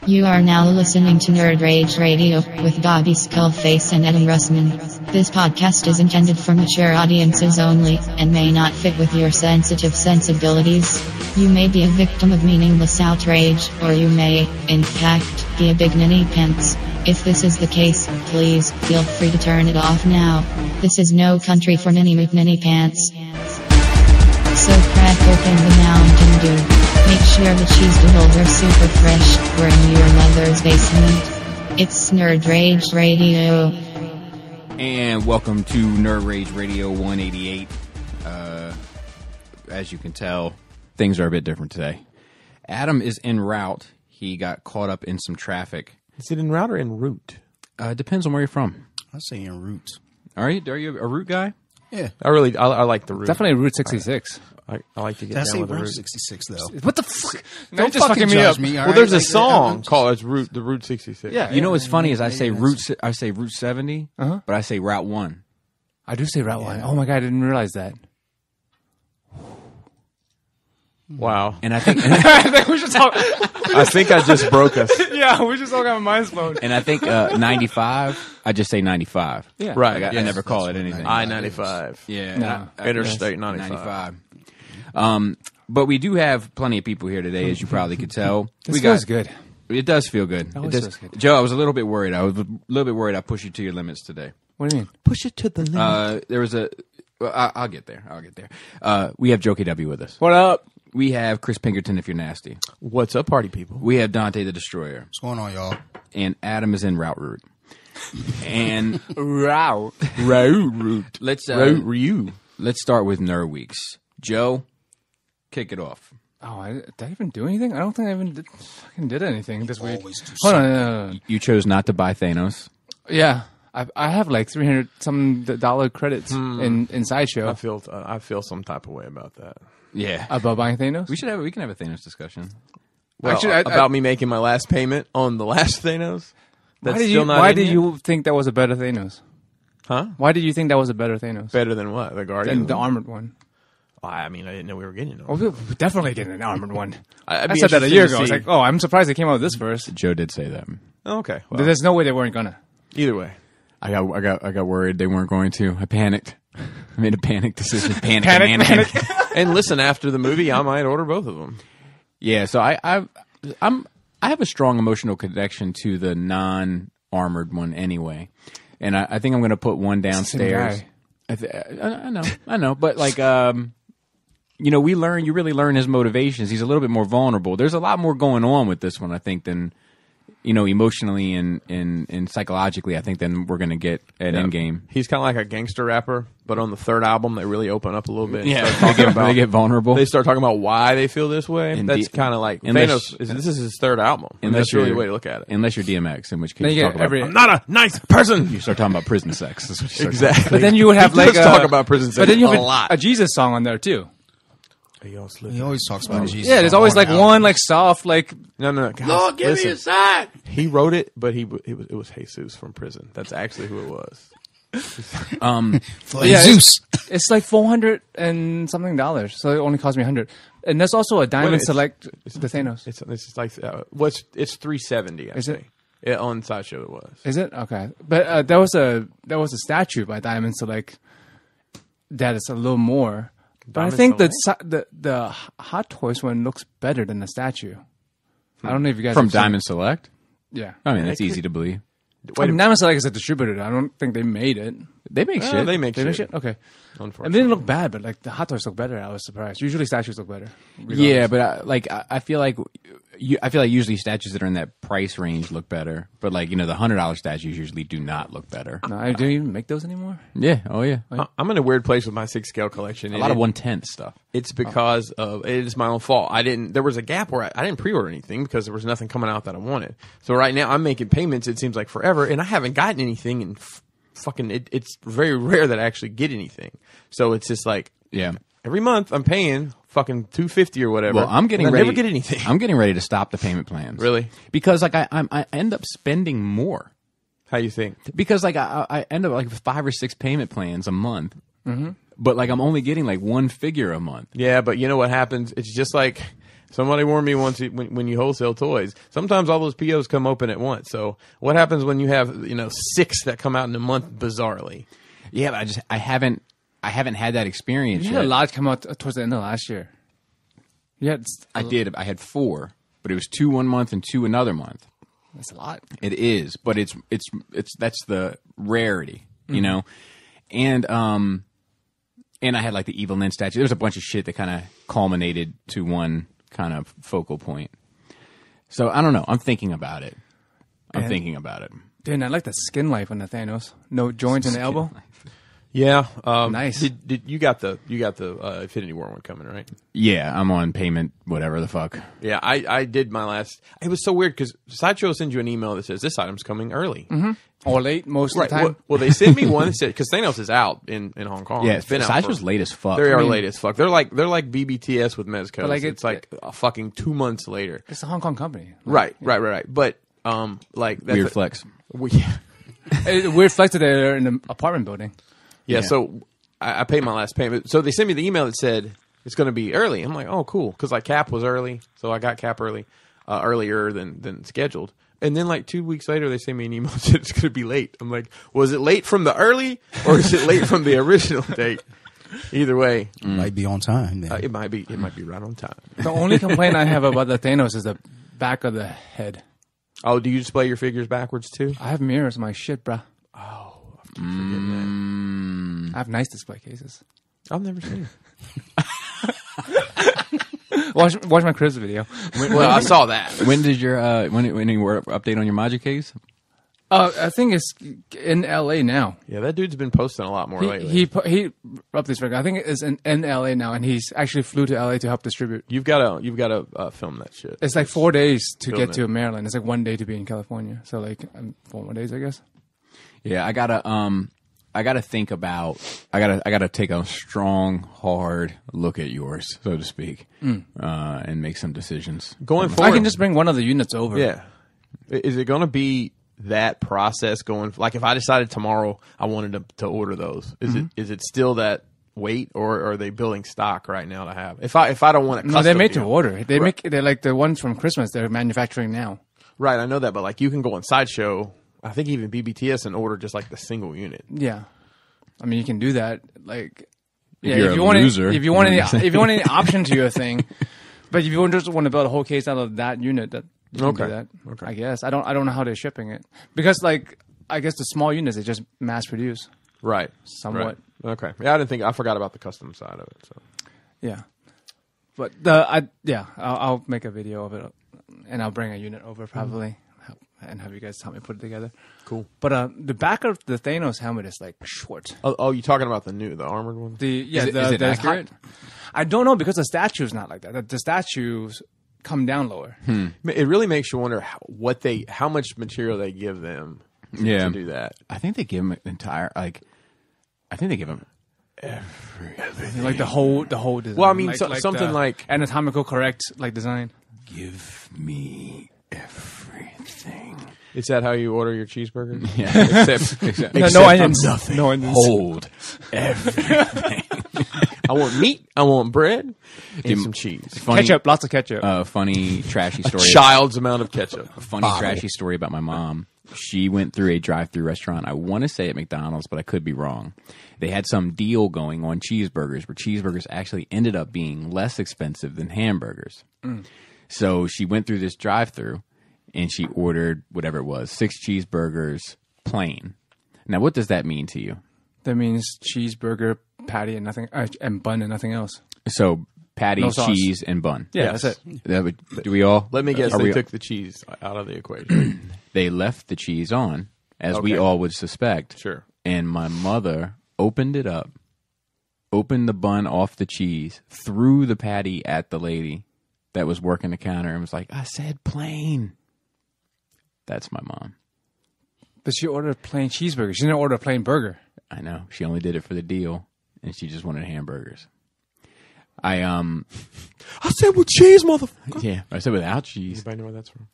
You are now listening to Nerd Rage Radio with Bobby Skullface and Adam Russman. This podcast is intended for mature audiences only and may not fit with your sensitive sensibilities. You may be a victim of meaningless outrage, or you may, in fact, be a big ninny pants. If this is the case, please feel free to turn it off now. This is no country for ninny pants. So crack open the Mountain Dew. Make sure the cheese doodles are super fresh. We're in your mother's basement. It's Nerd Rage Radio. And welcome to Nerd Rage Radio 188. As you can tell, things are a bit different today. Adam is en route. He got caught up in some traffic. Is it en route or en route? Depends on where you're from. I say en route. Are you a route guy? Yeah. I like the route. Definitely Route 66. I like to get Did I say down with the Route route. 66 though? What the fuck? Don't just fucking me judge up. me. All Well, right? there's a Like, song called the Route 66. Yeah. You know what's funny is I say yeah, Route 70, Uh-huh. but I say Route 1. I do say Route 1. Oh my god, I didn't realize that. Wow. And I think I think we should talk. I think I just broke us. Yeah, we just all got my mind's blown. 95, I just say 95. Yeah. Right. Like, I never call it anything. I-95. Yeah. No. Interstate 95. But we do have plenty of people here today, as you probably could tell. This feels good. It does feel good. Always It does. feels good. Joe, I was a little bit worried. I pushed you to your limits today. What do you mean? Push it to the limit. There was a. Well, I'll get there. We have Joe KW with us. What up? We have Chris Pinkerton, if you're nasty. What's up, party people? We have Dante the Destroyer. What's going on, y'all? And Adam is in route. And Route. Route. let's Ryu. let's start with Nerd Weeks. Joe, kick it off. Oh, did I even do anything? I don't think I even fucking did anything this week. Always do Hold on. No. You chose not to buy Thanos. Yeah. I have like $300 credits in Sideshow I feel some type of way about that. Yeah. about buying Thanos. We can have a Thanos discussion. Well, Actually, about me making my last payment on the last Thanos. That's still not Why in did yet? you think that was a better Thanos? Huh? Why did you think that was a better Thanos Better than what? The Guardian? than the armored one? I mean, I didn't know we were getting it. Oh, we're definitely getting an armored one. I'd I be said that a interested year to ago. I was see. like, oh, I'm surprised they came out with this first. Joe did say that. Okay. Well, There's no way they weren't gonna. either way. I got worried they weren't going to. I panicked. I made a panic decision. Panic. And listen, after the movie, I might order both of them. Yeah, so I have a strong emotional connection to the non-armored one anyway, and I think I'm going to put one downstairs. I know, but like you really learn his motivations. He's a little bit more vulnerable. There's a lot more going on with this one, I think, than emotionally and psychologically, I think, than we're going to get at Endgame. He's kind of like a gangster rapper, but on the third album, they really open up a little bit. And Yeah, start talking about, they get vulnerable. They start talking about why they feel this way. And That's kind of like unless- Thanos. This is his third album. And Unless that's really you're- the way to look at it. Unless you're DMX, in which case Then you you get talk about, every- I'm not a nice person. you start talking about prison sex. That's what you start Exactly. But then you would have He like does talk about prison sex But then you have a lot. a Jesus song on there too. He always talks about Jesus. Yeah, there's always like one like soft like. No, guys, Lord, give me a sign. He wrote it, but it was Jesus from prison. That's actually who it was. For Yeah, Zeus. It's like $400 and something, so it only cost me $100. And there's also a Diamond Wait, Select the Thanos. It's like it's $370. Is it? Yeah, on Sideshow it was. Is it okay? But there was a statue by Diamond Select that is a little more. But I think Diamond the Hot Toys one looks better than the statue. I don't know if you guys From have seen Diamond Select? it. Yeah. I mean, that's easy to believe. I mean, Diamond Select is a distributor. I don't think they made it. They make shit. They make They made shit. shit? Okay. It Unfortunately. didn't look bad, but like the Hot Toys look better. I was surprised. Usually statues look better. Yeah, but I feel like usually statues that are in that price range look better, but like the $100 statues usually do not look better. No, I don't even make those anymore. Yeah, oh yeah, I'm in a weird place with my 6-scale collection. a lot of 1/10 stuff. It's because of it is my own fault. There was a gap where I didn't pre-order anything because there was nothing coming out that I wanted. So right now I'm making payments. It seems like forever, and I haven't gotten anything. And it's very rare that I actually get anything. So it's just like Yeah. every month I'm paying fucking $250 or whatever. Well, I'm getting and I ready. never get anything. I'm getting ready to stop the payment plans. Really? Because like I end up spending more. How you think? Because like I end up like with 5 or 6 payment plans a month. Mm-hmm. But like I'm only getting like one figure a month. Yeah, but you know what happens? It's just like Somebody warned me once when you wholesale toys, sometimes all those POs come open at once. So what happens when you have 6 that come out in a month bizarrely? Yeah, but I haven't had that experience You yet. had a lot come out towards the end of last year. Yeah, I did. I had 4, but it was 2 one month and 2 another month. that's a lot. It is, but it's that's the rarity, you know. And I had like the Evil Nin statue. There was a bunch of shit that kind of culminated to one kind of focal point. So I don't know. I'm thinking about it. Dude, I like the skin life on the Thanos. No joints in the elbow. Yeah, Nice. Did you got the Infinity War one coming, right? Yeah, I'm on payment, whatever the fuck. Yeah, I did my last. It was so weird because Sideshow sends you an email that says this item's coming early. Or late most of the time. Well, they sent me one that said because Thanos is out in Hong Kong. Yeah, it's been out. Sideshow's late as fuck. They are late as fuck. They're like BBTS with Mezco. But, like, It's like fucking 2 months later. It's a Hong Kong company. Right. But like that's Weird flex. Weird flex that they're in an apartment building. Yeah. So I paid my last payment. So they sent me the email that said it's going to be early. I'm like, oh, cool, because like Cap was early, so I got Cap early, earlier than scheduled. And then like 2 weeks later, they sent me an email that said it's going to be late. I'm like, was it late from the early or is it late from the original date? Either way, Might be on time. Then. it might be right on time. The only complaint I have about the Thanos is the back of the head. Oh, do you display your figures backwards too? I have mirrors in my shit, bruh. Oh, I keep forgetting that. I have nice display cases. I've never seen it. Watch my Chris video. Well, I saw that. When did your when you were update on your Magic case? I think it's in LA now. Yeah, that dude's been posting a lot more lately. He up this record. I think it's in LA now, and he's actually flew to LA to help distribute. You've got to film that shit. It's like 4 days to Film get it. to Maryland. It's like 1 day to be in California. So like 4 more days, I guess. Yeah, I gotta think about. I gotta take a strong, hard look at yours, so to speak, and make some decisions. Going forward, I can just bring one of the units over. Yeah. Is it going to be that process going? Like, if I decided tomorrow I wanted to order those, is it still that wait, or are they building stock right now to have? If I don't want to, No, they made to order. They're Right. like the ones from Christmas. They're manufacturing now. Right, I know that, but like you can go on Sideshow. I think even BBTS and order just like the single unit. Yeah, I mean you can do that. Like, you're if you a want loser, if you want any option to your thing, but if you just want to build a whole case out of that unit, that you can do Okay. that. Okay. I guess I don't know how they're shipping it because like I guess the small units they just mass produce. Right. Somewhat. Right. Okay. Yeah, I forgot about the custom side of it. So Yeah, but I'll make a video of it and I'll bring a unit over probably and have you guys help me put it together. cool. But the back of the Thanos helmet is like short. Oh, you talking about the armored one? Is it accurate? I don't know because the statue's not like that. The statues come down lower. It really makes you wonder how much material they give them to do that. I think they give them entire I think they give them Like the whole design. Well, I mean, something the like- anatomical correct like design. give me everything. Is that how you order your cheeseburger? Yeah, Except No onions. No onions. hold everything. I want meat. I want bread and some cheese. Funny, Ketchup, lots of ketchup. funny trashy story. Child's amount of ketchup. A funny trashy story about my mom. She went through a drive-through restaurant. I want to say at McDonald's, but I could be wrong. They had some deal going on cheeseburgers where cheeseburgers actually ended up being less expensive than hamburgers. So she went through this drive-through and she ordered whatever it was, 6 cheeseburgers plain. Now, what does that mean to you? That means cheeseburger, patty, and nothing, and bun and nothing else. So patty, No sauce. cheese, and bun. Yeah, Yes. that's it. That would, do we all? Let me guess. Are They we- took the cheese out of the equation. They left the cheese on, as we Okay. all would suspect. Sure. And my mother opened it up, opened the bun off the cheese, threw the patty at the lady that was working the counter, and was like, "I said plain." That's my mom. But she ordered a plain cheeseburger. She didn't order a plain burger. I know. She only did it for the deal, and she just wanted hamburgers. I said with cheese, motherfucker. yeah, I said without cheese. Anybody know where that's from?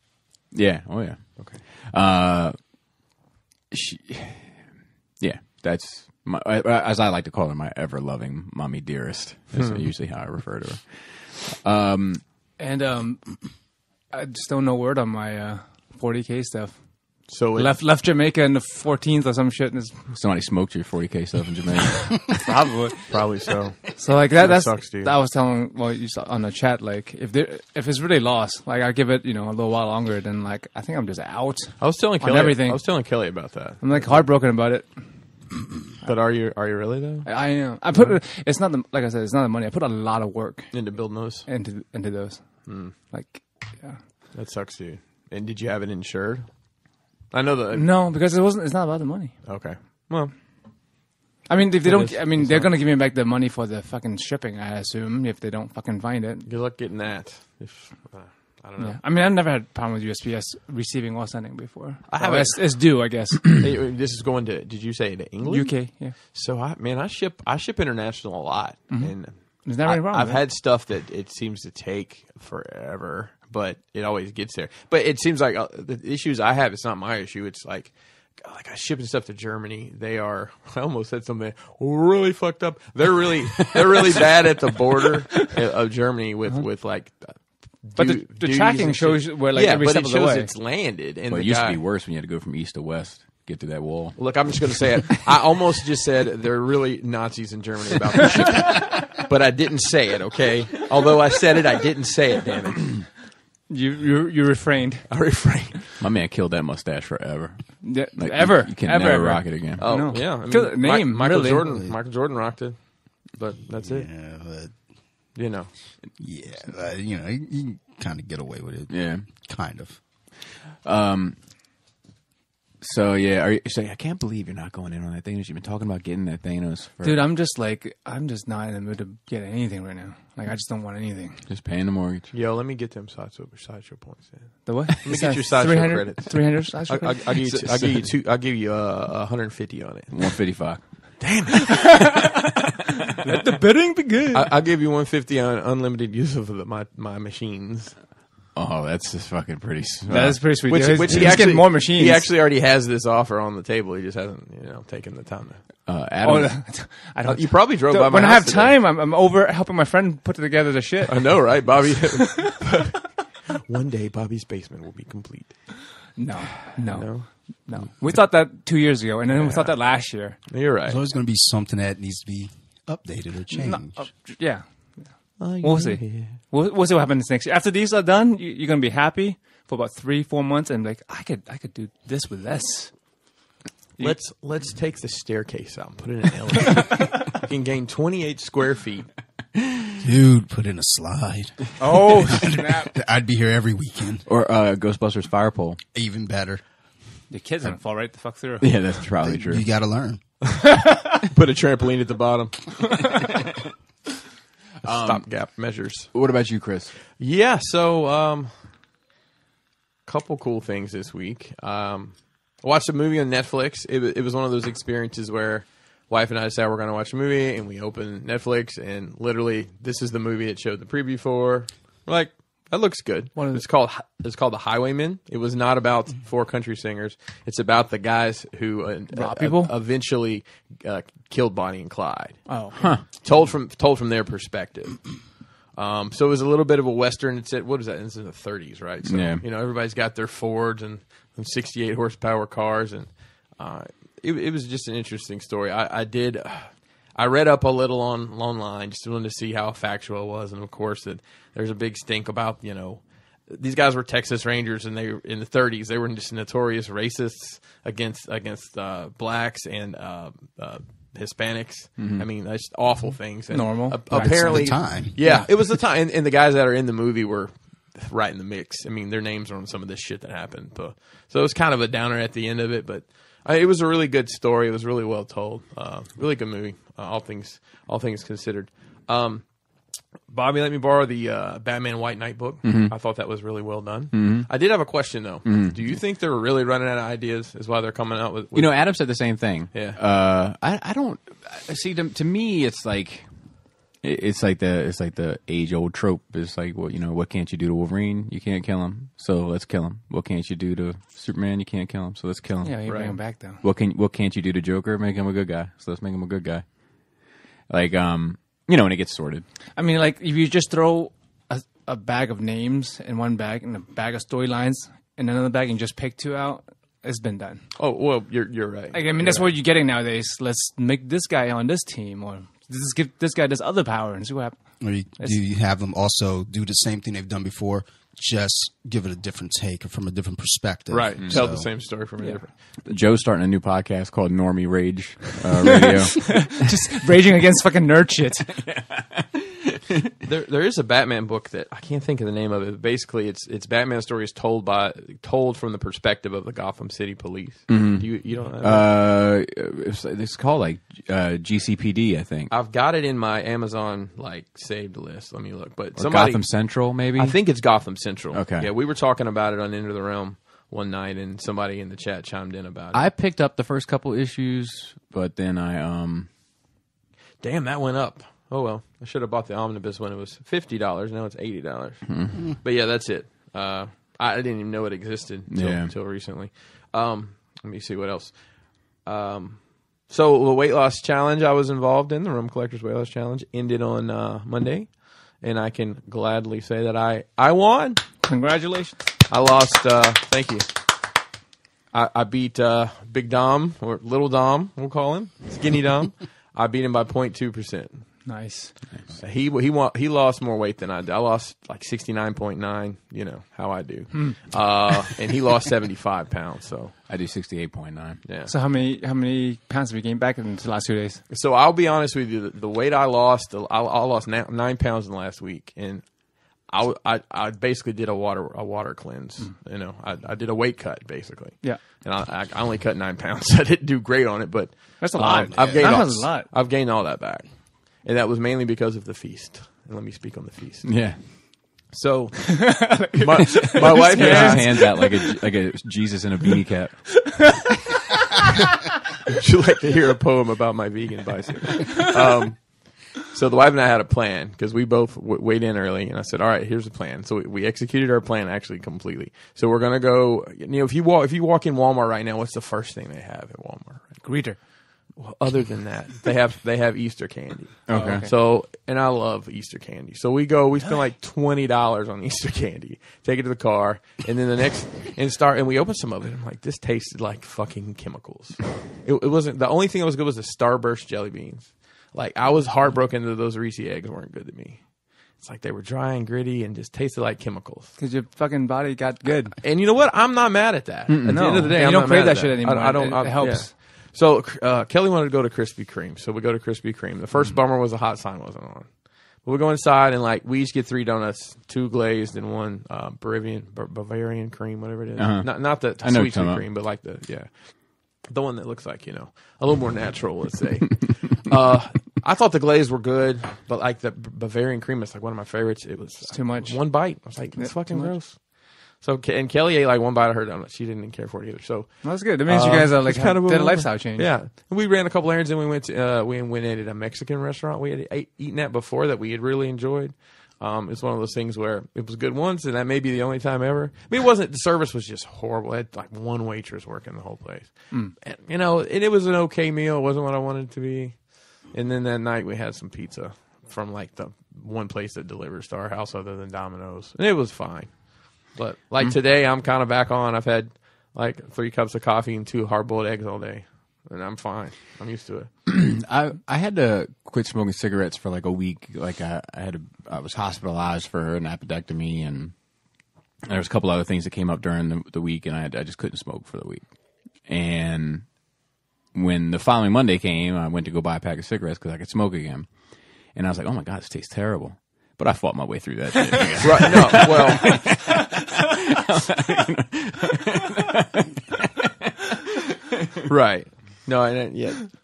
Yeah. Oh yeah. Okay. Yeah, that's my, as I like to call her, my ever loving mommy dearest. That's usually how I refer to her. And I still no word on my 40K stuff. So Left Jamaica in the 14th or some shit. And Somebody smoked your 40K stuff in Jamaica. probably so. so like that's sucks, dude. I was telling you saw on the chat, like if it's really lost, like I give it a little while longer, then like I think I'm just out. I was telling on Kelly everything. I was telling Kelly about that. I'm like heartbroken about it. But are you really though? I am. I put it's not like I said, it's not the money. I put a lot of work Into building those? into those. Like, yeah. That sucks, dude. And did you have it insured? I know that. No, because it's not about the money. Okay. Well, I mean, if they don't, is. I mean, they're gonna give me back the money for the fucking shipping. I assume if they don't fucking find it. good luck getting that. I don't know. Yeah. I mean, I've never had a problem with USPS receiving or sending before. I haven't. It's due, I guess. Hey, this is going to. Did you say to England? UK, yeah. So I ship international a lot, and There's never any problem. I've had stuff that it seems to take forever, but it always gets there. But it seems like the issues I have, it's not my issue. It's like I shipping stuff to Germany. They are. I almost said something really fucked up. They're really bad at the border of Germany with like. But the tracking shows where like every step but it of the shows way. it's landed. And But the it used guy, to be worse when you had to go from east to west, get through that wall. Look, I'm just going to say it. I almost just said they're really Nazis in Germany about the shipping. But I didn't say it, okay? Although I said it, I didn't say it, damn it. You refrained. I refrained. My man killed that mustache forever. Yeah, Like, ever. You can ever, never ever. rock it again. Oh, No. yeah. I Kill the name, Michael really. Jordan rocked it. But that's it. Yeah, but You know. yeah, you can kind of get away with it. Yeah. Kind of. So yeah, I can't believe you're not going in on that Thanos. You've been talking about getting that Thanos. Dude, I'm just not in the mood to get anything right now. Like, I just don't want anything. Just paying the mortgage. Yo, let me get them sideshow points in. The what? Let me get your sideshow 300 credits. 300 sideshow I'll credits? give you two. I'll give you 150 on it. 155. Let the bidding begin. I'll give you 150 on unlimited use of my machines. Oh, that's just fucking pretty. That is pretty sweet. Which He's he getting actually more machines. He actually already has this offer on the table. He just hasn't, taken the time to. Adam, I don't. You probably drove by my When I house have today. time, I'm over helping my friend put together the shit. I know, right, Bobby? One day, Bobby's basement will be complete. No. No, We thought that 2 years ago, and then we thought that last year. you're right. There's always going to be something that needs to be updated or changed. Yeah. We'll see. We'll see what happens next year. After these are done, you're gonna be happy for about 3-4 months, and like I could do this with less. Let's take the staircase out and put it in an elevator. You can gain 28 square feet. Dude, put in a slide. Oh snap! I'd be here every weekend. or Ghostbusters fire pole. Even better. The kid's gonna fall right the fuck through. Yeah, that's probably true. You got to learn. Put a trampoline at the bottom. Stopgap measures. What about you, Chris? Yeah, so couple cool things this week. I watched a movie on Netflix. It was one of those experiences where wife and I decided we're going to watch a movie, and we opened Netflix, and literally this is the movie it showed the preview for. We're like, that looks good. It's called The Highwaymen. It was not about 4 country singers. It's about the guys who Rob people? eventually killed Bonnie and Clyde. Oh, Told from their perspective. So it was a little bit of a Western. It's what is that? It's in the 30s, right? So, Yeah. everybody's got their Fords and 68 horsepower cars, and it was just an interesting story. I read up a little online, just wanted to see how factual it was, and of course that there's a big stink about these guys were Texas Rangers, and they in the 30s they were just notorious racists against blacks and Hispanics. Mm-hmm. I mean, that's awful things. And Normal. Apparently, It's the time. Yeah, it was the time, and the guys that are in the movie were right in the mix. I mean, their names are on some of this shit that happened. So it was kind of a downer at the end of it, but it was a really good story. It was really well told. Really good movie. All things considered. Bobby let me borrow the Batman White Knight book. I thought that was really well done. I did have a question though. Do you think they're really running out of ideas? Is why they're coming out with Adam said the same thing. Yeah. I don't see. To me, it's like the age old trope. It's like, well, what can't you do to Wolverine? You can't kill him, so let's kill him. What can't you do to Superman? You can't kill him, so let's kill him. yeah, you bring him back though. What can't you do to Joker? Make him a good guy, so let's make him a good guy. Like, and it gets sorted. I mean, like if you just throw a bag of names in one bag and a bag of storylines in another bag and just pick 2 out, it's been done. Oh well, you're right. Like, I mean, that's what you're getting nowadays. Let's make this guy on this team, or let's give this guy this other power and see what happens. Or do you have them also do the same thing they've done before, just give it a different take or from a different perspective? Right. Tell the same story from a different. Joe's starting a new podcast called Normie Rage Radio. Just raging against fucking nerd shit. There is a Batman book that I can't think of the name of it. But basically, it's Batman stories told from the perspective of the Gotham City Police. You don't know? It's called like GCPD, I think. I've got it in my Amazon like saved list. Let me look. But Or Gotham Central, maybe. I think it's Gotham Central. Okay. Yeah, we were talking about it on Into the Realm one night, and somebody in the chat chimed in about it. I picked up the first couple issues, but then I Damn, that went up. Oh well, I should have bought the omnibus when it was $50. Now it's $80. But yeah, that's it. I didn't even know it existed until recently. Let me see what else. So the weight loss challenge I was involved in, the Rum Collectors Weight Loss Challenge, ended on Monday, and I can gladly say that I won. Congratulations. I lost. Thank you. I beat Big Dom, or Little Dom, we'll call him, Skinny Dom. I beat him by 0.2%. Nice. He lost more weight than I did. I lost like 69.9. You know how I do. And he lost 75 pounds. So I do 68.9. yeah. So how many pounds have you gained back in the last 2 days? So I'll be honest with you. The weight I lost, I lost 9 pounds in the last week, and I basically did a water cleanse. You know, I did a weight cut basically. Yeah. And I only cut 9 pounds. I didn't do great on it, but That's a lot. I've gained That's a lot. I've gained all that back, and that was mainly because of the feast. And let me speak on the feast. Yeah. So my wife He and has I, his hands out like a Jesus in a beanie cap. would you like to hear a poem about my vegan bicycle? So the wife and I had a plan because we both weighed in early, and I said, "All right, here's the plan." So we executed our plan actually completely. So we're gonna go. You know, if you walk in Walmart right now, what's the first thing they have at Walmart? Greeter. Well, other than that, they have Easter candy. Okay. So, and I love Easter candy. So we spend like $20 on Easter candy. Take it to the car, and then and we opened some of it. I'm like, this tasted like fucking chemicals. It wasn't. The only thing that was good was the Starburst jelly beans. Like, I was heartbroken that those Reese eggs weren't good to me. It's like they were dry and gritty and just tasted like chemicals. Because your fucking body got good. And you know what? I'm not mad at that. At the end of the day, you I'm don't not crave mad at that shit anymore. I don't. It helps. Yeah. So Kelly wanted to go to Krispy Kreme, so we go to Krispy Kreme. The first bummer was the hot sign wasn't on. But we go inside and like we each get 3 donuts, 2 glazed and 1 Bavarian cream, whatever it is. Not the sweet cream, but like the one that looks like, you know, a little more natural, let's say. I thought the glazed were good, but like the Bavarian cream is like one of my favorites. It was too much. 1 bite. I was like, it's fucking gross. So, and Kelly ate like 1 bite of her donut. She didn't even care for it either. So Well, that's good. That means you guys are like kind of did a lifestyle change. Yeah. And we ran a couple errands and we went to, we went at a Mexican restaurant we had eaten at before that we had really enjoyed. It's one of those things where it was good once and that may be the only time ever. I mean, the service was just horrible. I had like 1 waitress working the whole place. And, you know, and it was an okay meal. It wasn't what I wanted it to be. And then that night we had some pizza from like the one place that delivers to our house other than Domino's. And it was fine. But like today, I'm kind of back on. I've had like 3 cups of coffee and 2 hard-boiled eggs all day. And I'm fine. I'm used to it. I had to quit smoking cigarettes for like a week. Like I was hospitalized for an appendectomy, and there was a couple other things that came up during the week, and I just couldn't smoke for the week. And when the following Monday came, I went to go buy a pack of cigarettes because I could smoke again. And I was like, oh my God, this tastes terrible. But I fought my way through that shit. Right. No, well. Right. No,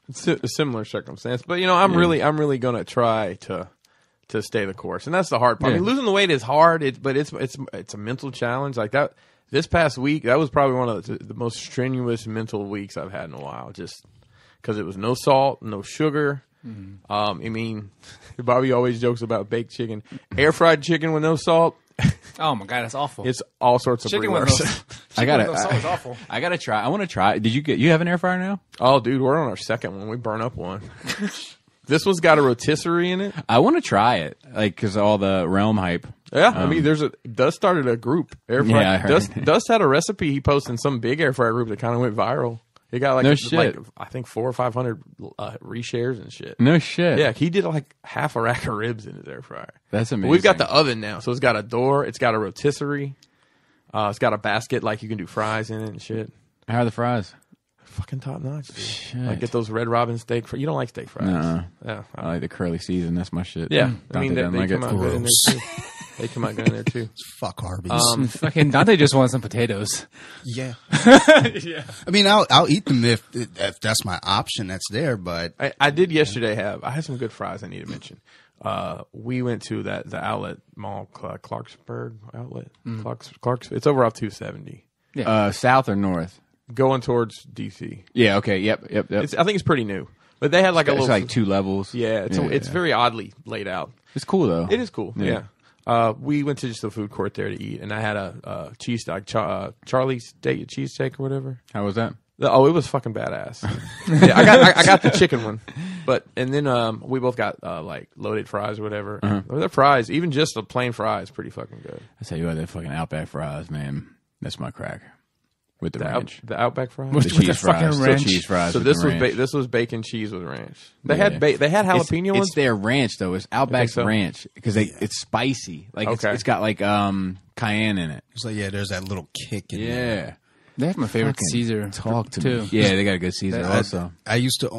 it's a similar circumstance. But, you know, I'm really going to try to stay the course. And that's the hard part. I mean, losing the weight is hard, but it's a mental challenge. Like that, this past week, that was probably one of the most strenuous mental weeks I've had in a while. Just because it was no salt, no sugar. I mean, Bobby always jokes about baked chicken, air fried chicken with no salt. Oh my God, that's awful. It's all sorts of chicken with no salt. I got no salt is awful. I gotta try. I want to try. You have an air fryer now? Oh, dude, we're on our second one. We burn up one. This one's got a rotisserie in it. I want to try it, like because all the Realm hype. Yeah, I mean, Dust started a group. Air fryer. Yeah, I heard. Dust had a recipe he posted in some big air fryer group that kind of went viral. It got like, No shit. I think 400 or 500 reshares and shit. No shit. Yeah, he did like half a rack of ribs in his air fryer. That's amazing. But we've got the oven now, so it's got a door, it's got a rotisserie, it's got a basket like you can do fries in it and shit. How are the fries? Fucking top notch, dude. Shit. Like get those Red Robin steak fries. You don't like steak fries? Nuh-uh. Yeah, I like the curly season. That's my shit. yeah. I Dante mean, they doesn't like come it. out good in there Gross. too. They come out good in there too. Fuck Arby's. Fucking Dante just wants some potatoes. yeah. Yeah. I mean, I'll eat them if that's my option. That's there, but I did yesterday I had some good fries I need to mention. We went to the outlet mall, Clarksburg outlet. Clarks. It's over off 270. South or north? Going towards DC. Yeah. Okay. Yep. I think it's pretty new. But they had like a It's little like 2 levels. Yeah, it's very oddly laid out. It's cool though. It is cool. Yeah. Yeah. We went to just the food court there to eat, and I had a cheese steak, Charlie's cheesesteak or whatever. How was that? Oh, it was fucking badass. Yeah, I got the chicken one, and then we both got like loaded fries or whatever. Their fries, even just the plain fries, pretty fucking good. I tell you what, that fucking Outback fries, man. That's my crack. With the ranch. The Outback fries. With The the cheese fucking fries. ranch. Cheese fries. So with this the was ranch. this was bacon cheese with ranch. They Yeah. had jalapeno ones. It's their ranch though. It's Outback's so? ranch because it's spicy. Like Okay. it's got like cayenne in it. it's like there's that little kick in there. Yeah. They have my favorite Fucking Caesar. Talk to too. me. Yeah, they got a good Caesar also. I used to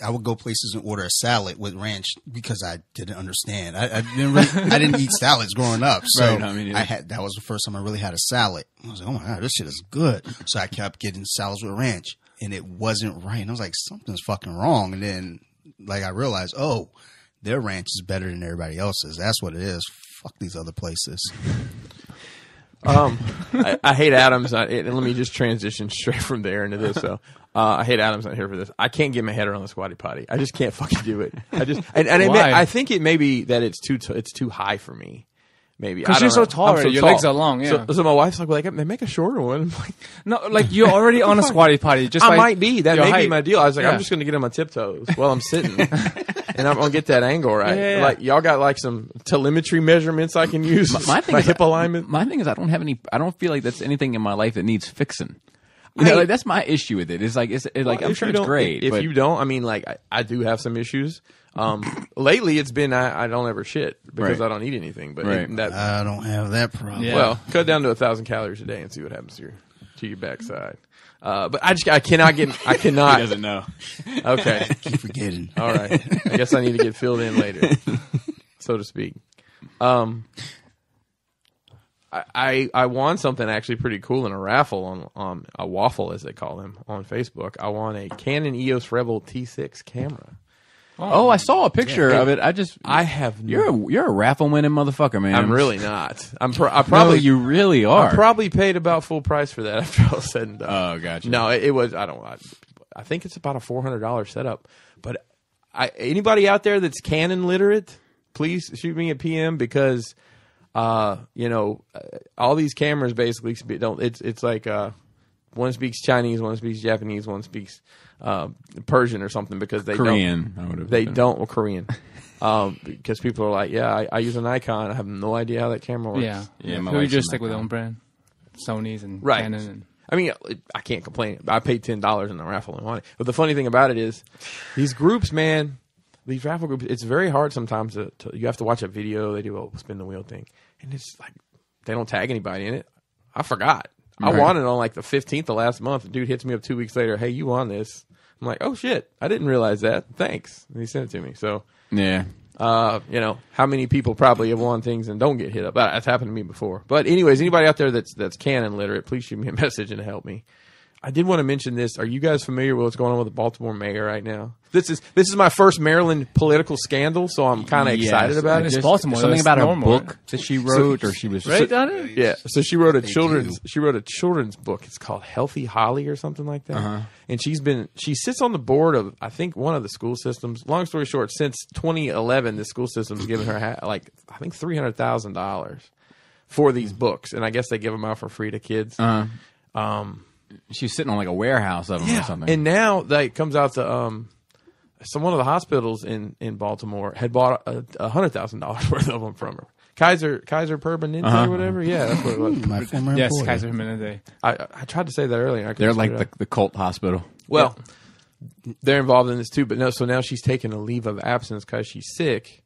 I would go places and order a salad with ranch because I didn't understand. I didn't eat salads growing up, so Right, I mean, yeah. that was the first time I really had a salad. I was like, oh my god, this shit is good. So I kept getting salads with ranch, and it wasn't right. And I was like, something's fucking wrong. And then I realized, oh, their ranch is better than everybody else's. That's what it is. Fuck these other places. I hate Adam's. Let me just transition straight from there into this. So, I hate Adam's not here for this. I can't get my head around the squatty potty. I just can't fucking do it. I think it may be that it's too high for me. Maybe Because you're so tall, right? Your legs are long. Yeah. So my wife's like, they make a shorter one. I'm like, No, like you're already on a squatty potty. Just I by might be. That your may be height. my deal. I was like, Yeah. I'm just going to get on my tiptoes while I'm sitting, and I'm going to get that angle right. Yeah. Like y'all got like some telemetry measurements I can use. My thing my is, hip alignment. My thing is, I don't feel like that's anything in my life that needs fixing. You know, like, that's my issue with it. It's like I'm sure it's great. If but you don't, I mean, like I do have some issues. Lately, it's been I don't ever shit because Right. I don't eat anything. But Right. I don't have that problem. Yeah. well, cut down to 1,000 calories a day and see what happens to your backside. But I cannot. he doesn't know. Okay, Keep forgetting. all right. I guess I need to get filled in later, so to speak. I won something actually pretty cool in a raffle on a waffle, as they call them, on Facebook. I won a Canon EOS Rebel T6 camera. Oh, I saw a picture of it. I have You're a raffle winning motherfucker, man. I'm really not. I No, probably you really are. I probably paid about full price for that after all said and done. Oh, gotcha. No, it was. I think it's about a $400 setup. But anybody out there that's Canon literate, please shoot me a PM because, all these cameras basically don't. It's like one speaks Chinese, one speaks Japanese, one speaks Persian or something because they Korean. don't. Well, Korean. Because people are like, yeah, I use a Nikon. I have no idea how that camera works. Yeah. Yeah, my So we wife's just a stick with Nikon. own brand, Sony's and Right. Canon. And I mean, I can't complain. I paid $10 in the raffle and won it. But the funny thing about it is, these groups, man, these raffle groups, it's very hard sometimes to you have to watch a video. They do a spin the wheel thing, and it's like they don't tag anybody in it. I forgot. I Right. won it on like the 15th of last month. The dude hits me up 2 weeks later. Hey, you won this. I'm like, oh shit, I didn't realize that. Thanks. And he sent it to me. So, Yeah. how many people probably have won things and don't get hit up? That's happened to me before. But anyways, anybody out there that's Canon literate, please shoot me a message and help me. I did want to mention this. Are you guys familiar with what's going on with the Baltimore mayor right now? This is my first Maryland political scandal, so I'm kind of excited about it. It's Baltimore. Something That's about normal, a book that she wrote, or she was right, Donnie? Yeah, so she wrote a They children's book. It's called Healthy Holly or something like that. And she sits on the board of I think one of the school systems. Long story short, since 2011, the school system's given her I think $300,000 for these books, and I guess they give them out for free to kids. She was sitting on like a warehouse of them or something. And now that comes out to one of the hospitals in Baltimore had bought $100,000 worth of them from her Kaiser Permanente or whatever. Yeah, that's what it was. My former Yes, employer. Kaiser Permanente. I tried to say that earlier. I couldn't They're figure like it out. the cult hospital. Well, they're involved in this too, but no. So now she's taking a leave of absence because she's sick.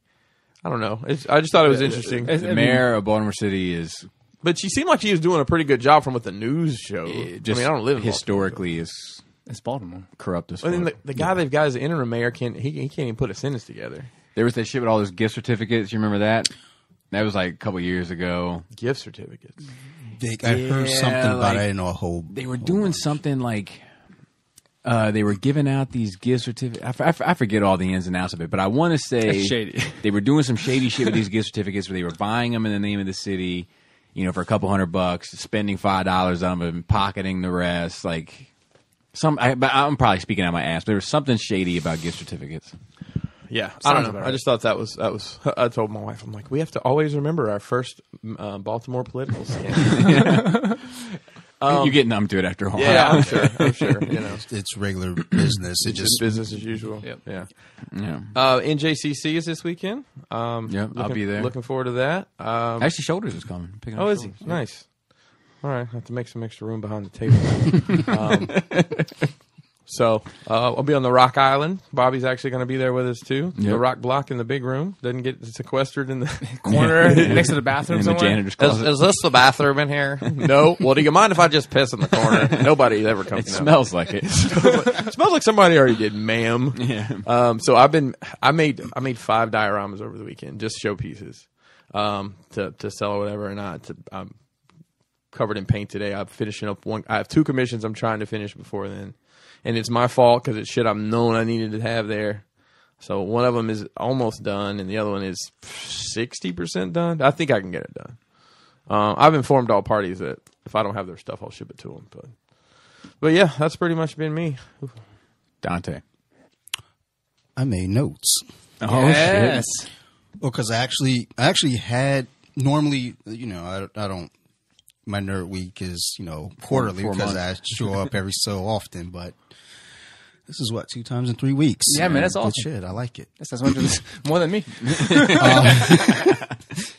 I don't know. I just thought it was interesting. The mayor of Baltimore City is But she seemed like she was doing a pretty good job from what the news showed. just I don't live in historically is It's Baltimore. corrupt as Baltimore. fuck. I mean, the guy they've got as the interim mayor he can't even put a sentence together. There was that shit with all those gift certificates. You remember that? That was like a couple years ago. Gift certificates. I heard something about like, it. I didn't know a whole. They were doing something like they were giving out these gift certificates. I forget all the ins and outs of it, but I want to say That's shady. They were doing some shady shit with these gift certificates where they were buying them in the name of the city, for a couple $100, spending $5 on them, and pocketing the rest. Like but I'm probably speaking out my ass. But there was something shady about gift certificates. Yeah, I Sounds don't know. about I right. just thought that was. I told my wife, I'm like, we have to always remember our first Baltimore political scandal. You get numb to it after a while. Yeah, I'm sure. It's regular business. It It's just just business as usual. Yep. Yeah. Yeah. NJCC is this weekend. I'll be there. Looking forward to that. Actually, Shoulders is coming. Picking up Oh, is he? Shoulders. Nice. All right, I have to make some extra room behind the table. So I'll be on the Rock Island. Bobby's actually going to be there with us too. Yep. The Rock Block in the big room doesn't get sequestered in the Corner next to the bathroom In the somewhere. janitor's closet. Is this the bathroom in here? No. Well, do you mind if I just piss in the corner? Nobody ever comes. It out. smells like it. It smells like somebody already did, ma'am. Yeah. So I made 5 dioramas over the weekend, just showpieces, to sell or whatever. And I'm covered in paint today. I'm finishing up one. I have 2 commissions I'm trying to finish before then, and it's my fault because it's shit I've known I needed to have there. So one of them is almost done, and the other one is 60% done. I think I can get it done. I've informed all parties that if I don't have their stuff, I'll ship it to them. But yeah, that's pretty much been me. Dante. I made notes. Oh, Yes. Well, because I actually had normally, I don't. My nerd week is quarterly 4 because months. I show up every so often, but this is 2 times in 3 weeks. Yeah, man, that's Good awesome. shit. I like it. That's more than me.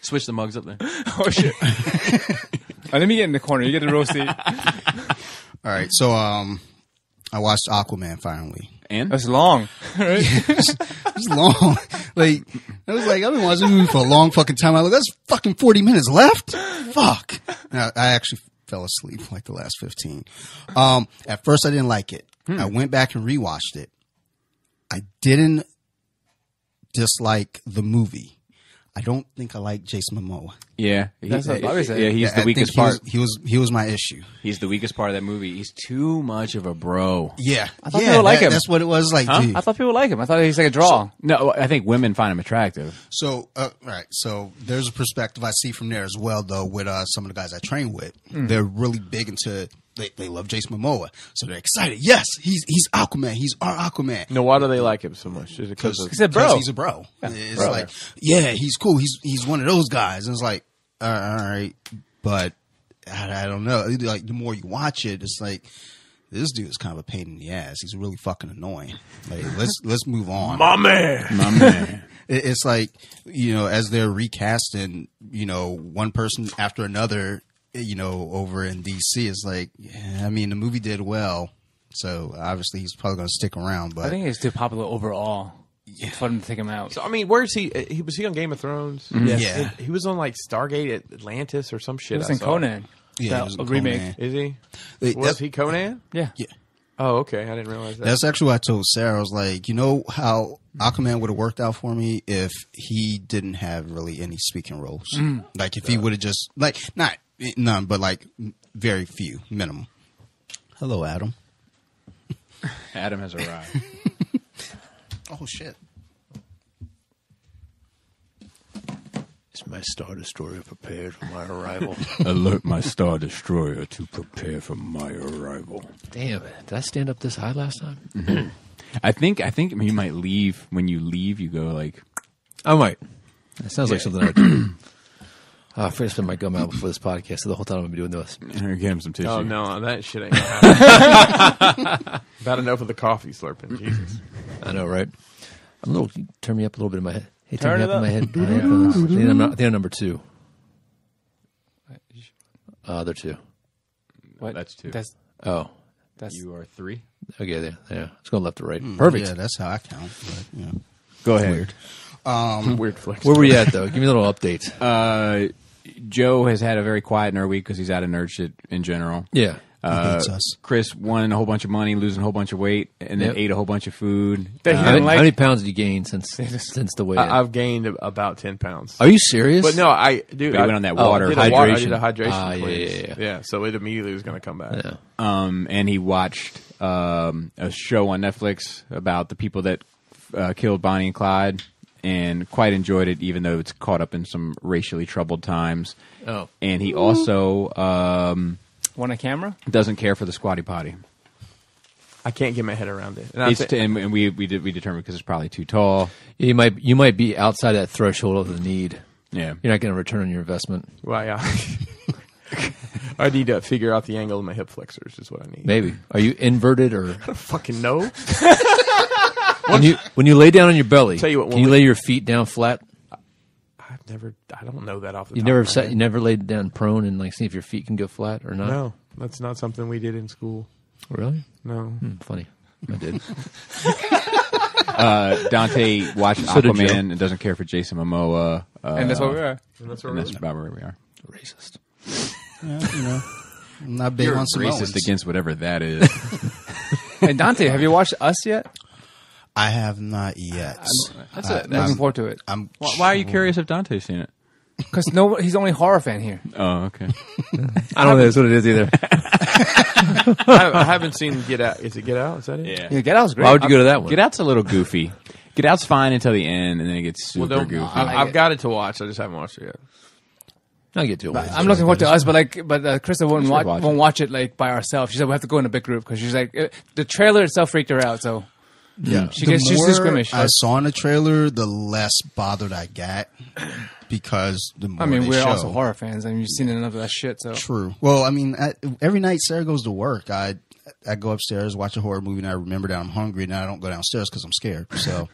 Switch the mugs up there. Oh shit. Let me get in the corner. You get the row seat. All right, so I watched Aquaman finally. And That's long. Right? It's long. Like I was like, I've been watching this movie for a long fucking time. I was like, that's fucking 40 minutes left. Fuck. I actually fell asleep like the last 15. At first, I didn't like it. I went back and rewatched it. I didn't dislike the movie. I don't think I like Jason Momoa. yeah, That's what Bobby said. yeah, he's I the think weakest part. He was my issue. He's the weakest part of that movie. He's too much of a bro. Yeah, I thought people like him. That's what it was like. Dude. I thought people like him. I thought he's like a draw. No, I think women find him attractive. So, right. So there's a perspective I see from there as well, though, with some of the guys I train with. They're really big into, they love Jason Momoa. So they're excited. Yes, he's Aquaman. He's our Aquaman. No, why do they like him so much? Is it because of He's a bro. He's a bro. It's bro. like, yeah, he's cool. He's one of those guys. And it's like, all right. But I don't know. Like, the more you watch it, it's like, this dude is kind of a pain in the ass. He's really fucking annoying. Like, let's move on. my man? My man. It's like, as they're recasting, one person after another, over in DC, it's like, yeah, I mean, the movie did well. So obviously he's probably going to stick around, but I think he's too popular overall. It's fun to take him out. So I mean, where is he? Was he on Game of Thrones? Yeah. He was on like Stargate Atlantis or some shit. He was I in saw. Conan. yeah, it was a remake. Conan. Is he? Wait, Was he Conan? Yeah. Yeah. Oh, okay. I didn't realize that. That's actually what I told Sarah. I was like, how Aquaman would have worked out for me if he didn't have really any speaking roles. Like if he would have just not none, but like very few, minimum. Hello, Adam. Adam has arrived. Oh shit. Is my Star Destroyer prepared for my arrival? Alert my Star Destroyer to prepare for my arrival. Damn it. Did I stand up this high last time? I think you might leave. When you leave, you go like, I might. That sounds like something I would do. I forgot to spit my gum out before this podcast, so the whole time I'm going to be doing this. get him some tissue. Oh no, that shit ain't gonna happen. About enough of the coffee slurping. Jesus. I know, right? I'm a little, turn me up a little bit in my Hey, Turn it in up. my head. I think I'm number 2. They're 2. What? That's 2. That's You are 3. Okay, yeah. Let's go left to right. Perfect. Yeah, that's how I count. But, you know. Go ahead. Weird flex. Where were we at, though? Give me a little update. Joe has had a very quiet nerd week because he's out of nerd shit in general. Yeah. Hates us. Chris won a whole bunch of money, losing a whole bunch of weight, and then Yep. ate a whole bunch of food. That he How didn't like. many pounds did you gain since the weigh-in? I've gained about 10 pounds. Are you serious? But no, I But he went on that water I did hydration. a hydration Ah, yeah, cleanse. yeah. So it immediately was going to come back. Yeah. And he watched a show on Netflix about the people that killed Bonnie and Clyde, and quite enjoyed it, even though it's caught up in some racially troubled times. Oh. And he also Want a camera? doesn't care for the squatty potty. I can't get my head around it. And And we determined because it's probably too tall. You might be outside that threshold of the need. Yeah. You're not going to return on your investment. well, yeah. I need to figure out the angle of my hip flexors is what I need. Maybe. Are you inverted or I don't fucking know. when you lay down on your belly? Tell you what, can you lay your feet down flat? I don't know that off the You top never of my sat. head. You never laid down prone and like see if your feet can go flat or not. No, that's not something we did in school. Really? No. Funny. I did. Dante watched So did Aquaman Joe. and doesn't care for Jason Momoa. And that's what we are. And that's And that's about where we are. Racist. Yeah, you know, I'm not big You're on Samoans. racist against whatever that is. And Dante, have you watched Us yet? I have not yet. That's it. Looking forward to it. I'm. Why are you curious if Dante's seen it? Because he's the only horror fan here. Oh, okay. I don't know that's what it is either. I haven't seen Get Out. Is it Get Out? Is that it? Yeah, Get Out's great. Why would you go to that one? Get Out's a little goofy. Get Out's fine until the end, and then it gets super Well, goofy. I've got it to watch. I just haven't watched it yet. I'll get to it. I'm looking forward to Us, but Krista won't should watch it. watch it like by ourselves. She said we have to go in a big group because she's like the trailer itself freaked her out. So Yeah, she's too squeamish. I saw in the trailer, the less bothered I got because the more I mean, they we're show. also horror fans. I mean, you've seen enough of that shit. So True. Well, I mean, every night Sarah goes to work, I go upstairs, watch a horror movie, and I remember that I'm hungry, and I don't go downstairs because I'm scared. So,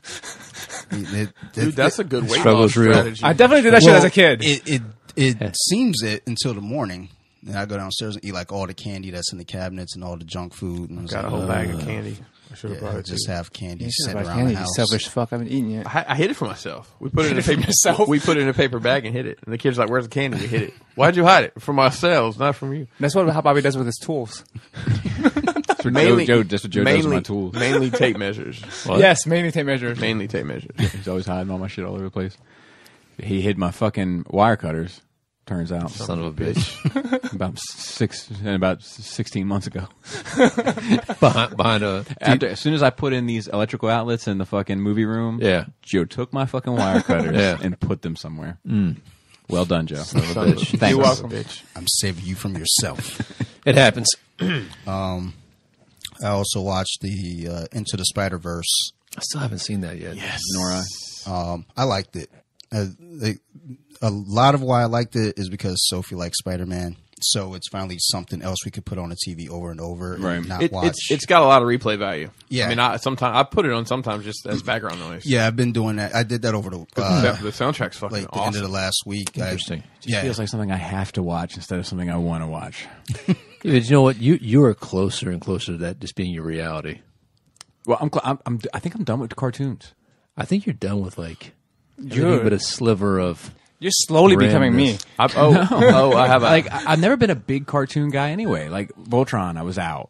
Dude, that's a good weight Struggle's loss real. strategy. I definitely did that shit as a kid. It seems it until the morning. And I go downstairs and eat like all the candy that's in the cabinets and all the junk food. And I was Got a like, whole bag of candy. I should have brought yeah, it. just too. have candy You sitting should've brought around candy, the you house. selfish fuck. I haven't eaten yet. I hid it for myself. We put it in a paper. yourself? We put it in a paper bag and hid it. And the kid's like, "Where's the candy?" We hid it. Why'd you hide it? From ourselves, not from you. That's what how Bobby does with his tools. That's what Mainly- Joe does with my tools. Mainly tape measures. Yes, mainly tape measures. Mainly tape measures. He's always hiding all my shit all over the place. He hid my fucking wire cutters. Turns out, Son of a bitch. about 16 months ago. behind a. As soon as I put in these electrical outlets in the fucking movie room, Yeah. Joe took my fucking wire cutters Yeah. and put them somewhere. Well done, Joe. Son of a bitch. Thanks. You're welcome, bitch. I'm saving you from yourself. It happens. I also watched the Into the Spider-Verse. I still haven't seen that yet. Yes. Nora. I liked it. A lot of why I liked it is because Sophie likes Spider-Man. So it's finally something else we could put on the TV over and over Right. and not watch. It's got a lot of replay value. Yeah. I mean, I put it on sometimes just as background noise. Yeah, I've been doing that. I did that over the The soundtrack's fucking like the end of awesome. the last week. Interesting. It feels like something I have to watch instead of something I want to watch. Yeah, but you know what? You are closer and closer to that just being your reality. Well, I think I'm done with the cartoons. I think you're done with like everything but a sliver of. You're slowly becoming me. I have a Like I've never been a big cartoon guy anyway. Like Voltron, I was out.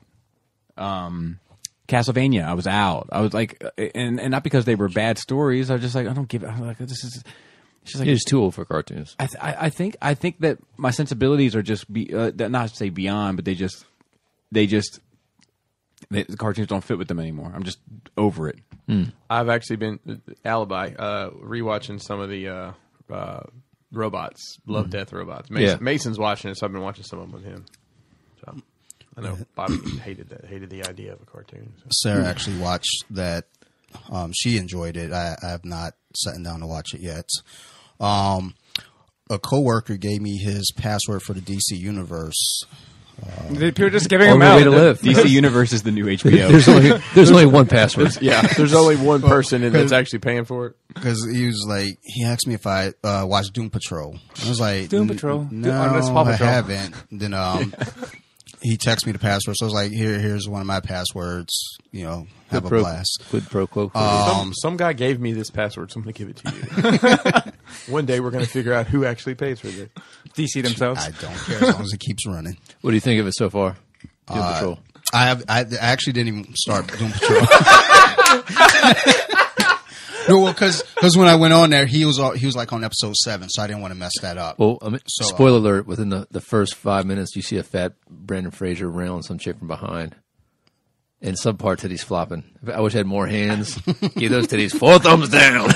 Castlevania, I was out. I was like, and not because they were bad stories. I was just like, I don't give. I'm like, this is. It's just like, You're just too old for cartoons. I think that my sensibilities are just not to say beyond, but the cartoons don't fit with them anymore. I'm just over it. I've actually been Alibi rewatching some of the robots, Love Death robots. Yeah. Mason's watching it, so I've been watching some of them with him. So I know Bobby hated the idea of a cartoon. So. Sarah actually watched that. She enjoyed it. I have not sat down to watch it yet. A coworker gave me his password for the DC universe. People just giving them Only out. way to live. DC Universe is the new HBO. There's only one password. Yeah, there's only one person that's actually paying for it. Because he asked me if I watched Doom Patrol. I was like, Doom Patrol? No, That's Paw I Patrol. haven't. Then he texted me the password, so I was like, here's one of my passwords. Have a blast. Quid pro quo. Some guy gave me this password, so I'm going to give it to you. One day we're going to figure out who actually pays for this. DC themselves. I don't care as long as it keeps running. What do you think of it so far? Doom Patrol. I actually didn't even start Doom Patrol. No, well, because when I went on there, he was like on episode 7, so I didn't want to mess that up. Well, spoiler alert: within the first 5 minutes, you see a fat Brandon Fraser railing some chick from behind, and some part titties flopping. I wish I had more hands. Give those titties 4 thumbs down.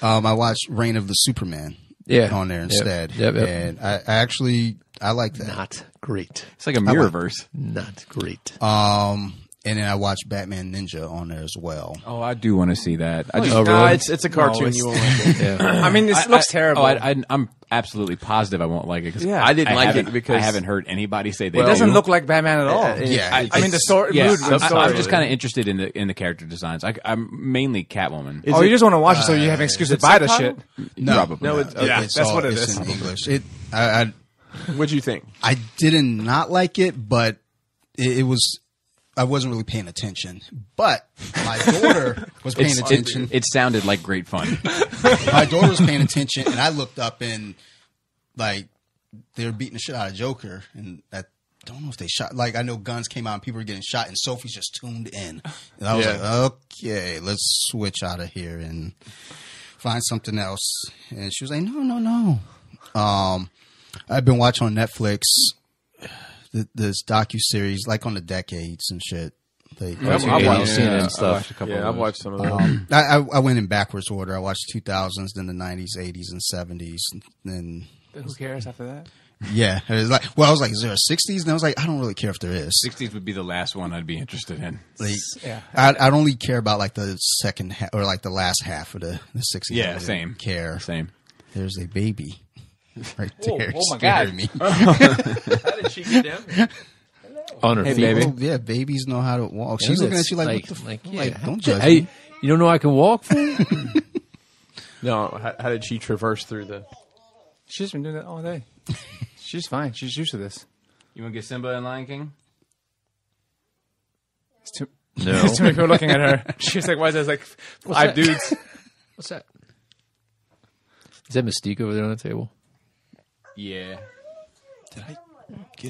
I watched Reign of the Superman. On there instead, and I like that. Not great. It's like a Mirrorverse. Not great. And then I watched Batman Ninja on there as well. Oh, I do want to see that. It's a cartoon. You won't like it. Yeah. I mean, this looks terrible. I'm absolutely positive I won't like it. Cause I didn't like it because I haven't heard anybody say they it doesn't do. look like Batman at all. I mean, the story. Yeah, mood was I'm just kind of interested in the character designs. I'm mainly Catwoman. you just want to watch it so you have an excuse to buy the shit. No, Probably no, not. it's that's what it it's is. in English. What'd you think? I did not like it, but it was. I wasn't really paying attention, but my daughter was paying attention. It sounded like great fun. My daughter was paying attention, and I looked up and they were beating the shit out of Joker, and I don't know if they shot. Like I know guns came out and people were getting shot, and Sophie's just tuned in, and I was like, okay, let's switch out of here and find something else. And she was like, no. I've been watching on Netflix. This docuseries, like on the decades and shit. I've seen it and stuff. I've watched some of them. I went in backwards order. I watched 2000s, then the 90s, 80s, and 70s. Then Who cares after that? yeah, it was like, well, I was like, is there a 60s? And I was like, I don't really care if there is. 60s would be the last one I'd be interested in. Like, Yeah. I'd only care about like the second half or like the last half of the 60s. I Yeah, didn't same. Care. Same. There's a baby right there. oh my scared God. me. How did she get down there? On her feet. baby. Oh, yeah, babies know how to walk. She's looking at you like, what the yeah. don't judge Hey, me. you don't know I can walk? No, how did she traverse through the? She's been doing that all day. She's fine. She's used to this. You want to get Simba and Lion King? It's too, No. it's too many people looking at her. She's like, why is there like 5 dudes? What's that? Is that Mystique over there on the table? Yeah.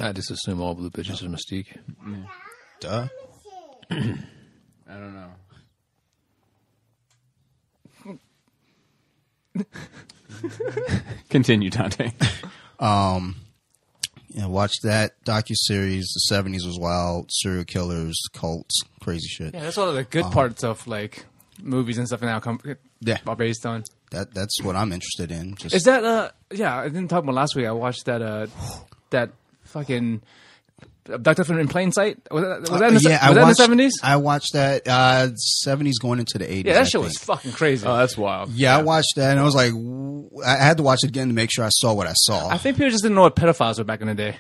I just assume all blue bitches are Mystique. Duh. I don't know. Continue, Dante. Watch that docuseries. The 70s was wild. Serial killers, cults, crazy shit. Yeah, that's one of the good parts of like movies and stuff now are based on. That's what I'm interested in. Just Is that I didn't talk about last week. I watched that that fucking Abducted in Plain Sight. Was that in the, yeah, was that in the 70s? I watched that 70s going into the 80s. Yeah, that I shit think. was fucking crazy. Oh, that's wild. Yeah, I watched that and I was like, I had to watch it again to make sure I saw what I saw. I think people just didn't know what pedophiles were back in the day.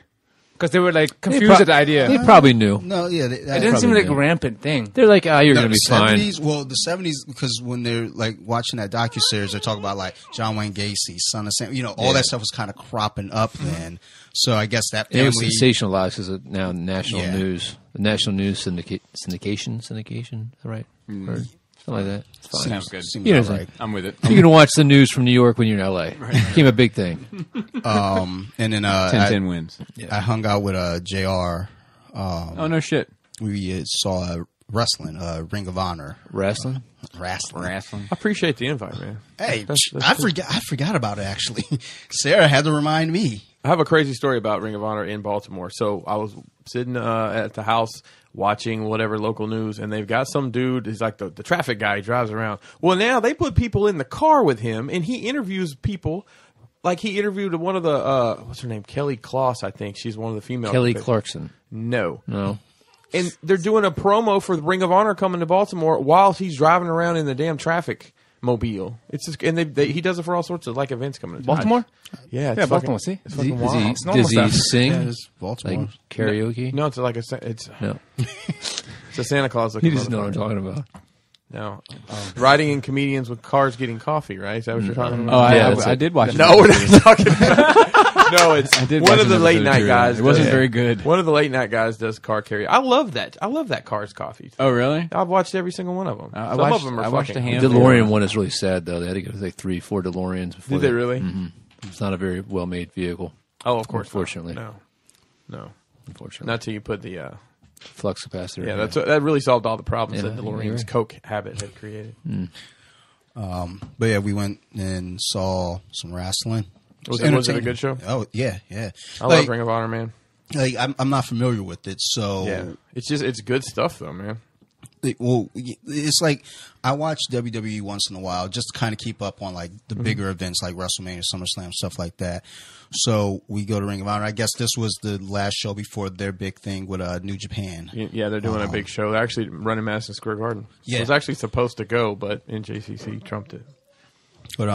Because they were like confused at the idea. They probably knew. No, yeah, It didn't seem like a rampant thing. They're like, you're going to be the fine. 70s, well, the 70s, because when they're like watching that docuseries, they're talking about like John Wayne Gacy, Son of Sam, all that stuff was kind of cropping up then. So I guess that It was family. sensationalized because of now national Yeah. news. The national news syndication, right? Or something like that. It's fine. Sounds good. Seems You know about what I'm right. I'm with it. You're going to watch the news from New York when you're in L.A. Became a big thing. And then 10-10 wins. I hung out with JR. Oh, no shit. We saw wrestling, Ring of Honor. Wrestling? Wrestling. Wrestling. I appreciate the invite, man. Hey, That's I forgot about it actually. Sarah had to remind me. I have a crazy story about Ring of Honor in Baltimore. So I was sitting at the house watching whatever local news, and they've got some dude. He's like the traffic guy. He drives around. Well, now they put people in the car with him, and he interviews people. Like he interviewed one of the what's her name, Kelly Kloss, I think she's one of the female. Kelly Clarkson. No. And they're doing a promo for the Ring of Honor coming to Baltimore while he's driving around in the damn traffic Mobile. It's just, and he does it for all sorts of like events coming. Baltimore? Yeah, it's Yeah, fucking, Baltimore. See, It's fucking wild. Does he sing Yeah, it's Baltimore. like karaoke? No, it's like No. it's a Santa Claus looking. He doesn't know what I'm talking about. No, riding in comedians with cars getting coffee. Right? Is that what you're talking Oh, about? Yeah, I did watch it. No, we're not talking about. No, it's did one watch of the an late episode night too. guys. It wasn't does- very good. One of the late night guys does car carry. I love that. I love that Cars Coffee. Oh, really? I've watched every single one of them. I Some watched- of them are I watched fucking. a The handful. DeLorean one is really sad though. They had to go like 3-4 DeLoreans before. Did they really? It's not a very well made vehicle. Oh, of course. Unfortunately. No. Unfortunately, Not till you put the. flux capacitor. Yeah, that really solved all the problems Yeah, that you're DeLorean's right. Coke habit had created. But yeah, we went and saw some wrestling. Was it a entertaining. good show? Oh yeah, yeah. I love Ring of Honor, man. Like I'm not familiar with it, so Yeah, it's good stuff though, man. It's like I watch WWE once in a while just to kind of keep up on like the bigger events like WrestleMania, SummerSlam, stuff like that. So we go to Ring of Honor. I guess this was the last show before their big thing with New Japan. Yeah, they're doing a big show. They're actually running Madison Square Garden. Yeah. It was actually supposed to go, but NJCC trumped it. But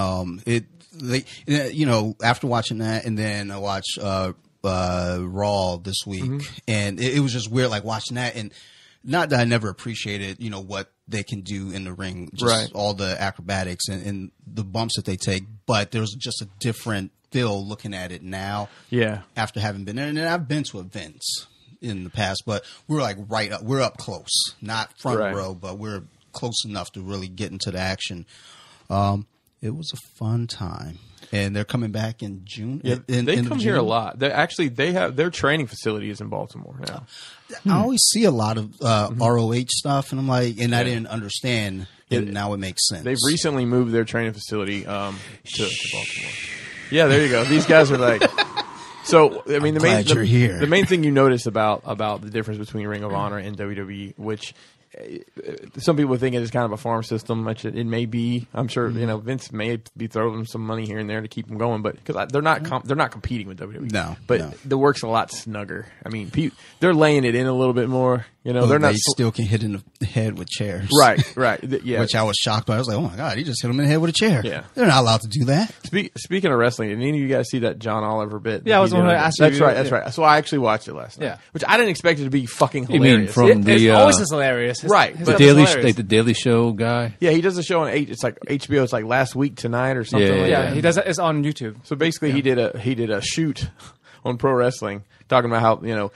after watching that, and then I watched Raw this week, and it was just weird, like watching that, and not that I never appreciated, what they can do in the ring, just Right. all the acrobatics and the bumps that they take, but there's just a different feel looking at it now. Yeah. After having been there, and then I've been to events in the past, but we're like we're up close, not front Right. row, but we're close enough to really get into the action. It was a fun time, and they're coming back in June. Yeah, in they end of come here a June. lot. They have their training facility is in Baltimore now. I always see a lot of ROH stuff, and I'm like, and I didn't understand, and now it makes sense. They've recently moved their training facility to Baltimore. Yeah, there you go. These guys are like. So I mean, glad you're here. The main thing you notice about the difference between Ring of Honor and WWE, which some people think it is kind of a farm system, which it may be. I'm sure Vince may be throwing some money here and there to keep them going, but because they're not competing with WWE. No, but no. the work's a lot snugger. I mean, they're laying it in a little bit more. They're not They still can hit in the head with chairs, right. Yeah, Which I was shocked by. I was like, oh my god, he just hit him in the head with a chair. Yeah. They're not allowed to do that. Speaking of wrestling, did any of you guys see that John Oliver bit? Yeah, I was going gonna ask you. That's right. That's Yeah. right. So I actually watched it last night. Yeah. Which I didn't expect it to be fucking You hilarious. mean from It's the always just hilarious. Right, His but stuff the is Daily hilarious. the Daily Show guy? Yeah, he does a show on it's like HBO. It's like last week tonight or something. Yeah, like Yeah, that. he does it. It's on YouTube. So basically, he did a shoot on pro wrestling talking about how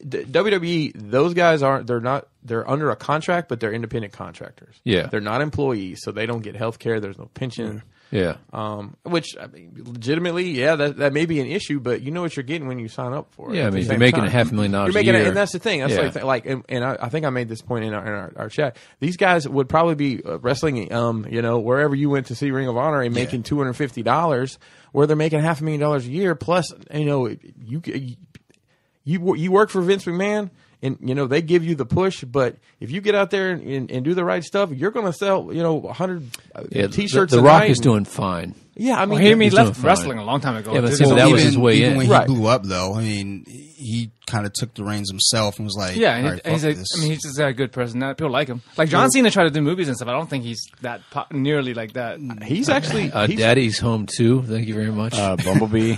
WWE. Those guys they're under a contract, but they're independent contractors. Yeah. they're not employees, so they don't get health care. There's no pension. Yeah. Which I mean, legitimately, yeah, that may be an issue, but you know what you're getting when you sign up for it. Yeah, at I the mean, same you're making time. $500,000 You're making a year. and that's the thing. That's Yeah. and I think I made this point in our chat. These guys would probably be wrestling, wherever you went to see Ring of Honor and making $250, where they're making $500,000 a year. Plus, you work for Vince McMahon. And they give you the push, but if you get out there and do the right stuff, you're going to sell 100 t-shirts. The a Rock night is and- doing fine. Yeah, I mean, He he's left doing wrestling fine. a long time ago. Yeah, but This see, is- that was his way even in. when Right. he blew up, though, I mean, he kind of took the reins himself and was like, Yeah, all right, and he's fuck like, this. I mean, he's just got a good personality. People like him. Like John Cena tried to do movies and stuff. I don't think he's that nearly like that. he's actually he's- Daddy's home too. Thank you very much. Bumblebee.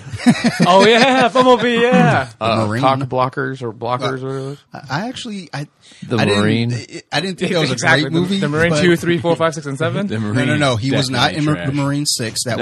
Oh yeah, Bumblebee. Yeah. Marine? cock blockers or blockers or whatever. I actually, The I Marine. I didn't think that was Exactly. a great movie. The Marine but- 2, 3, 4, 5, 6, and 7. No. He was not in Definitely the trash. Marine 6. That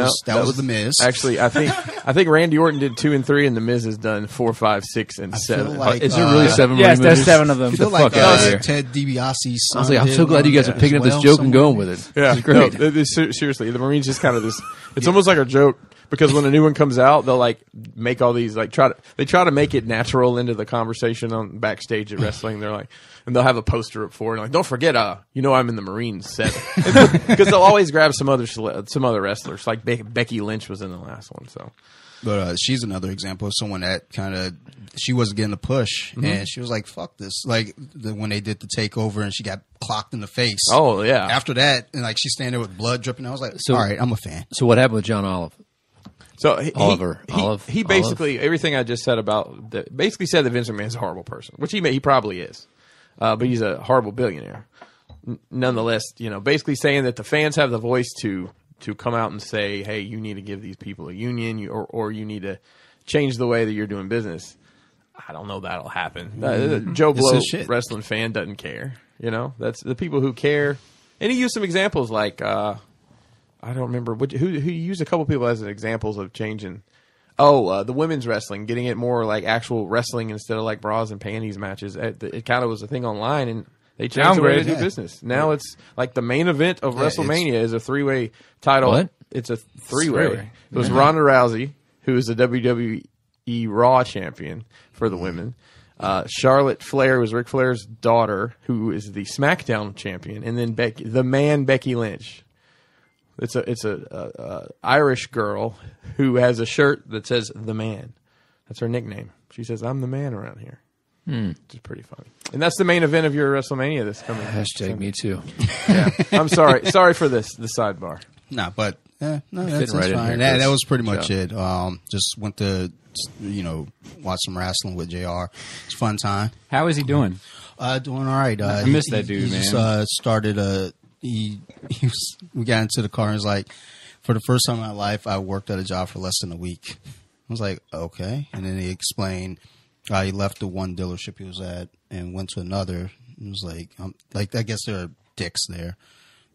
was the Miz. Actually, I think Randy Orton did 2 and 3, and the Miz has done 4, 5, 6, and 7. like, Is there really 7 Yes, Marine there's movies? 7 of them. I Get feel the like fuck out of here. Ted DiBiase's son I was like, I'm did so glad you one guys are picking up as this well joke and going with it. Yeah, It's great. No, seriously, the Marines is kind of this. It's almost like a joke because when a new one comes out, they'll like make all these like try to make it natural into the conversation on backstage at wrestling. They're like, and they'll have a poster up for it, and like, don't forget, I'm in the Marines 7 because they'll always grab some other wrestlers. Like Becky Lynch was in the last one, so. But she's another example of someone that kind of she wasn't getting the push, and she was like, "Fuck this!" Like when they did the takeover, and she got clocked in the face. Oh yeah. After that, and like she's standing there with blood dripping. I was like, So- "All right, I'm a fan." So what happened with John Olive? So Oliver. he basically everything I just said about basically said that Vince McMahon's a horrible person, which he probably is, but he's a horrible billionaire. nonetheless, basically saying that the fans have the voice to come out and say, hey, you need to give these people a union, or you need to change the way that you're doing business. I don't know that'll happen. Joe Blow, wrestling fan, doesn't care. That's the people who care. And he used some examples like, I don't remember, who used a couple people as examples of changing. Oh, the women's wrestling, getting it more like actual wrestling instead of like bras and panties matches. It kind of was a thing online, and they changed the way to do business. Now it's like the main event of WrestleMania is a three-way title. What? It's a three-way. It was Ronda Rousey, who is the WWE Raw champion for the women. Charlotte Flair was Ric Flair's daughter, who is the SmackDown champion, and then Becky Lynch. It's a Irish girl who has a shirt that says "The Man." That's her nickname. She says, "I'm the man around here," which is pretty funny. And that's the main event of your WrestleMania this coming. Hashtag me too. Yeah, I'm sorry for the sidebar. Nah, but that's right in fine. here, That was pretty much it. Just went to watch some wrestling with JR. It's a fun time. How is he doing? Doing all right. I miss that dude, he man. Just started we got into the car and was like, for the first time in my life, I worked at a job for less than a week. I was like, okay. And then he explained he left the one dealership he was at and went to another. It was like, I guess there are dicks there.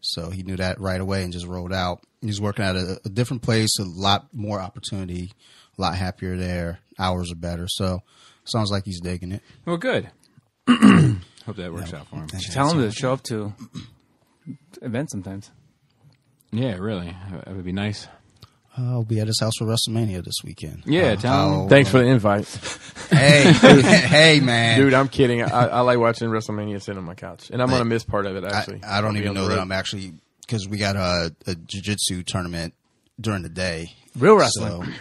So he knew that right away and just rolled out. He's working at a different place, a lot more opportunity, a lot happier there. Hours are better. So sounds like he's digging it. Well, good. Hope that works out for him. Tell him to show up to events sometimes. Yeah, really. That would be nice. I'll be at his house for WrestleMania this weekend. Yeah, tell him. Thanks for the invite. Hey, man. Dude, I'm kidding. I like watching WrestleMania sitting on my couch. And I'm going to miss part of it, actually. I don't even know that I'm actually, because we got a jiu-jitsu tournament during the day. Real wrestling. So,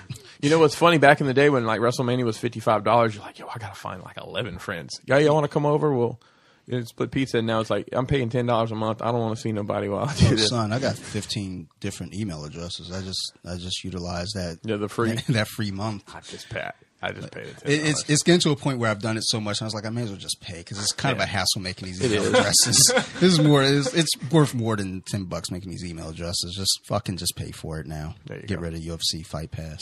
You know what's funny? Back in the day when like WrestleMania was $55, you're like, yo, I got to find like 11 friends. Yeah, y'all want to come over? We'll split pizza. And now it's like, I'm paying $10 a month. I don't want to see nobody while I do this. Son, I got 15 different email addresses. I just utilize that. Yeah, the free. that free month. I just paid it. It's getting to a point where I've done it so much. I was like, I may as well just pay because it's kind of a hassle making these email addresses. This is more. It's worth more than $10 making these email addresses. Just pay for it now. Get rid of UFC Fight Pass.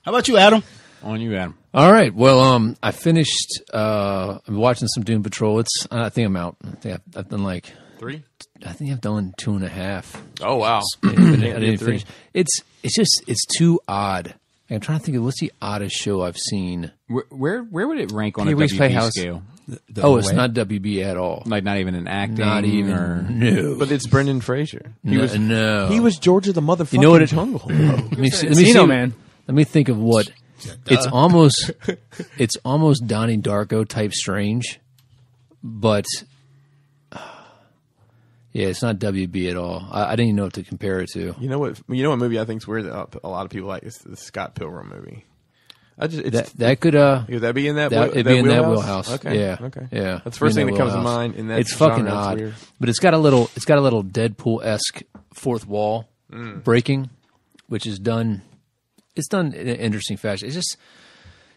How about you, Adam? On you, Adam. All right. Well, I finished. I'm watching some Doom Patrol. I think I'm out. I think I've done like 3. I think I've done 2.5. Oh wow! I didn't finish. It's too odd. I'm trying to think of what's the oddest show I've seen. Where would it rank on a Pee-wee's WB Playhouse. scale? It's not WB at all. Like not even an acting? Not even. Or... No. But it's Brendan Fraser. No. He was Georgia the motherfucking You know what jungle. Let me see. Man. Let me think of what. It's almost Donnie Darko type strange, but yeah, it's not WB at all. I didn't even know what to compare it to. You know what movie I think's weird that a lot of people like is the Scott Pilgrim movie. That could Would that be in that? it'd be in that wheelhouse. Okay. Yeah. Okay. Yeah. That's the first Be in thing that comes to mind. In that it's fucking genre. odd, It's weird. but it's got a little Deadpool-esque fourth wall breaking, which is done. It's done in an interesting fashion. It's just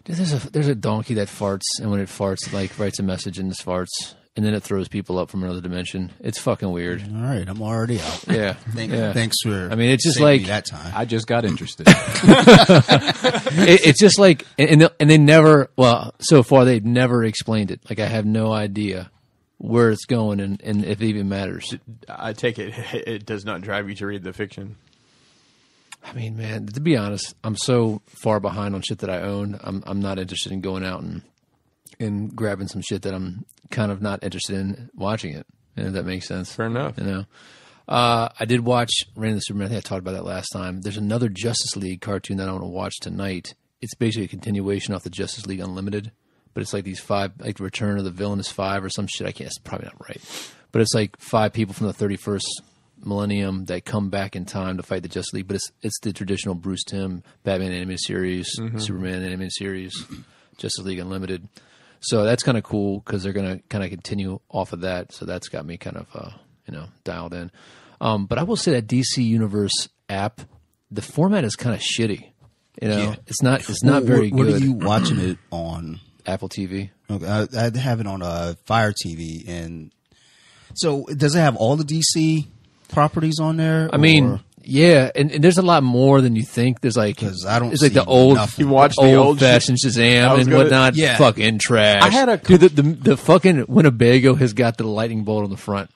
there's a donkey that farts, and when it farts, like writes a message in this farts, and then it throws people up from another dimension. It's fucking weird. All right, I'm already out. Yeah. Thanks for. I mean, it's just saving like me that time. I just got interested. it's just like, and they never. Well, so far they've never explained it. Like I have no idea where it's going, and if it even matters. I take it does not drive you to read the fiction. I mean, man, to be honest, I'm so far behind on shit that I own. I'm not interested in going out and grabbing some shit that I'm kind of not interested in watching it. If that makes sense. Fair enough. You know, I did watch Reign of the Superman. I think I talked about that last time. There's another Justice League cartoon that I want to watch tonight. It's basically a continuation off the Justice League Unlimited, but it's like these 5, like the Return of the Villainous 5 or some shit. I can't. It's probably not right, but it's like 5 people from the 31st millennium that come back in time to fight the Justice League, but it's the traditional Bruce Timm Batman animated series, Superman animated series, Justice League Unlimited. So that's kind of cool because they're going to kind of continue off of that. So that's got me kind of dialed in. But I will say that DC Universe app, the format is kind of shitty. You know, Yeah. it's not very good. What are you watching it on? Apple TV. Okay, I have it on Fire TV, and So does it have all the DC properties on there? I mean, yeah, and there's a lot more than you think. There's like, 'Cause I don't it's like see the old, nothing. You watch the old fashioned Shazam and whatnot. Yeah. Fucking trash. I had a- dude. The fucking Winnebago has got the lightning bolt on the front.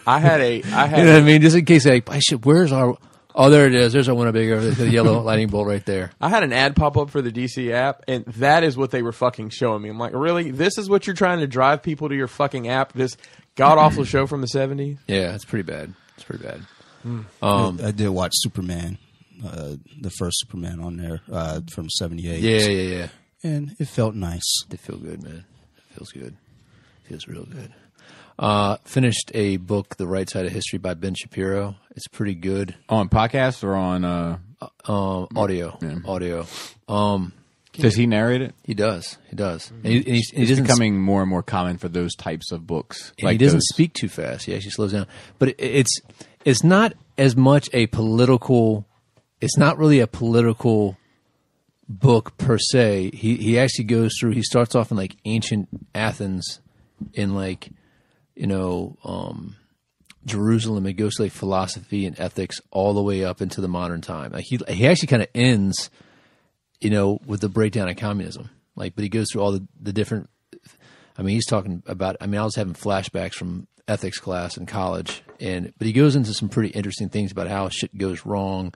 I had You know what I mean? Just in case, like, where's our? Oh, there it is. There's our Winnebago. The yellow lightning bolt right there. I had an ad pop up for the DC app, and that is what they were fucking showing me. I'm like, really? This is what you're trying to drive people to your fucking app? This god awful show from the 70s? Yeah, it's pretty bad. It's pretty bad. I did watch Superman, the first Superman on there from '78. Yeah. And it felt nice. They feel good, man. It feels good. Feels real good. Finished a book, The Right Side of History by Ben Shapiro. It's pretty good. On podcast or on Audio. Yeah. Audio. does he narrate it? He does. And It's he doesn't becoming more and more common for those types of books. he doesn't speak too fast. He actually slows down. But it's not as much a political. It's not really a political book per se. He actually goes through. He starts off in like ancient Athens, in like, Jerusalem. It goes to like philosophy and ethics all the way up into the modern time. Like he actually kind of ends, with the breakdown of communism. Like, but he goes through all the different. I mean, he's talking about. I mean, I was having flashbacks from ethics class in college, but he goes into some pretty interesting things about how shit goes wrong,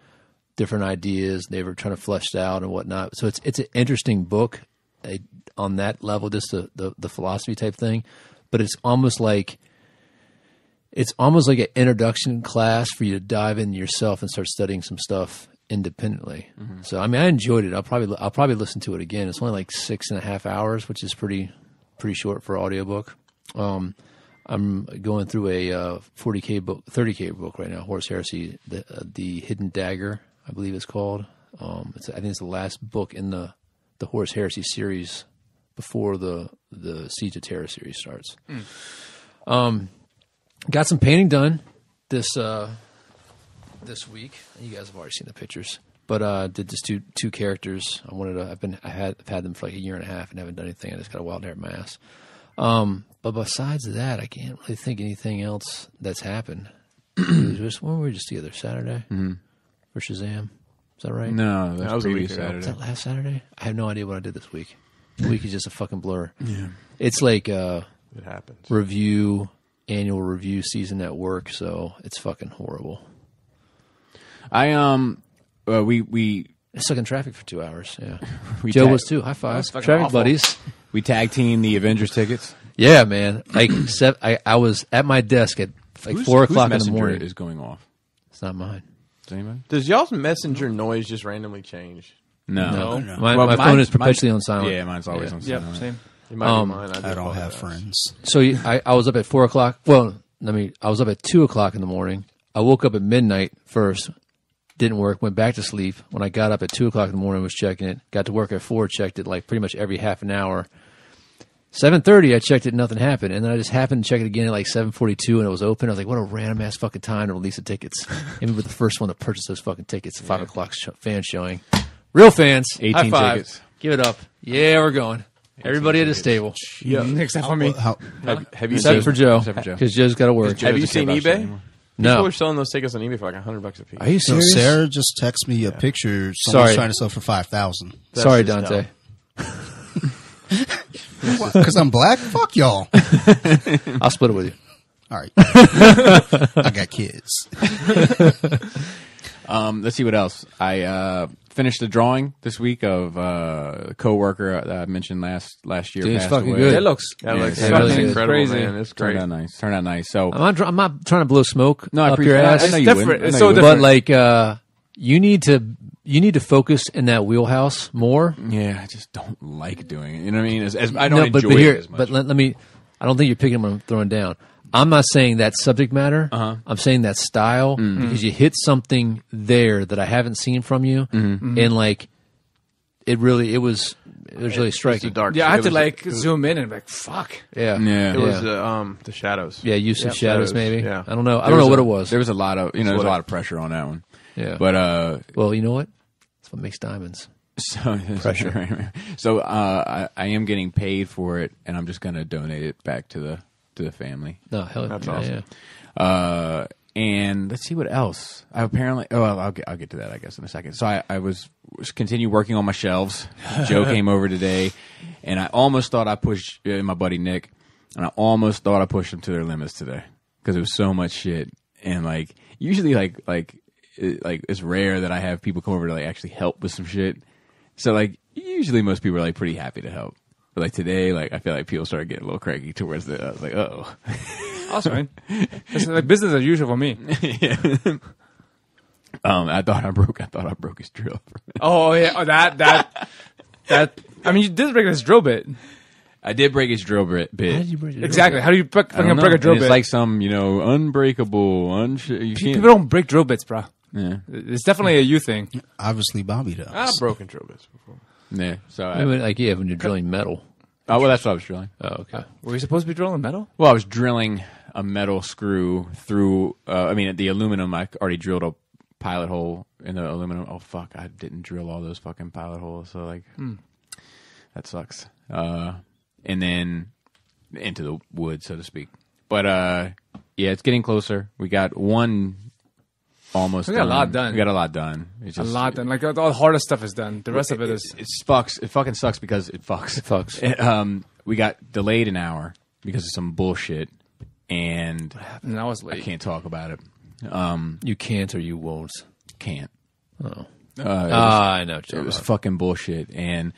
different ideas they were trying to flesh out and whatnot. So it's an interesting book on that level, just the philosophy type thing. But it's almost like an introduction class for you to dive in yourself and start studying some stuff independently. Mm-hmm. So I mean, I enjoyed it. I'll probably listen to it again. It's only like 6.5 hours, which is pretty short for an audiobook. I'm going through a 30K book right now, Horus Heresy, the Hidden Dagger, I believe it's called. I think it's the last book in the Horus Heresy series before the Siege of Terra series starts. Got some painting done this week. You guys have already seen the pictures, but did just two characters. I've had them for like a year and a half and haven't done anything. I just got a wild hair in my ass. But besides that, I can't really think anything else that's happened. When were we just together? Saturday for Shazam. Is that right? No, that was a previous week ago. Saturday. Was that last Saturday? I have no idea what I did this week. The week is just a fucking blur. Yeah. It's like It happens. annual review season at work, so it's fucking horrible. We Stuck in traffic for 2 hours. Yeah, We Joe tag- was too. High five, That's fucking traffic awful. buddies. we tag team the Avengers tickets. Yeah, man. Like I was at my desk at like 4 o'clock in the Messenger morning. is going off. It's not mine. Does anybody? Does y'all's messenger noise just randomly change? No. No. My Well, phone is mine- perpetually on silent. Yeah, mine's always on Yep, silent. same. It might be mine. I don't have friends. So I was up at 4 o'clock. Well, I was up at 2 o'clock in the morning. I woke up at midnight first. Didn't work. Went back to sleep. When I got up at 2 o'clock in the morning, was checking it. Got to work at 4. Checked it like pretty much every half an hour. 7:30, I checked it. Nothing happened. And then I just happened to check it again at like 7:42, and it was open. I was like, what a random ass fucking time to release the tickets. Maybe we're the first one to purchase those fucking tickets. 5 o'clock fan showing. Real fans. 18 High five. tickets. Give it up. Yeah, we're going. Everybody at this table. Except for me. Have you Except seen? for Joe. Except for Joe. Because Joe's got to work. Have you Doesn't care seen about shit eBay? anymore. People No. are selling those tickets on eBay for like $100 a piece. Are you So serious? Sarah just texted me a picture. Someone's Sorry. trying to sell for 5,000. Sorry, just Dante. Because I'm black. Fuck y'all. I'll split it with you. All right. I got kids. Let's see what else. I finished the drawing this week of a coworker that I mentioned last year. Dude, it's passed fucking away. good. It looks That Yeah, looks it's fucking really incredible, crazy. man. It's Turned great. out nice. Turned out nice. So I'm not trying to blow smoke no, I up your appreciate. ass. I know you different. wouldn't. I It's know so you different. But like, you need to focus in that wheelhouse more. wouldn't. Yeah, I just don't like doing it. You know what I mean? As I don't but enjoy here, it as much. but let me. I don't think you're picking what I'm throwing down. I'm not saying that subject matter. I'm saying that style because you hit something there that I haven't seen from you, and like, it was really It's striking. a dark. Yeah, I had it to was- zoom in and be like, fuck. Yeah, Yeah. It was the shadows. yeah. Use of shadows, Shadows, maybe. yeah. I don't know. I There don't know was what a- it was. There was a lot of there's what a it- lot of pressure on that one. Yeah, But well, you know what? That's what makes diamonds. so Pressure. So I am getting paid for it, and I'm just going to donate it back to to the family. No, hell, That's yeah, awesome. yeah. And let's see what else. I'll get to that, I guss, in a second. So I was continue working on my shelves. Joe came over today, and I almost thought I pushed my buddy Nick, and I almost thought I pushed them to their limits today because it was so much shit. And like usually, like it's rare that I have people come over to like actually help with some shit. So like usually most people are like pretty happy to help. But like today, like I feel like people started getting a little cranky towards the. I was like, oh. Awesome, man. It's like business as usual for me. Yeah. I thought I broke his drill. Oh yeah, that. I mean, you did break his drill bit. I did break his drill bit. How did you break it? Exactly. How do you I fucking don't know. break a drill And bit? it's like some, unbreakable, you People can't. don't break drill bits, bro. Yeah. It's definitely a you thing. Obviously, Bobby does. I've broken drill bits before. Yeah. So I mean, like, yeah, when you're drilling metal. oh, well, that's what I was drilling. Oh, okay. Were you supposed to be drilling metal? Well, I was drilling a metal screw through, the aluminum. I already drilled a pilot hole in the aluminum. Oh, fuck. I didn't drill all those fucking pilot holes. So, like, that sucks. And then into the wood, so to speak. But, yeah, it's getting closer. We got one almost We got a done. lot done. We got a lot done. It's A just, lot done. Like all the hardest stuff is done. The rest of it is. It fucks. It fucking sucks because it fucks. It fucks. We got delayed an hour because of some bullshit, and And I was I late. can't talk about it. You can't or you won't. Can't. Oh. I know what It you're was about. fucking bullshit, and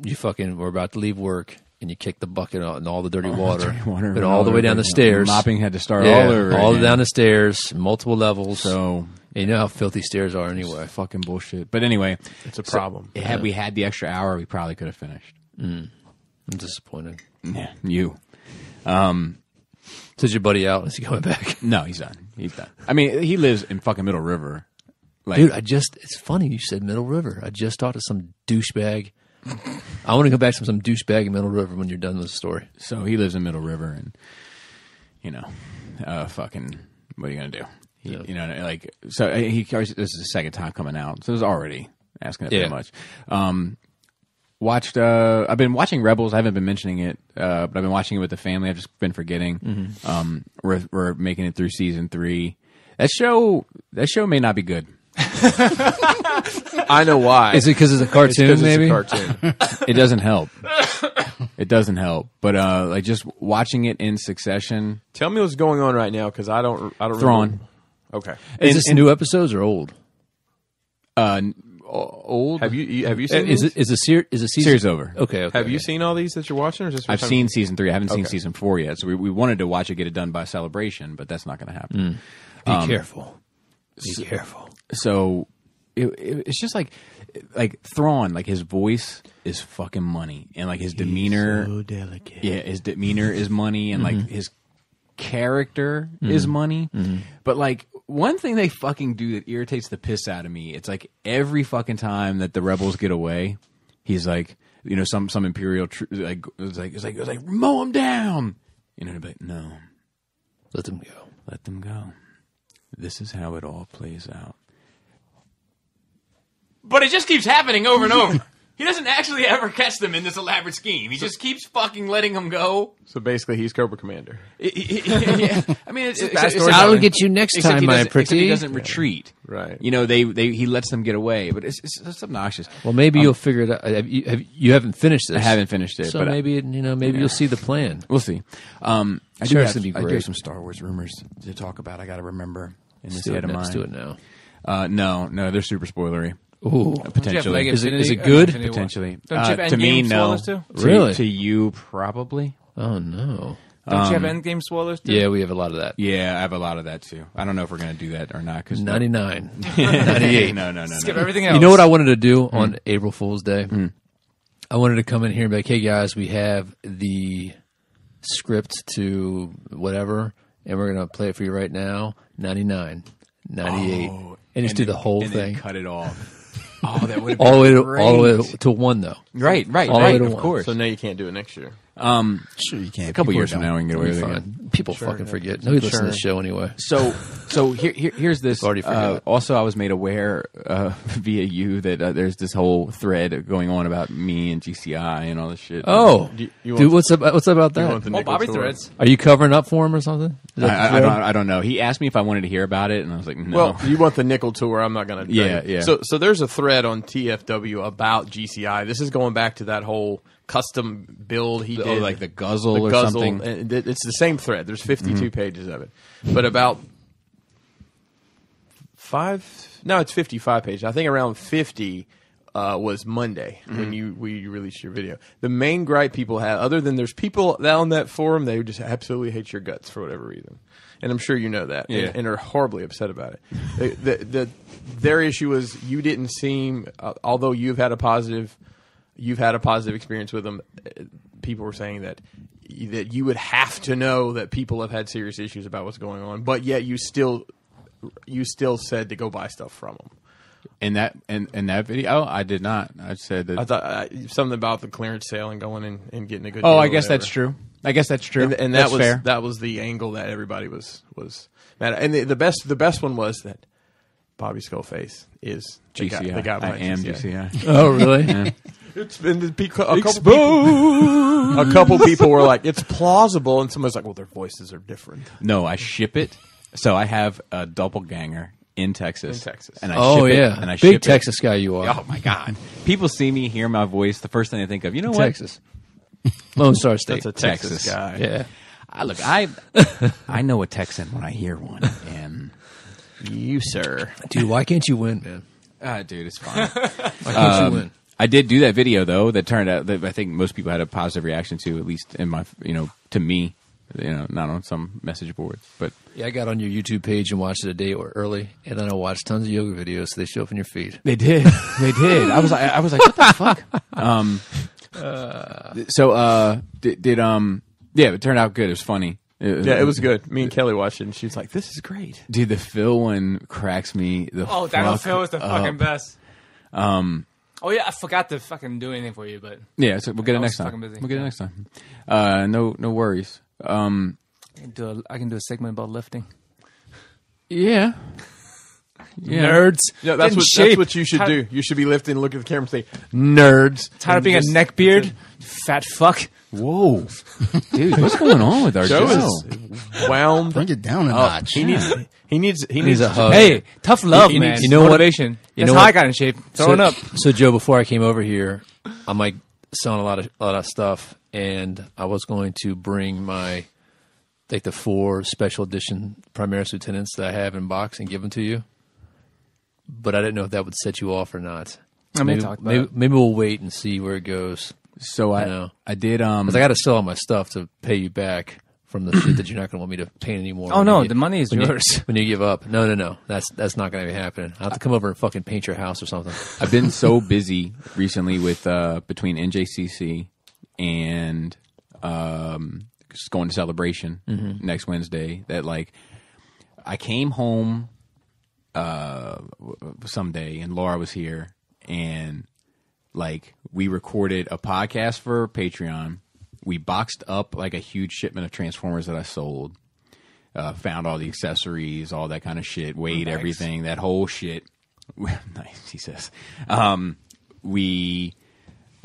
You fucking were about to leave work, and you kicked the bucket out and all the dirty water, dirty water and went all the way down the stairs. Mopping had to start Yeah, all over. all again. down the stairs, multiple levels. So And you know how filthy stairs are anyway. fucking bullshit. But anyway, It's a problem. had we had the extra hour, we probably could have finished. I'm disappointed. Yeah, you. So is your buddy out? Is he coming back? No, he's done. He's done. I mean, he lives in fucking Middle River. Like, Dude, it's funny you said Middle River. I just talked to some douchebag. I want to go back to some douchebag in Middle River when you're done with the story. so he lives in Middle River, and fucking, what are you gonna do? So he this is the second time coming out, so it was already asking it Yeah. too much. I've been watching Rebels. I haven't been mentioning it, but I've been watching it with the family. I've just been forgetting. We're making it through season 3. That show may not be good. I know why. Is it because it's a cartoon, It's 'cause maybe? It's a cartoon. It doesn't help. It doesn't help. But like just watching it in succession. Tell me what's going on right now because I don't. Thrawn. remember. Okay. Is this new episodes or old? Old. Have you seen Is these? it is a season? Series over? Okay. Have you seen all these that you're watching? Or is this I've seen season 3. I haven't seen Okay. season 4 yet. So we wanted to watch it, get it done by Celebration, but that's not going to happen. Be careful. Be careful. So it's just like Thrawn, like his voice is fucking money, and like his demeanor, so delicate. yeah, his demeanor is money, and like his character is money. But like one thing they fucking do that irritates the piss out of me, it's like every fucking time that the rebels get away, he's like, some imperial it's like mow him down, but no, Let them go. let them go. This is how it all plays out. But it just keeps happening over and over. He doesn't actually ever catch them in this elaborate scheme. He just keeps fucking letting them go. So basically, he's Cobra Commander. Yeah. I mean, I'll get you next except time, he my doesn't- except pretty. he doesn't retreat. Right. He lets them get away, but it's obnoxious. Well, maybe you'll figure it out. You haven't finished this. I haven't finished it, So but maybe you'll see the plan. we'll see. I do Sure, have, it's gonna be I do great. have some Star Wars rumors to talk about. I got to remember in this Let's do head it of now. mine. Let's do it now. No, they're super spoilery. Ooh. Potentially. Is it good? Potentially. Don't you have To me, Endgame no. spoilers too? Really? To you, probably. Oh no. Don't you have Endgame spoilers too? Yeah, we have a lot of that. Yeah, I have a lot of that too. I don't know if we're going to do that or not. 99, 98. No. Skip everything else. You know what I wanted to do on April Fool's Day? I wanted to come in here and be like, hey guys, we have the script to whatever, and we're going to play it for you right now. 99, 98. And just do the whole and thing. Then cut it off. Oh, that would have All the way been to one, though. Right, All the way to of one. course. So now you can't do it next year. Sure, you can't. A couple People years from don't. now, we can get away with it. Fine. People fucking forget. Nobody listens to the show anyway. So here's this. Already forgot. Also, I was made aware via you that there's this whole thread going on about me and GCI and all this shit. Oh, You dude, want- what's up about you that? want the nickel Bobby tour? threads. Are you covering up for him or something? Is that the thread? I don't know. He asked me if I wanted to hear about it, and I was like, no. Well, you want the nickel tour? I'm not going to. Yeah. So there's a thread on TFW about GCI. This is going back to that whole custom build he did, like the guzzle or something. And it's the same thread. There's 52 pages of it, but about it's 55 pages. I think around 50 was Monday when we released your video. The main gripe people have, other than there's people on that forum, they just absolutely hate your guts for whatever reason. And I'm sure you know that, and are horribly upset about it. Their issue was you didn't seem, although you've had a positive experience with them. People were saying that you would have to know that people have had serious issues about what's going on, but yet you still said to go buy stuff from them. In that video, I did not. I said that. I thought something about the clearance sale and going in and getting a good. Oh, deal I or guess whatever. that's true. I guess that's true. And that's that fair. was the angle that everybody was mad at. And the best one was that Bobby Skullface is GCI. the guy I behind am GCI. GCI. Oh, really? Yeah. It's been a couple people were like, it's plausible, and somebody's like, well, their voices are different. No, I ship it. So I have a doppelganger in Texas. And I Oh, ship it, yeah. and I Big ship Texas guy you are. It. Oh my god! People see me, hear my voice. The first thing they think of, you know what? Texas. Lone Star State. That's a Texas Texas. guy. Yeah. I know a Texan when I hear one, and You, sir. Dude, why can't you win, man? dude, it's fine. Why can't you win? I did do that video though. That turned out that I think most people had a positive reaction to, at least in my, to me, not on some message boards, but Yeah, I got on your YouTube page and watched it a day early, and then I watched tons of yoga videos, so they show up in your feed. they did. They did. I was like, what the fuck? Yeah, it turned out good. It was funny. Yeah, it was good. Me and Kelly watched it, and she was like, this is great. Dude, the Phil one cracks me. Oh, Daniel Phil is the fucking best. Oh yeah, I forgot to fucking do anything for you, but Yeah, so we'll get it I was next time. fucking busy. We'll get it next time. No worries. I can do a segment about lifting. Yeah. Nerds. Yeah, that's Get in what shape. you should do. You should be lifting and look at the camera and say, nerds. Tired of being a Just- neckbeard, fat fuck. Whoa, dude, what's going on with our Joe show? is wound. Bring it down a notch. He needs a hug. Hey, tough love, He man. needs- You know what? Motivation. You That's know how what? I got in shape. Throwing up. So Joe, before I came over here, I'm like selling a lot of stuff, and I was going to bring my the 4 special edition Primaris Lieutenants that I have in box and give them to you. But I didn't know if that would set you off or not. I may talk about it. Maybe we'll wait and see where it goes. So I know. I did. 'Cause I got to sell all my stuff to pay you back from the shit that you're not going to want me to paint anymore. Oh, when no, you the money is when you- yours. when you give up. No. That's not going to be happening. I'll have to come over and fucking paint your house or something. I've been so busy recently with between NJCC and just going to Celebration next Wednesday that like I came home someday and Laura was here and like we recorded a podcast for Patreon. We boxed up like a huge shipment of Transformers that I sold. Found all the accessories, all that kind of shit, weighed everything, that whole shit. Nice, he says.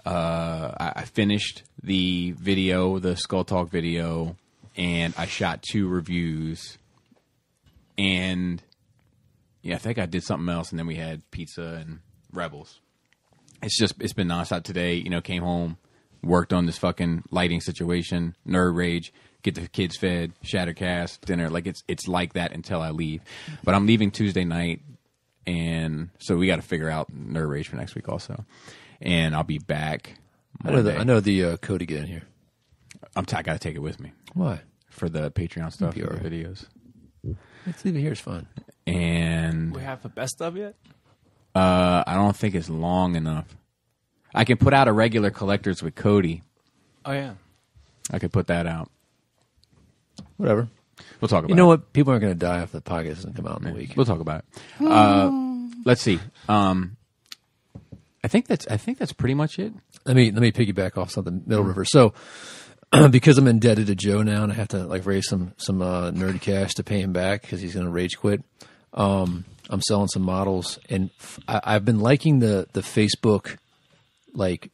I finished the video, the Skull Talk video, and I shot 2 reviews. And yeah, I think I did something else, and then we had pizza and Rebels. It's been nonstop today. Came home, worked on this fucking lighting situation, Nerd Rage, get the kids fed, Shattercast, dinner. Like it's like that until I leave. But I'm leaving Tuesday night, and so we got to figure out Nerd Rage for next week also. And I'll be back Monday. I know the code to get in here. I got to take it with me Why? for the Patreon stuff, Be for the all right. videos. Let's leave it here. It's fun. And We have a best of yet? I don't think it's long enough. I can put out a regular collectors with Cody. Oh, yeah. I could put that out. Whatever. We'll talk about it. You know what? People aren't going to die if the podcast doesn't come out in a week. We'll talk about it. Let's see. I think that's pretty much it. Let me piggyback off something. Middle River. So because I'm indebted to Joe now, and I have to like raise some nerdy cash to pay him back because he's going to rage quit. I'm selling some models, and I've been liking the Facebook like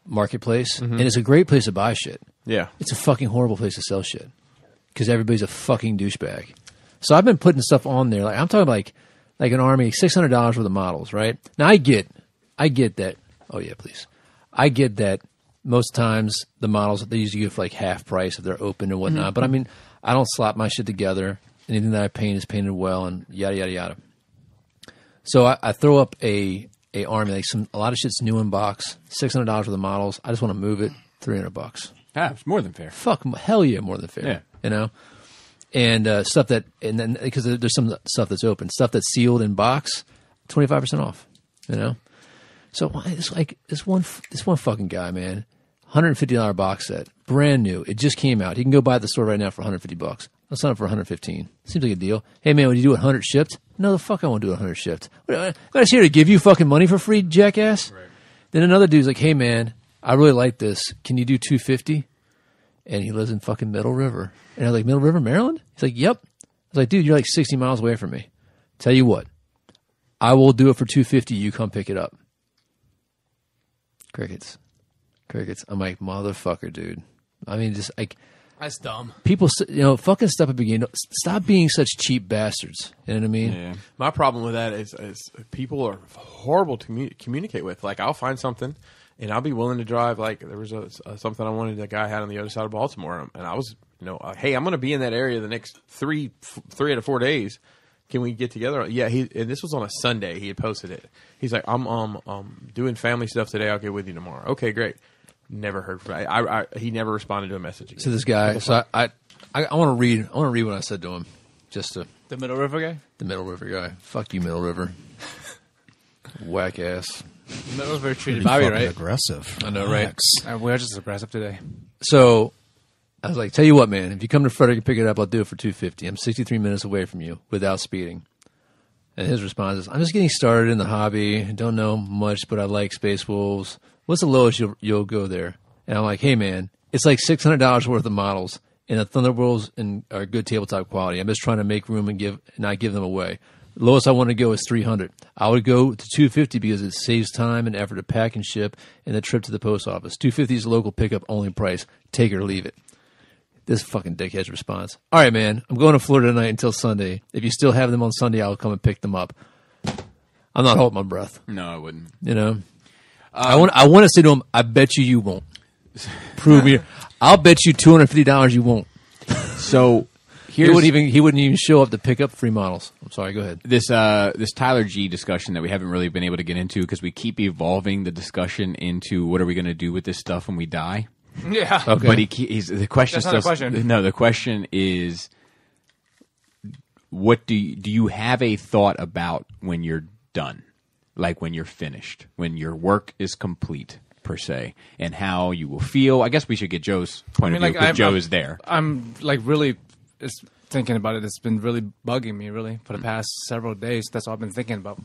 marketplace, and it's a great place to buy shit. Yeah. It's a fucking horrible place to sell shit because everybody's a fucking douchebag. So I've been putting stuff on there. Like I'm talking like an army, $600 worth of models, right? Now I get that. Oh yeah, please. I get that most times the models they usually give for like half price if they're open and whatnot. But I mean, I don't slap my shit together. Anything that I paint is painted well and yada yada yada. So I throw up a army like a lot of shit's new in box, $600 worth of models. I just want to move it, $300. Ah, it's more than fair. Fuck, hell yeah, more than fair. Yeah. You know, and stuff that, and then because there's some stuff that's open, stuff that's sealed in box, 25% off. You know, so it's like this one fucking guy, man, $150 box set, brand new. It just came out. He can go buy at the store right now for $150. I'll sign up for $115. Seems like a deal. Hey man, would you do 100 shipped? No, the fuck I won't do 100 shipped. I'm just here to give you fucking money for free, jackass. Right. Then another dude's like, hey man, I really like this. Can you do 250? And he lives in fucking Middle River. And I was like, Middle River, Maryland? He's like, yep. I was like, dude, you're like 60 miles away from me. Tell you what, I will do it for 250. You come pick it up. Crickets. I'm like, motherfucker, dude. I mean, just like, That's dumb. people, fucking step up again. Stop being such cheap bastards. You know what I mean? Yeah. My problem with that is people are horrible to communicate with. Like, I'll find something, and I'll be willing to drive. Like, there was something I wanted that guy had on the other side of Baltimore, and I was, hey, I'm going to be in that area the next 3 out of 4 days. Can we get together? Yeah, and this was on a Sunday. He had posted it. He's like, I'm doing family stuff today. I'll get with you tomorrow. Okay, great. Never heard from him. He never responded to a message again. So this guy, I want to read what I said to him, just to The Middle River guy? the Middle River guy. Fuck you, Middle River. Whack ass. The Middle River treated Pretty Bobby fucking right. aggressive. I know, right? Relax. We're just aggressive today. So I was like, tell you what, man, if you come to Frederick and pick it up, I'll do it for $250. I'm 63 minutes away from you without speeding. And his response is, I'm just getting started in the hobby. I don't know much, but I like Space Wolves. What's the lowest you'll go there? And I'm like, hey, man, it's like $600 worth of models, and the Thunderbolts are good tabletop quality. I'm just trying to make room and not give them away. The lowest I want to go is $300. I would go to $250 because it saves time and effort to pack and ship and the trip to the post office. $250 is local pickup only price. Take it or leave it. This fucking dickhead's response. All right, man, I'm going to Florida tonight until Sunday. If you still have them on Sunday, I'll come and pick them up. I'm not holding my breath. No, I wouldn't. You know, I want to say to him, I bet you won't. Prove me. I'll bet you $250 you won't. So He wouldn't even show up to pick up free models. I'm sorry. Go ahead. This Tyler G discussion that we haven't really been able to get into because we keep evolving the discussion into what are we going to do with this stuff when we die. Yeah. Okay. But the question. That's not a question. No, the question is, what do you have a thought about when you're done, like when you're finished, when your work is complete per se, and how you will feel? I guess we should get Joe's point of view because Joe is there. I'm like really thinking about it. It's been really bugging me really for the past several days. That's all I've been thinking about.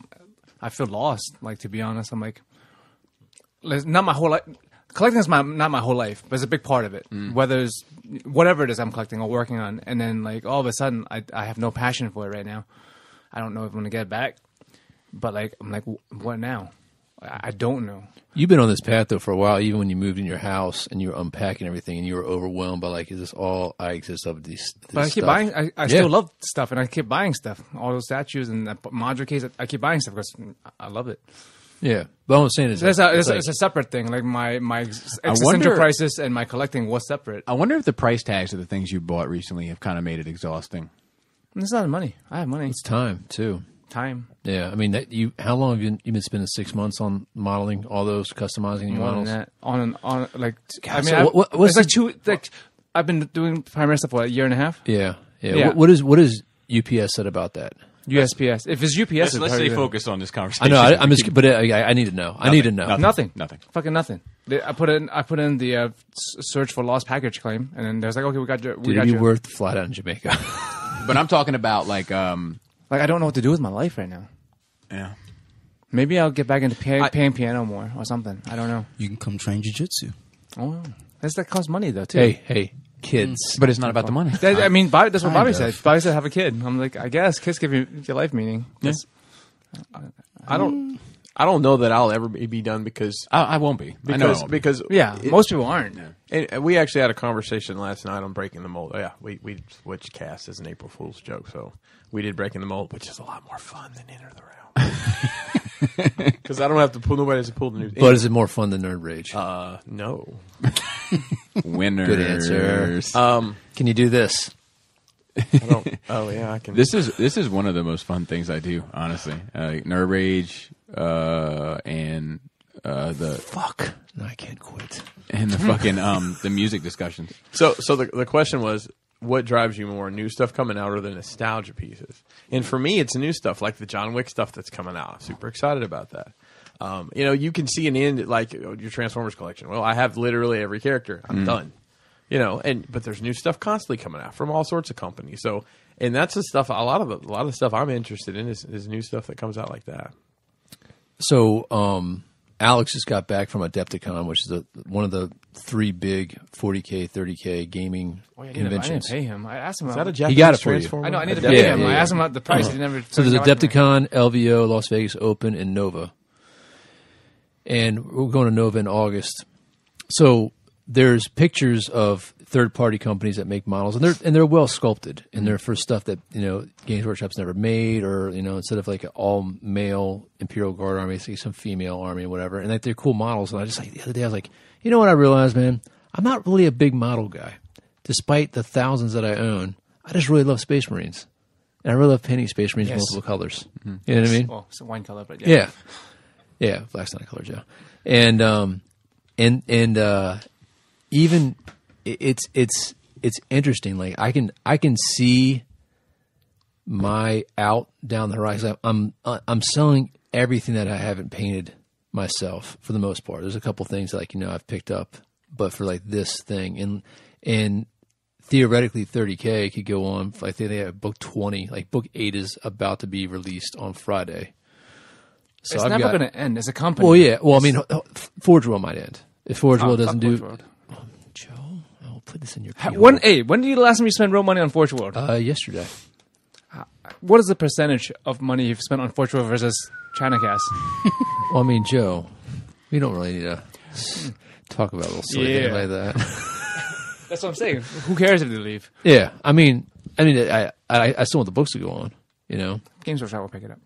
I feel lost. Like, to be honest, I'm like, not my whole life. Collecting is not my whole life, but it's a big part of it. Whatever it is I'm collecting or working on, and then like all of a sudden I have no passion for it right now. I don't know if I'm gonna get it back, but like I'm like, what now? I don't know. You've been on this path though for a while, even when you moved in your house and you were unpacking everything and you were overwhelmed by like, is this all I exist of this But I keep stuff? buying. I still love stuff, and I keep buying stuff. All those statues and the module case. I keep buying stuff because I love it. Yeah, but what I'm saying is It's a separate thing. Like my existential crisis and my collecting was separate. I wonder if the price tags of the things you bought recently have kind of made it exhausting. It's not money. I have money. it's time too. Time. Yeah, I mean, how long have you been spending 6 months on modeling all those, customizing your More than models? that. On like. I mean, so what's it's like like I've been doing primary stuff for a year and a half. Yeah. Yeah. What is UPS said about that? USPS. If it's UPS, it's Let's very stay good. focused on this I conversation. know, I need to know. I need to know. Nothing. Fucking nothing. I put in the search for lost package claim, and then there's like, okay, we got Did it be worth the flight out in Jamaica? But I'm talking about like I don't know what to do with my life right now. yeah. Maybe I'll get back into playing piano more or something. I don't know. You can come train jiu-jitsu. Oh, That costs money though too. Hey, kids. But it's not about the money. I mean, that's what Bobby Kind said. Bobby said, "Have a kid." I'm like, I guess kids give you your life meaning. Yes. I don't know that I'll ever be done because I won't be. I know I because won't be. because Yeah, most people aren't. And we actually had a conversation last night on Breaking the Mold. Yeah, we switched cast as an April Fool's joke, so we did Breaking the Mold, which is a lot more fun than Enter the Realm. Because I don't have to pull nobody has to pull the news. But is it more fun than Nerd Rage? No. Winners. Good answer. Can you do this? I don't. Oh yeah, I can. This is one of the most fun things I do, honestly. Nerd Rage and the Fuck. No, I can't quit. and the fucking the music discussions. So the question was, what drives you more, new stuff coming out or the nostalgia pieces? And for me, it's new stuff like the John Wick stuff that's coming out. I'm super excited about that. You can see an end like your Transformers collection. Well, I have literally every character. I'm done. But there's new stuff constantly coming out from all sorts of companies. So, and that's the stuff. A lot of the stuff I'm interested in is new stuff that comes out like that. So, Alex just got back from Adepticon, which is one of the 3 big 40K, 30K gaming I conventions. didn't pay him. I asked him. Is that a about Japanese got it for you. Transformer? I know. I need to Yeah, pay him. yeah, I yeah. asked him about the price. He never. So there's got back to me. Adepticon, LVO, Las Vegas Open, and Nova. And we're going to Nova in August. So there's pictures of third-party companies that make models, and they're well sculpted, and they're for stuff that Games Workshop's never made, or instead of like an all-male Imperial Guard army, it's like some female army or whatever, and like they're cool models. And I just the other day I was like, you know what I realized, man? I'm not really a big model guy, despite the thousands that I own. I just really love Space Marines, and I really love painting Space Marines in multiple colors. You know what I mean? Well, it's a wine color, but yeah. Yeah, black's not a color, Joe. And even it's interesting. Like I can see my out down the horizon. I'm selling everything that I haven't painted myself for the most part. There's a couple things that I've picked up, but for like this thing and theoretically 30K could go on. I think they have book 20. Like book 8 is about to be released on Friday. So It's I've never got- going to end. It's a company. Well, yeah. Well, I mean, Forge World might end if Forge World doesn't do. Forge World. Joe, I will put this in your. PR. When did you last time you spent real money on Forge World? Yesterday. What is the percentage of money you've spent on Forge World versus ChinaCast? Well, I mean, Joe, we don't really need to talk about little silly things like that. That's what I'm saying. Who cares if they leave? Yeah, I mean, I still want the books to go on. Games Workshop will pick it up.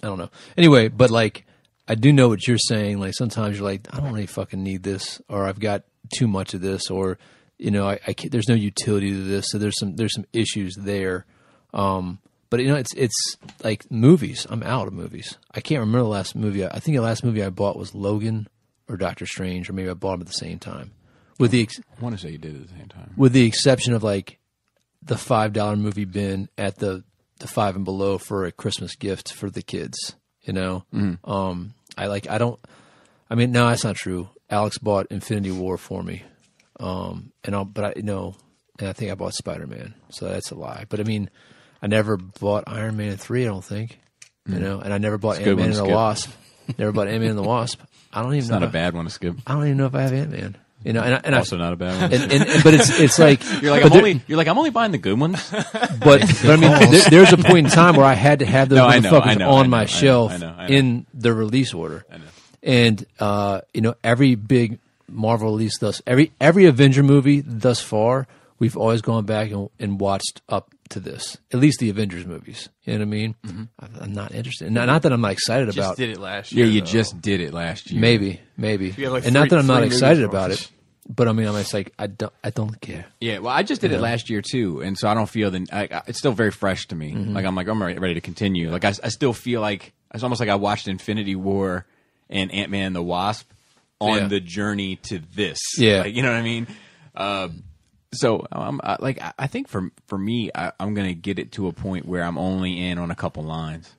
I don't know. Anyway, but like, I do know what you're saying. Like, sometimes you're like, I don't really fucking need this, or I've got too much of this, or I can't, there's no utility to this. So there's some issues there. But it's like movies. I'm out of movies. I can't remember the last movie. I think the last movie I bought was Logan or Doctor Strange, or maybe I bought them at the same time. With the I want to say you did at the same time. with the exception of like the $5 movie bin at the 5 and below for a Christmas gift for the kids. No, that's not true. Alex bought Infinity War for me, and I think I bought Spider-Man, so that's a lie. But I mean, I never bought Iron Man 3. I don't think, and I never bought It's a good Ant-Man one and to the Wasp. Never bought Ant-Man and the Wasp. I don't even It's know. not a bad one to skip. I don't even know if I have Ant-Man. And Also not a bad one. but it's like You're like I'm only buying the good ones. But I mean, there's a point in time where I had to have those No, I know, motherfuckers I know, on I know, my I know, shelf I know. in the release order. I know. And every big Marvel release every Avenger movie thus far, we've always gone back and watched up to this. At least the Avengers movies. You know what I mean? I'm not interested. Not that I'm not excited Just about. did it last Yeah, year. you though. just did it last year. Maybe. have, like, And not that I'm not three excited movies about watched. it. But I mean, I'm just like I don't care. Yeah, well, I just did it last year too, and so I don't feel it's still very fresh to me. Like I'm ready to continue. Like I still feel like it's almost like I watched Infinity War and Ant-Man and the Wasp on the journey to this. Yeah. Like, you know what I mean. So I think for me, I'm gonna get it to a point where I'm only in on a couple lines.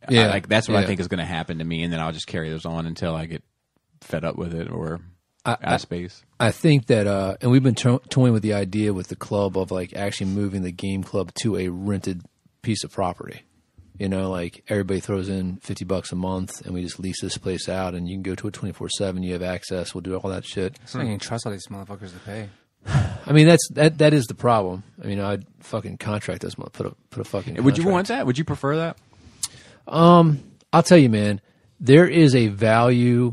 Yeah, That's what I yeah. think is going to happen to me, and then I'll just carry those on until I get fed up with it or out of space. I think that, and we've been toying with the idea with the club of like actually moving the game club to a rented piece of property. You know, like everybody throws in $50 a month, and we just lease this place out, and you can go to it 24/7. You have access. We'll do all that shit. So you can trust all these motherfuckers to pay. I mean, that is the problem. I mean, I'd fucking contract this month. Put a fucking. Would you contract. want that? Would you prefer that? I'll tell you, man. There is a value.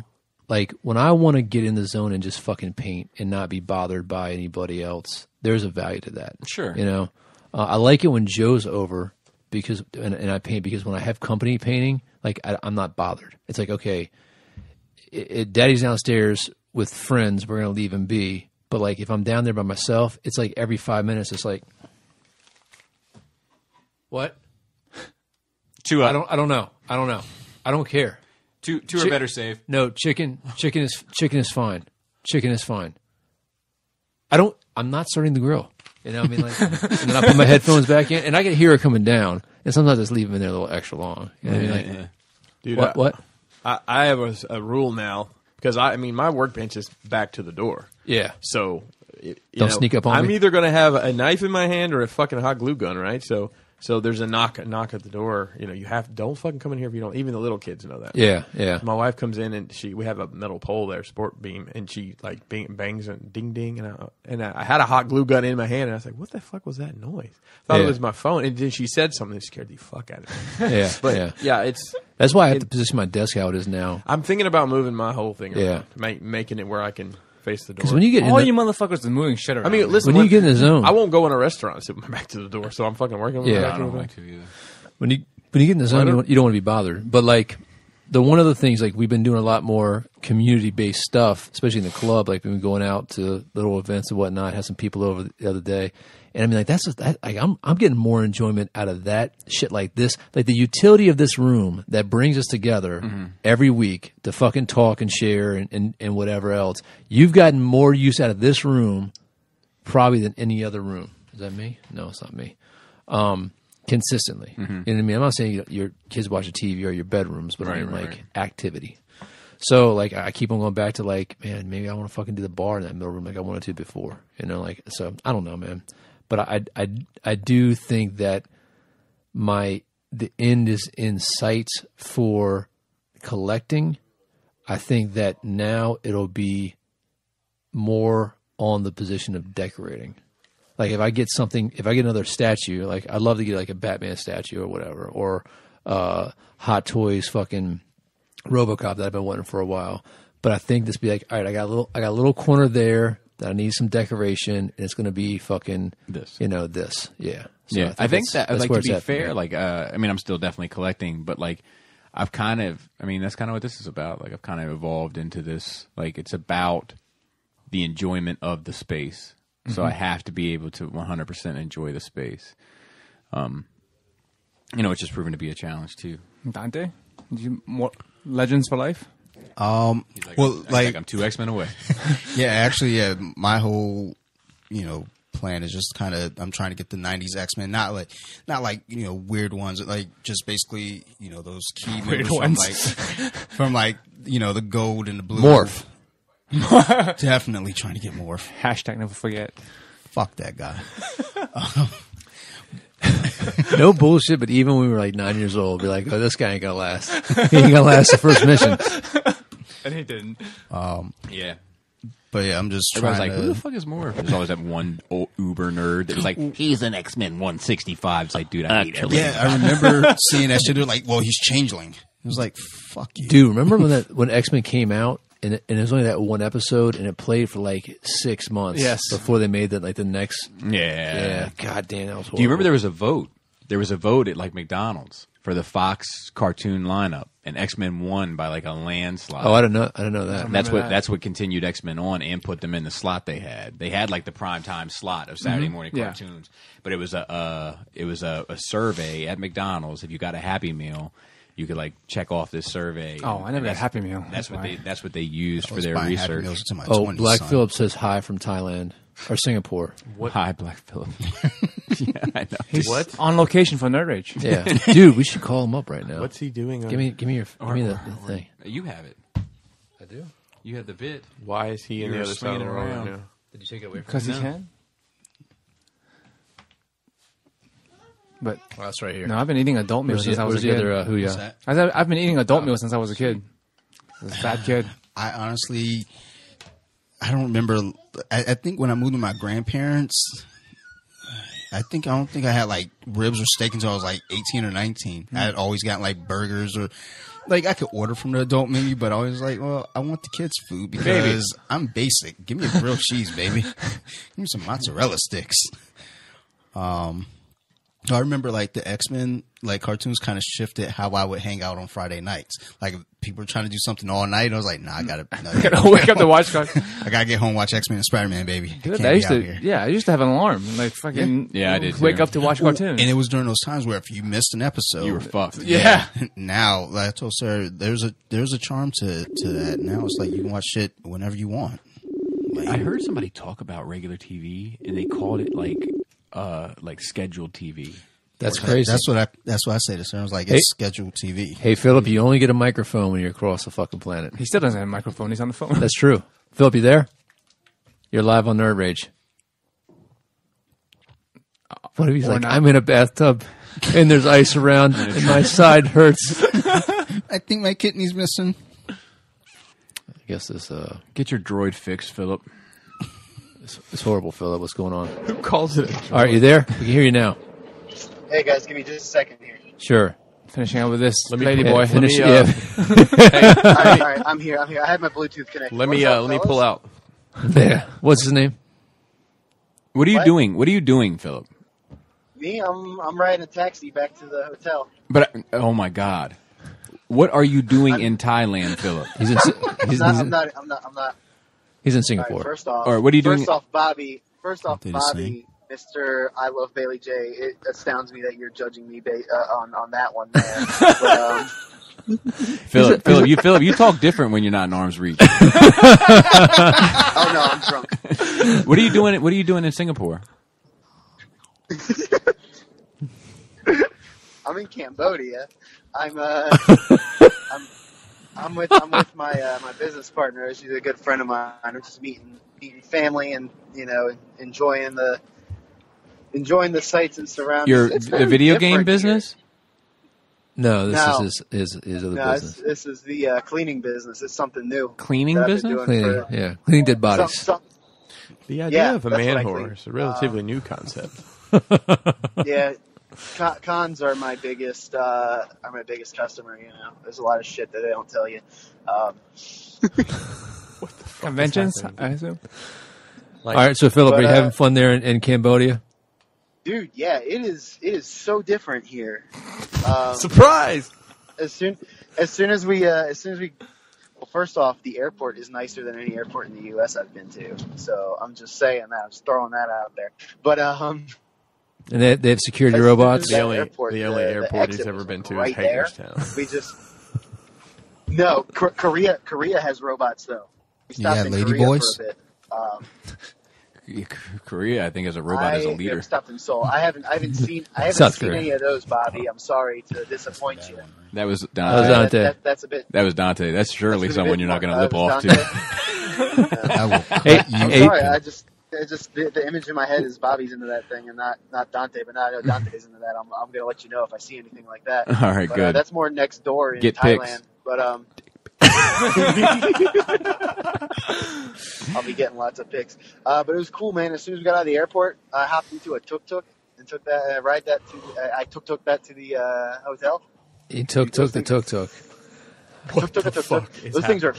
Like when I want to get in the zone and just fucking paint and not be bothered by anybody else. There's a value to that. Sure. You know, I like it when Joe's over because and I paint because when I have company painting, like I'm not bothered. It's like okay, Daddy's downstairs with friends. We're gonna leave him be. But like if I'm down there by myself, it's like every 5 minutes, it's like, what? Two. I don't know. I don't care. Two are better safe. No, chicken is fine. Chicken is fine. I'm not starting the grill. You know what I mean? Like, and then I put my headphones back in, and I can hear it coming down. And sometimes I just leave them in there a little extra long. You know what I mean? Like, Dude, what? I have a rule now because I mean my workbench is back to the door. Yeah. So Don't sneak up on I'm me. either going to have a knife in my hand or a fucking hot glue gun, right? So there's a knock at the door. You know, don't fucking come in here if you don't. Even the little kids know that. Yeah, yeah. My wife comes in and we have a metal pole there, sport beam, and she like bangs and ding ding, and I had a hot glue gun in my hand, and I was like, "What the fuck was that noise?" Thought it Yeah. was my phone, and then she said something that scared the fuck out of me. Yeah, But yeah. it's. That's why I have to position my desk how it is now. I'm thinking about moving my whole thing Yeah. around, making it where I can face the door. Because when you get All in you motherfuckers are moving shit around. I mean, listen. when you get in the zone, I won't go in a restaurant and sit with my back to the door, so I'm fucking working. With my Yeah. back I to the don't door. like to either. when you get in the zone, you don't want to be bothered. But like the one of the things, like we've been doing a lot more community based stuff, especially in the club. Like we've been going out to little events and whatnot. Had some people over the other day, and I mean, like I'm getting more enjoyment out of that shit like this, like the utility of this room that brings us together every week to fucking talk and share and whatever else. You've gotten more use out of this room probably than any other room. Is that me? No, it's not me. Consistently. You know what I mean? I'm not saying your kids watch TV or your bedrooms, but I mean like activity. So like I keep on going back to like, man, maybe I want to fucking do the bar in that middle room like I wanted to before. You know, like so I don't know, man. But I do think that the end is in sight for collecting. I think that now it'll be more on the position of decorating. Like if I get another statue, like I'd love to get like a Batman statue or whatever, or Hot Toys fucking RoboCop that I've been wanting for a while. But I think this be like, all right, I got a little corner there that I need some decoration, and it's going to be fucking This. you know, this, yeah. So Yeah, I think that that's like where to it's be at for me. fair, like I mean, I'm still definitely collecting, but like I've kind of, I mean, that's kind of what this is about. Like I've kind of evolved into this. Like it's about the enjoyment of the space. So I have to be able to 100% enjoy the space. You know, it's just proven to be a challenge too. Dante, more Legends for Life? Well, like I'm 2 X-Men away. yeah, actually, yeah, my whole, plan is just kind of, I'm trying to get the 90s X-Men, not like, weird ones, like just basically, those key members from the gold and the blue. Morph. Definitely trying to get Morph. Hashtag never forget. Fuck that guy. No bullshit, but even when we were like 9 years old, be like, oh, this guy ain't gonna last. He ain't gonna last the first mission. And he didn't. Yeah. But yeah, I'm just Everybody's trying like, to. who the fuck is Morph? There's always that one old uber nerd that was like, he's an X-Men 165. It's like, dude, I hate everything. Yeah, I remember seeing that shit. They're like, well, he's changeling. It was like, fuck you. Dude, remember when X-Men came out and it was only that one episode and it played for like 6 months Yes. before they made that like the next. Yeah. God damn, that was horrible. Do you remember there was a vote? There was a vote at like McDonald's for the Fox cartoon lineup, and X-Men won by like a landslide. Oh, I didn't know that. That's what continued X-Men on and put them in the slot they had. They had like the primetime slot of Saturday morning Yeah. cartoons, but it was a survey at McDonald's. If you got a Happy Meal, you could like check off this survey. Oh, I never got Happy Meal. That's what why. they used I for was their buying Happy research. Meals into my Oh, 20s, Black son. Phillip says hi from Thailand or Singapore. Hi, Black Phillip. Yeah, I know. He's What? on location for Nerd Rage. Yeah, dude, we should call him up right now. What's he doing? Give me the thing. You have it. I do. You have the bit. Why is he in the You're other side swinging of the it room around. right now? Did you take it away from Because he No. can. But Oh, that's right here. no, I've been eating adult meals since I was a Where's the kid. other What's Huya? that? I've been eating adult meals since I was a kid. I was a fat kid. I honestly, I don't remember. I think when I moved to my grandparents, I don't think I had like ribs or steak until I was like 18 or 19. I had always gotten like burgers or like I could order from the adult menu, but I was like, well, I want the kids' food because I'm basic. Give me a grilled cheese, baby. Give me some mozzarella sticks. I remember like the X-Men like cartoons kind of shifted how I would hang out on Friday nights. Like if people were trying to do something all night, I was like, nah, I gotta Wake up to watch cartoons. I gotta get home, watch X-Men and Spider-Man, baby. Dude, Can't I be used out to, here. yeah, I used to have an alarm. Like fucking, Yeah, I did wake too. up to watch cartoons. And it was during those times where if you missed an episode, You were fucked. Yeah. Now, like I told Sarah, there's a charm to that. Now it's like you can watch shit whenever you want. Like, I heard somebody talk about regular TV, and they called it like scheduled TV. That's crazy. That's what I say to Sarah. I was like, it's scheduled TV. Hey, Philip, you only get a microphone when you're across the fucking planet. He still doesn't have a microphone. He's on the phone. That's true. Philip, you there? You're live on Nerd Rage. What if he's like, not. I'm in a bathtub and there's ice around and my side hurts? I think my kidney's missing. I guess this Get your droid fixed, Philip. it's horrible, Philip. What's going on? Who calls it? All right, you there? We can hear you now. Hey guys, give me just a second here. Sure. Finishing up with this me lady put- boy. let Finish. me, Yeah. All right, I'm here. I have my Bluetooth connected. Let me What's up, let me fellas? pull out. Yeah. What's his name? What are you What? doing? What are you doing, Philip? Me, I'm riding a taxi back to the hotel. But oh my God, what are you doing in Thailand, Philip? He's in. I'm not. He's in All right, Singapore. first off, All right, what are you doing? First off, Bobby. They just Bobby, Mr. I Love Bailey J. It astounds me that you're judging me on that one there. But, Philip, you talk different when you're not in arm's reach. oh no, I'm drunk. What are you doing? What are you doing in Singapore? I'm in Cambodia. I'm with my my business partner. She's a good friend of mine. I'm just meeting family and enjoying the sights and surroundings. Your It's the very video different game here. business? No, this No. is his other No, business. this is the cleaning business. It's something new. Cleaning that I've been business? doing Cleaning, for- yeah, cleaning dead bodies. The idea Yeah, of a that's what man I whore think. is a relatively new concept. Yeah, cons are my biggest customer. There's a lot of shit that they don't tell you. Conventions, I assume. Like, All right, so Philip, But, are you having fun there in Cambodia? Dude, yeah, it is so different here. surprise! As soon as we well, first off, the airport is nicer than any airport in the U.S. I've been to. So I'm just saying that. I'm just throwing that out there. But And they have security as robots. soon The as only that airport, the only the airport he's exit ever was been to right is there. Hagerstown. We just no Korea has robots though. We stopped Yeah, in lady Korea boys. for a bit. Korea, I think, as a robot, as a I leader. stopped in Seoul. I haven't seen South Korea. any of those, Bobby. I'm sorry to disappoint you. That was That was Dante. Dante. That's a bit. That was Dante. That's surely that's a someone bit you're not going to more- lip off Dante. to. I will Hey, cut you I'm hey, sorry. I just the image in my head is Bobby's into that thing and not Dante, but now I know Dante's into that. I'm gonna let you know if I see anything like that. All right, But, good. that's more next door in Get Thailand. pics. But I'll be getting lots of pics. But it was cool, man. As soon as we got out of the airport, I hopped into a tuk-tuk and took that I tuk-tuk that to the hotel. He took the tuk-tuk. Tuk-tuk. Those things are.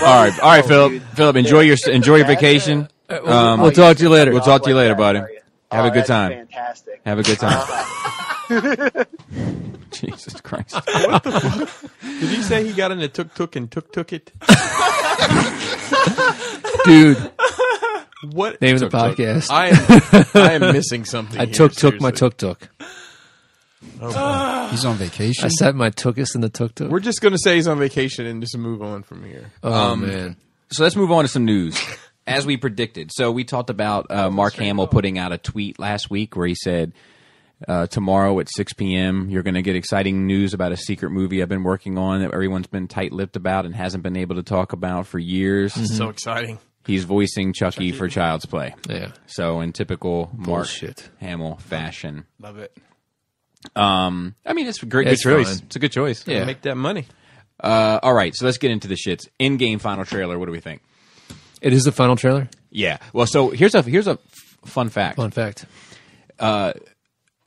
All right, Philip. Enjoy your vacation. We'll talk to you later. We'll talk to you later, buddy. Have a good that's time. Fantastic. Have a good time. Jesus Christ. Did you say he got in a tuk-tuk and tuk-tuk it? Dude, What? name of the podcast. I am missing something. I here, took my seriously. tuk-tuk. He's on vacation. I sat my tukus in the tuk-tuk. We're just going to say he's on vacation and just move on from here. Oh, man. So let's move on to some news. As we predicted. So we talked about Mark Hamill putting out a tweet last week where he said, tomorrow at 6 p.m., you're going to get exciting news about a secret movie I've been working on that everyone's been tight-lipped about and hasn't been able to talk about for years. So exciting. He's voicing Chucky for Child's Play. Yeah. So in typical Mark Bullshit. Hamill fashion. Love it. I mean, it's a great, It's good choice. fine. It's a good choice. Yeah. Make that money. All right, so let's get into the shits. Endgame final trailer. What do we think? It is the final trailer. Yeah. Well, so here's a fun fact. Fun fact.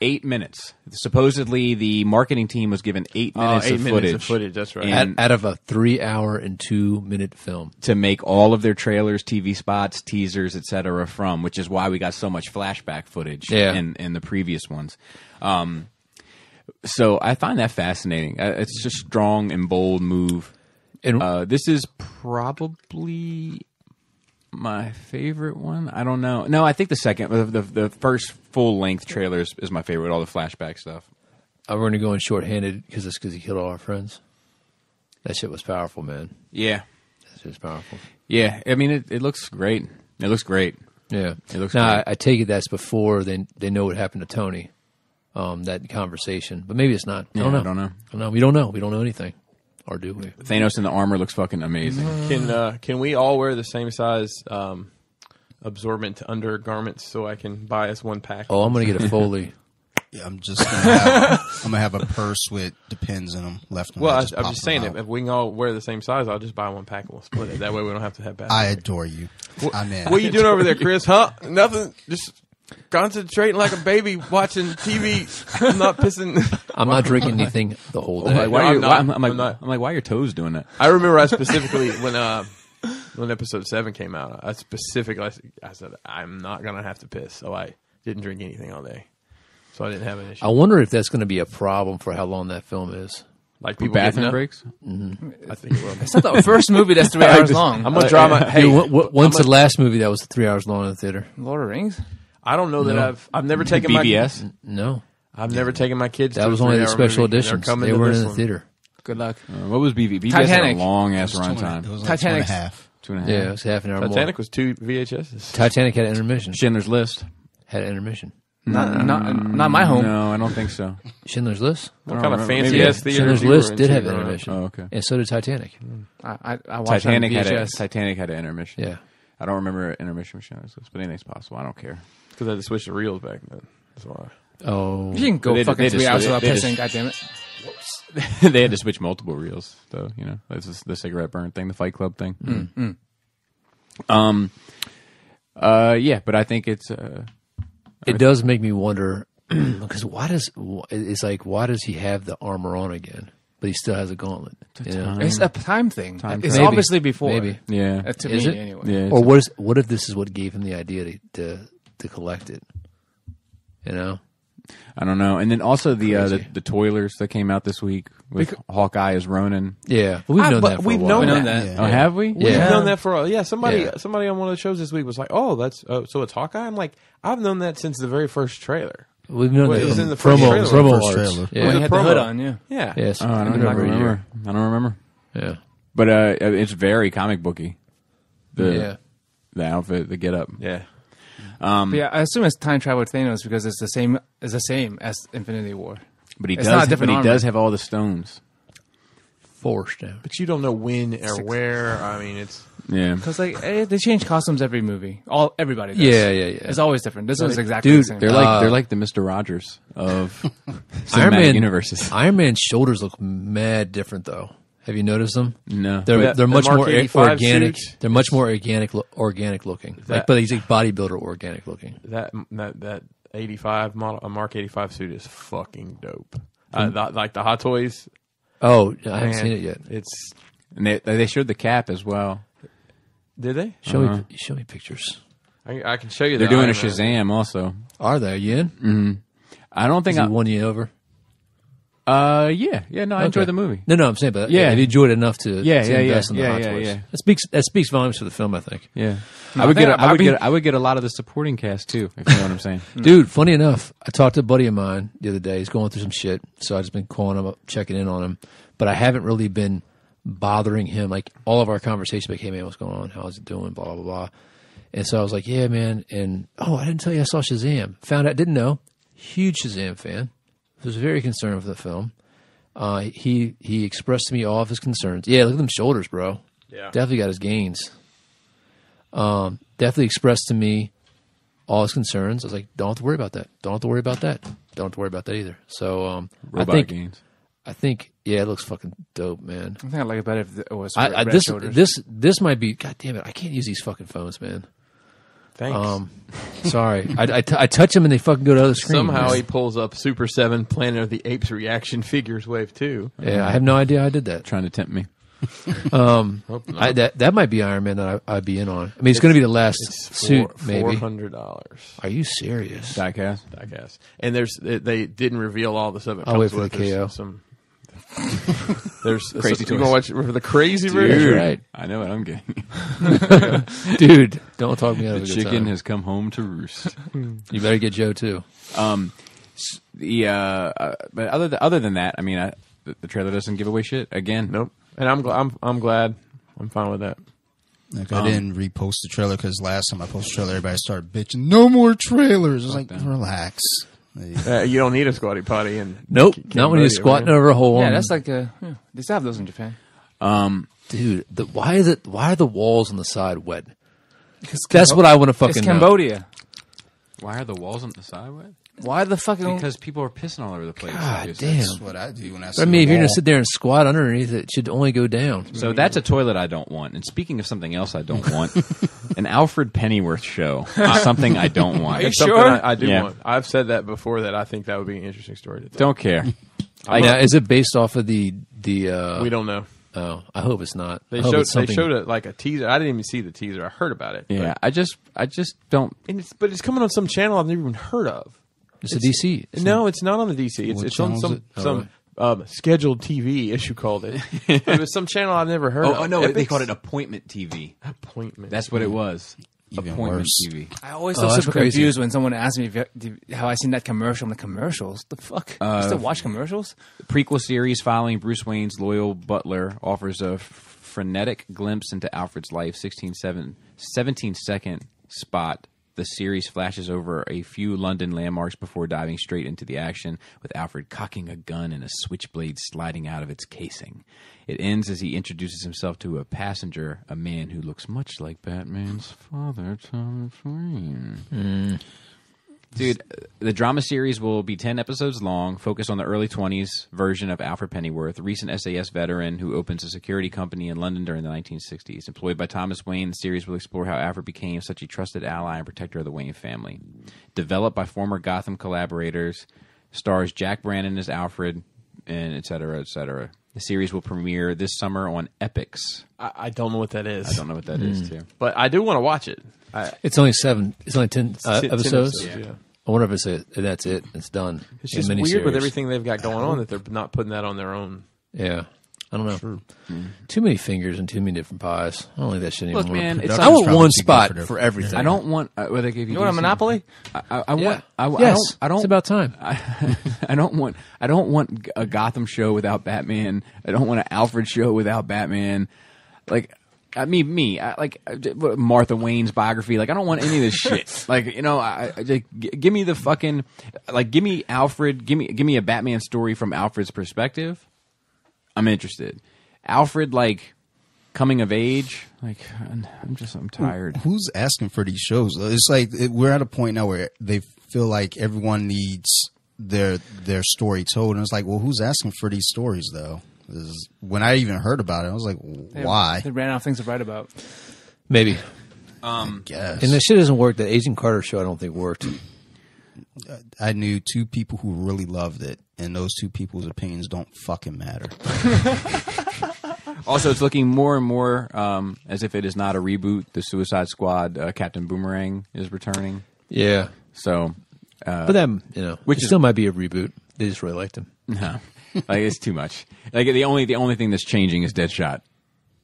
8 minutes. Supposedly, the marketing team was given 8 minutes, 8 of, minutes footage of footage. That's right. And Out of a 3-hour and 2-minute film. to make all of their trailers, TV spots, teasers, etc. from, which is why we got so much flashback footage Yeah. in the previous ones. So I find that fascinating. It's just a strong and bold move. And This is probably my favorite one. I don't know. No, I think the second, the first full length trailer is my favorite with all the flashback stuff. we're going to go in shorthanded because he killed all our friends. That shit was powerful, man. Yeah, That shit was powerful. yeah. I mean, it looks great. It looks great. Yeah. It looks now, great. I take it that's before they know what happened to Tony, that conversation. But maybe it's not. I don't know. I don't know. We don't know. We don't know anything. Or do we? Thanos in the armor looks fucking amazing. Can we all wear the same size absorbent undergarments so I can buy us one pack? Oh, I'm going to get a Foley. Yeah, I'm just gonna have a purse with Depends in them left. And Well, right, I'm pop just them saying, out. if we can all wear the same size, I'll just buy one pack and we'll split it. That way we don't have to have bad. I adore you. I'm in. What are you doing over there, Chris? Huh? Nothing. Just concentrating like a baby watching TV. I'm not pissing. I'm not drinking anything the whole day. Why No, are you, I'm not. why, I'm not. I'm like, why are your toes doing that? I remember I specifically when episode 7 came out, I said I'm not gonna have to piss, so I didn't drink anything all day, so I didn't have an issue. I wonder if that's going to be a problem for how long that film is. Like people getting Bathroom up? breaks? I think it will. It's not the first movie that's 3 hours long. I'm gonna draw my. Hey, When's the last movie that was 3 hours long in the theater? Lord of the Rings. I don't know that I've never taken BBS? No. I've never taken my kids. That to was a only the 3-hour special movie. They're editions. coming They to weren't this in the one. theater. Good luck. What was BBS? BBS had a Titanic. long ass It was runtime. 2.5. It was like Titanic's- 2.5. 2.5. Yeah, it was half an hour Titanic more. was 2 VHSs. Titanic had an intermission. Schindler's List. Had an intermission. Not my home. No, I don't think so. Schindler's List? What I kind don't of remember. fancy Maybe. ass theater? Schindler's List did have an intermission. Oh, okay. And so did Titanic. I watched Titanic it on had VHS. Titanic had an intermission. Yeah. I don't remember an intermission with Schindler's List, but anything's possible. I don't care. Because I had to switch the reels back then. That's why. Oh. You can go They- fucking they 3 just- hours they- without they pissing. just- Goddammit. They had to switch multiple reels, though. You know, this is the cigarette burn thing, the Fight Club thing. Yeah, but I think it's. It does make me wonder because why does he have the armor on again, but he still has a gauntlet? You know? It's a time thing. It's Maybe. obviously before. Maybe. Yeah. To Is me, it? anyway. Yeah. Or what if this is what gave him the idea to collect it? You know? I don't know. And then also the Crazy. the Toilers that came out this week with Hawkeye as Ronin. Yeah, but we've known but that for we've a while. known We know that. that. Oh, have we? We've Yeah. known that for somebody Yeah. somebody on one of the shows this week was like, "Oh, that's so it's Hawkeye." I'm like, I've known that since the very first trailer. We've known Well, that it was from in the first promo trailer. promo First arts. trailer. Yeah, When he had the promo. hood on, yeah. Yeah, yes, Oh, I don't been over a year. remember. I don't remember. Yeah, But it's very comic booky. yeah. The outfit, the get up. yeah. But yeah, I assume it's time travel with Thanos because it's the same as Infinity War. But he It's not a does. But different he armor. does have all the stones. Forced down. But you don't know when or where. I mean, it's Yeah. Because they change costumes every movie. Everybody does. Yeah. It's always different. This one's exactly Dude, the same. They're like the Mr. Rogers of Iron cinematic Man universes. Iron Man's shoulders look mad different though. Have you noticed them? No. They're The much Mark more 85 organic. suit? They're much more organic looking. But he's like bodybuilder organic looking. that 85 model, a Mark 85 suit is fucking dope. Like the Hot Toys. Oh, I haven't Man, seen it yet. It's And they showed the cap as well. did they? Show me pictures. I can show you. They're the doing a Iron Man. Shazam also. Are they? Are you in? I don't think Has he won you over? yeah. No, I enjoyed Okay. the movie. No, I'm saying, but Yeah. have you enjoyed it enough to Yeah, to yeah, invest in the yeah, Hot yeah, Toys? yeah. That speaks volumes for the film, I think. Yeah. No, I would I think- get I I would get a lot of the supporting cast too, if you know what I'm saying. Dude, funny enough, I talked to a buddy of mine the other day. He's going through some shit, so I've just been calling him up, checking in on him. But I haven't really been bothering him. Like, all of our conversations, like, hey, man, what's going on? How's it doing? Blah, blah, blah. And so I was like, yeah, man. And, I didn't tell you I saw Shazam. Found out, didn't know. Huge Shazam fan. Was very concerned with the film. He expressed to me all of his concerns. Yeah, look at them shoulders, bro. Yeah. Definitely got his gains. Definitely expressed to me all his concerns. I was like, don't have to worry about that. Don't have to worry about that. don't have to worry about that either. So Robot games. I think it looks fucking dope, man. I think I'd like it better if it was This shoulders. this might be. God damn it! I can't use these fucking phones, man. Thanks. Sorry, I touch them and they fucking go to other screens. Somehow man. he pulls up Super 7 Planet of the Apes reaction figures wave 2. Yeah, I have no idea I did that. Trying to tempt me. That might be Iron Man that I'd be in on. I mean, it's going to be the last suit, maybe. $400. Are you serious? Diecast. And they didn't reveal all the stuff. It I'll wait comes for with. the KO. There's Crazy You want to watch for the crazy Dude, version? right. I know what I'm getting. Dude, don't talk me out of The a good chicken time. has come home to roost. You better get Joe too. But other than that, I mean, the trailer doesn't give away shit again. Nope. And I'm glad. I'm fine with that. Like I didn't repost the trailer because last time I posted the trailer, everybody started bitching. No more trailers. I was like, relax. You don't need a squatty potty. And Nope, not when you're squatting over a hole. Yeah, that's like they still have those in Japan. Dude. Why are the walls on the side wet? That's what I want to fucking It's know. Cambodia. Why are the walls on the side wet? Why the fucking? Because people are pissing all over the place. God obviously. damn. That's what I do when I see I mean, if you're a gonna wall. sit there and squat underneath it, should only go down. So that's a toilet I don't want. And speaking of something else I don't want, an Alfred Pennyworth show is something I don't want. It's something sure? I do Yeah. want. I've said that before that I think that would be an interesting story to tell. Don't care. Now, is it based off of the? We don't know. Oh, I hope it's not. They I hope showed it's something- a teaser. I didn't even see the teaser. I heard about it. Yeah, I just don't. But it's coming on some channel I've never even heard of. It's a DC. No, it's not on the DC. What It's on channel is some it? scheduled TV, as you called it. It was some channel I've never heard of. Oh no, they Epics? called it Appointment TV. Appointment. That's what it was. Even Appointment worse. TV. I always Oh, feel that's super crazy. confused when someone asks me how I seen that commercial. I'm like, commercials? The fuck? You still watch commercials? The prequel series following Bruce Wayne's loyal butler offers a frenetic glimpse into Alfred's life. 17-second spot. The series flashes over a few London landmarks before diving straight into the action, with Alfred cocking a gun and a switchblade sliding out of its casing. It ends as he introduces himself to a passenger, a man who looks much like Batman's father, Thomas Wayne. Dude, the drama series will be 10 episodes long, focused on the early 20s version of Alfred Pennyworth, a recent SAS veteran who opens a security company in London during the 1960s. Employed by Thomas Wayne, the series will explore how Alfred became such a trusted ally and protector of the Wayne family. Developed by former Gotham collaborators, stars Jack Brannon as Alfred, and et cetera, et cetera. The series will premiere this summer on Epix. I don't know what that is. I don't know what that is, too. But I do want to watch it. It's only 7. It's only 10 10 episodes. yeah. I wonder if that's it. It's done. It's A just weird miniseries. with everything they've got going on that they're not putting that on their own. Yeah. I don't know. Too many fingers and too many different pies. I don't like that shit anymore. Look, man, it's I want probably one too good spot for for their- everything. I don't want. Well, they gave you. You want a DC. Monopoly? I Yeah. want. I yes. don't. It's about time. I don't want. I don't want a Gotham show without Batman. I don't want an Alfred show without Batman. Like, I mean, Martha Wayne's biography. Like, I don't want any of this shit. Like, you know, give me the fucking, give me Alfred. Give me a Batman story from Alfred's perspective. I'm interested. Alfred, coming of age. I'm tired. Who's asking for these shows? It's like we're at a point now where they feel like everyone needs their story told, and it's like, well, who's asking for these stories though? When I even heard about it, I was like, why? They ran out of things to write about. Maybe. Guess. And the shit doesn't work. The Agent Carter show, I don't think worked. I knew 2 people who really loved it, and those 2 people's opinions don't fucking matter. Also, it's looking more and more as if it is not a reboot. The Suicide Squad, Captain Boomerang is returning. Yeah. So, But then, Which it is- still might be a reboot. They just really liked him. no, it's too much. The only thing that's changing is Deadshot.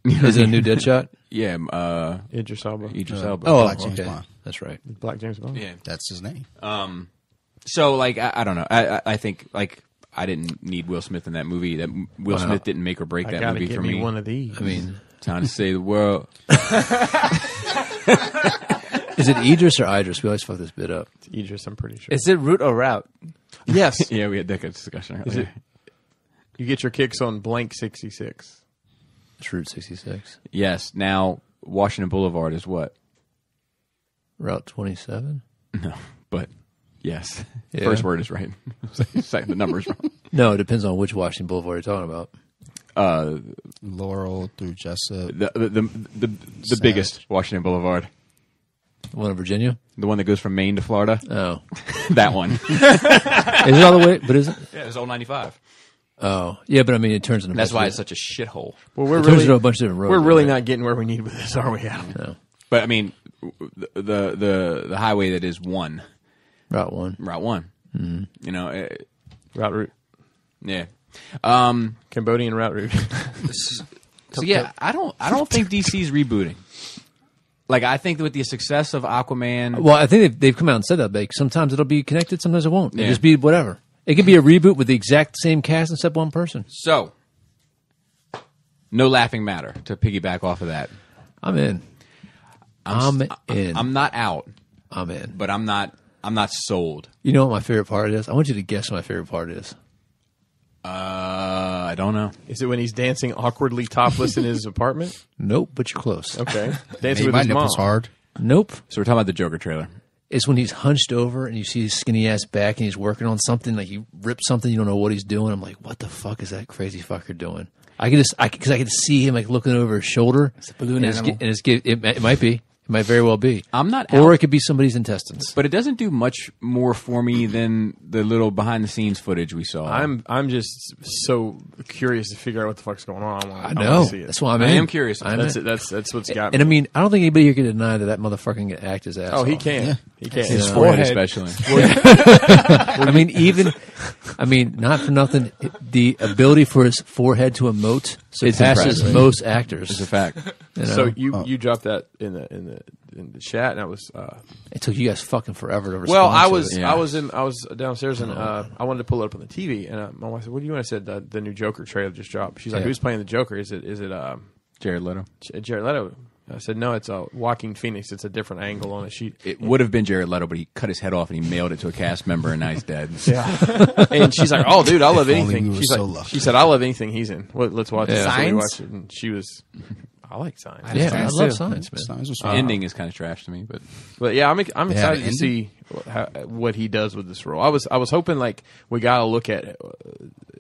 Is it a new Deadshot? Yeah, Idris Elba. Idris Elba. Oh, Black James okay. Bond. That's right. Black James Bond. yeah. That's his name. So, I don't know. I think I didn't need Will Smith in that movie. That Will Smith didn't make or break I that gotta movie get for me me. one of these. I mean, Time to save the world. is it Idris or Idris? We always fuck this bit up. It's Idris, I'm pretty sure. Is it root or route? Yes. Yeah, we had that good discussion Is earlier. it? You get your kicks on blank 66. It's Route 66. Yes. Now, Washington Boulevard is what? Route 27? No, but Yes. Yeah. First word is right. Second, the number is wrong. No, it depends on which Washington Boulevard you're talking about. Laurel through Jessup. The biggest Washington Boulevard. The one in Virginia? The one that goes from Maine to Florida. Oh. That one. Is it all the way? But is it? Yeah, it was old 95. Oh. Yeah, but I mean, it turns into That's why it's such a shithole. Well, it turns into a bunch of different roads. we're really right? not getting where we need with this, are we, Adam? No. But I mean, the highway that is one. Route 1. Route 1. Mm-hmm. You know, Route. yeah. Cambodian route. So yeah, I don't think DC's rebooting. Like, I think that with the success of Aquaman, Well, I think they've come out and said that. Like, sometimes it'll be connected, sometimes it won't. It'll Yeah. just be whatever. It could be a reboot with the exact same cast except one person. so no laughing matter to piggyback off of that. I'm in. I'm in. I'm not out, I'm in. but I'm not sold. You know what my favorite part is? I want you to guess what my favorite part is. I don't know. Is it when he's dancing awkwardly topless in his apartment? Nope, but you're close. Okay. Made Dancing with my his mom. nipples hard. Nope. So we're talking about the Joker trailer. It's when he's hunched over and you see his skinny ass back and he's working on something, like he ripped something, you don't know what he's doing. I'm like, what the fuck is that crazy fucker doing? I can see him like looking over his shoulder. It's a balloon animal. It might be. It might very well be. I'm not Or out. it could be somebody's intestines. But it doesn't do much more for me than the little behind the scenes footage we saw. I'm just so curious to figure out what the fuck's going on. I know. See it. That's why I'm I in. am curious. I'm That's in. it. That's what's got me. And I mean, I don't think anybody here can deny that motherfucker can act his ass Oh, he off. can. Yeah. He can. His Yeah. forehead, Forehead. especially. I mean, not for nothing, the ability for his forehead to emote surpasses impressive. most actors. It's a fact. You know? So you dropped that in the chat, and I was. It took you guys fucking forever to respond. Well, I to was it. Yeah. I was downstairs and I wanted to pull it up on the TV, and my wife said, "What do you want?" I said, "The new Joker trailer just dropped." She's like, Yeah. "Who's playing the Joker? Is it Jared Leto. Jared Leto?" I said, "No, it's Joaquin Phoenix. It's a different angle on a sheet." It would have been Jared Leto, but he cut his head off and he mailed it to a cast member, and now he's dead. And she's like, "Oh, dude, I love only anything." we were She's so like, lucky. she said, "I love anything he's in. Well, let's watch it." Yeah. So we Signs? watched it, and she was. I like Signs. Yeah, I Signs love too. science, man. Signs was The fine. ending is kind of trash to me, but But yeah, I'm have excited an to see what he does with this role. I was hoping like we got to look at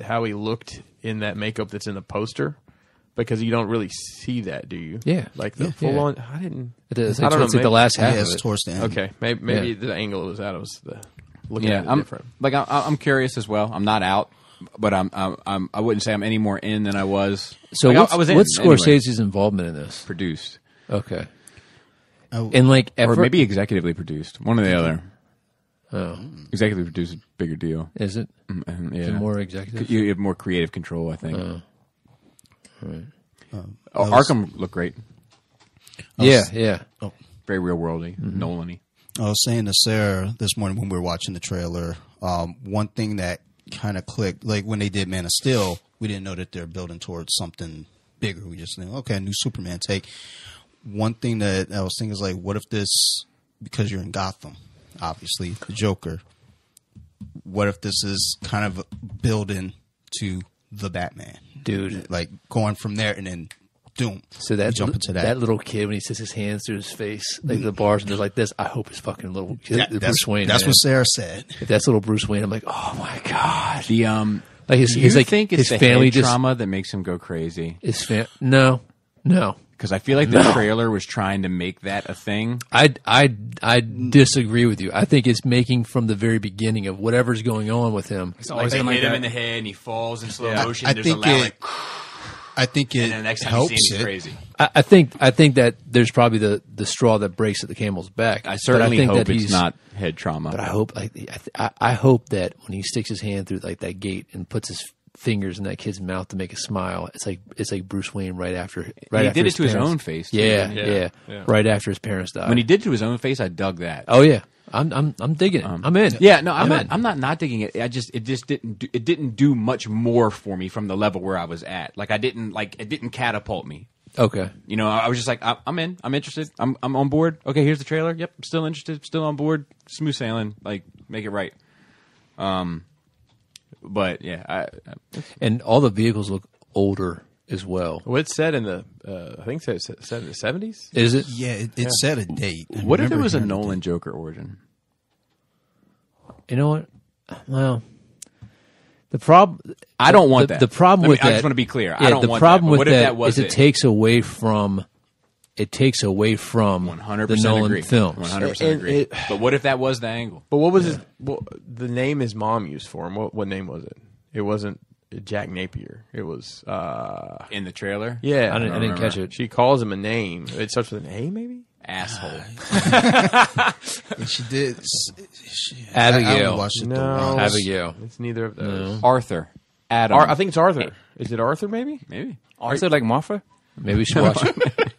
how he looked in that makeup that's in the poster, because you don't really see that, do you? Yeah. like the Yeah. full Yeah. on. I didn't. It is. I don't know. It's like the last half Yeah, of it's it. towards the end. Okay, maybe Yeah. the angle it was at was the looking yeah, at it I'm different. like I'm curious as well. I'm not out, but I wouldn't say I'm any more in than I was. So Like, what's, I was in, what's anyway. Scorsese's involvement in this? Produced, Okay. Oh, And like or effort, maybe executively produced, one or the other. oh, Executively produced is a bigger deal. is it? And, Is yeah. it more executive? You have more creative control, I think. Right. Arkham looked great, Yeah, yeah. very real worldy, Nolan-y. I was saying to Sarah this morning when we were watching the trailer, one thing that kind of clicked, like when they did Man of Steel, we didn't know that they're building towards something bigger. We just knew, okay, new Superman take. One thing that I was thinking is like, what if this, because you're in Gotham, obviously, the Joker, what if this is kind of building to the Batman? Dude. Like going from there and then doom. So that we jump into that. little kid when he sticks his hands through his face, like the bars and does like this. I hope it's fucking little Bruce Wayne. That's man. what Sarah said. If that's little Bruce Wayne, I'm like, oh my god. The Like his, do his you like think it's his the family head just trauma that makes him go crazy? no. Because I feel like the trailer was trying to make that a thing. I disagree with you. I think it's making from the very beginning of whatever's going on with him. It's Like always they been hit like him that. in the head and he falls in slow Yeah. motion. I There's a think loud it- like, I think it and then the next time you see helps him, he's it. crazy. I think that there's probably the straw that breaks at the camel's back. I But certainly think hope that it's he's not head trauma. But I hope I hope that when he sticks his hand through like that gate and puts his fingers in that kid's mouth to make a smile, it's like Bruce Wayne right after he after did it to his parents- own face. too, Yeah, didn't he? yeah, right after his parents died. When he did it to his own face, I dug that. oh yeah, I'm digging it. I'm in. Yeah, no, I'm in. not digging it. It just didn't do much more for me from the level where I was at. Like it didn't catapult me. Okay. You know, I was just like, I'm in. I'm interested. I'm on board. Okay, here's the trailer. Yep, I'm still interested. Still on board. Smooth sailing. Like, make it right. But yeah, And all the vehicles look older as well. Well, it's set in the I think it's set in the 70s. Is it? Yeah, it set a date. I what if it remember was a hearing the Nolan date. Joker origin? You know what? Well, the problem. I don't want that. The problem with that. I just want to be clear. Yeah, I don't the want problem that. with What if that was is it takes away from. It takes away from 100% the Nolan agree. films. 100% agree. But what if that was the angle? But what was his? Well, the name his mom used for him. What name was it? It wasn't Jack Napier. It was. In the trailer? Yeah, I didn't catch it. She calls him a name. It starts with an A, maybe. Asshole. She did. Abigail. I watched it No. Abigail. It's neither of those. Arthur. Adam. I think it's Arthur. Is it Arthur? Maybe. Maybe. Arthur like Martha? Maybe we should watch it.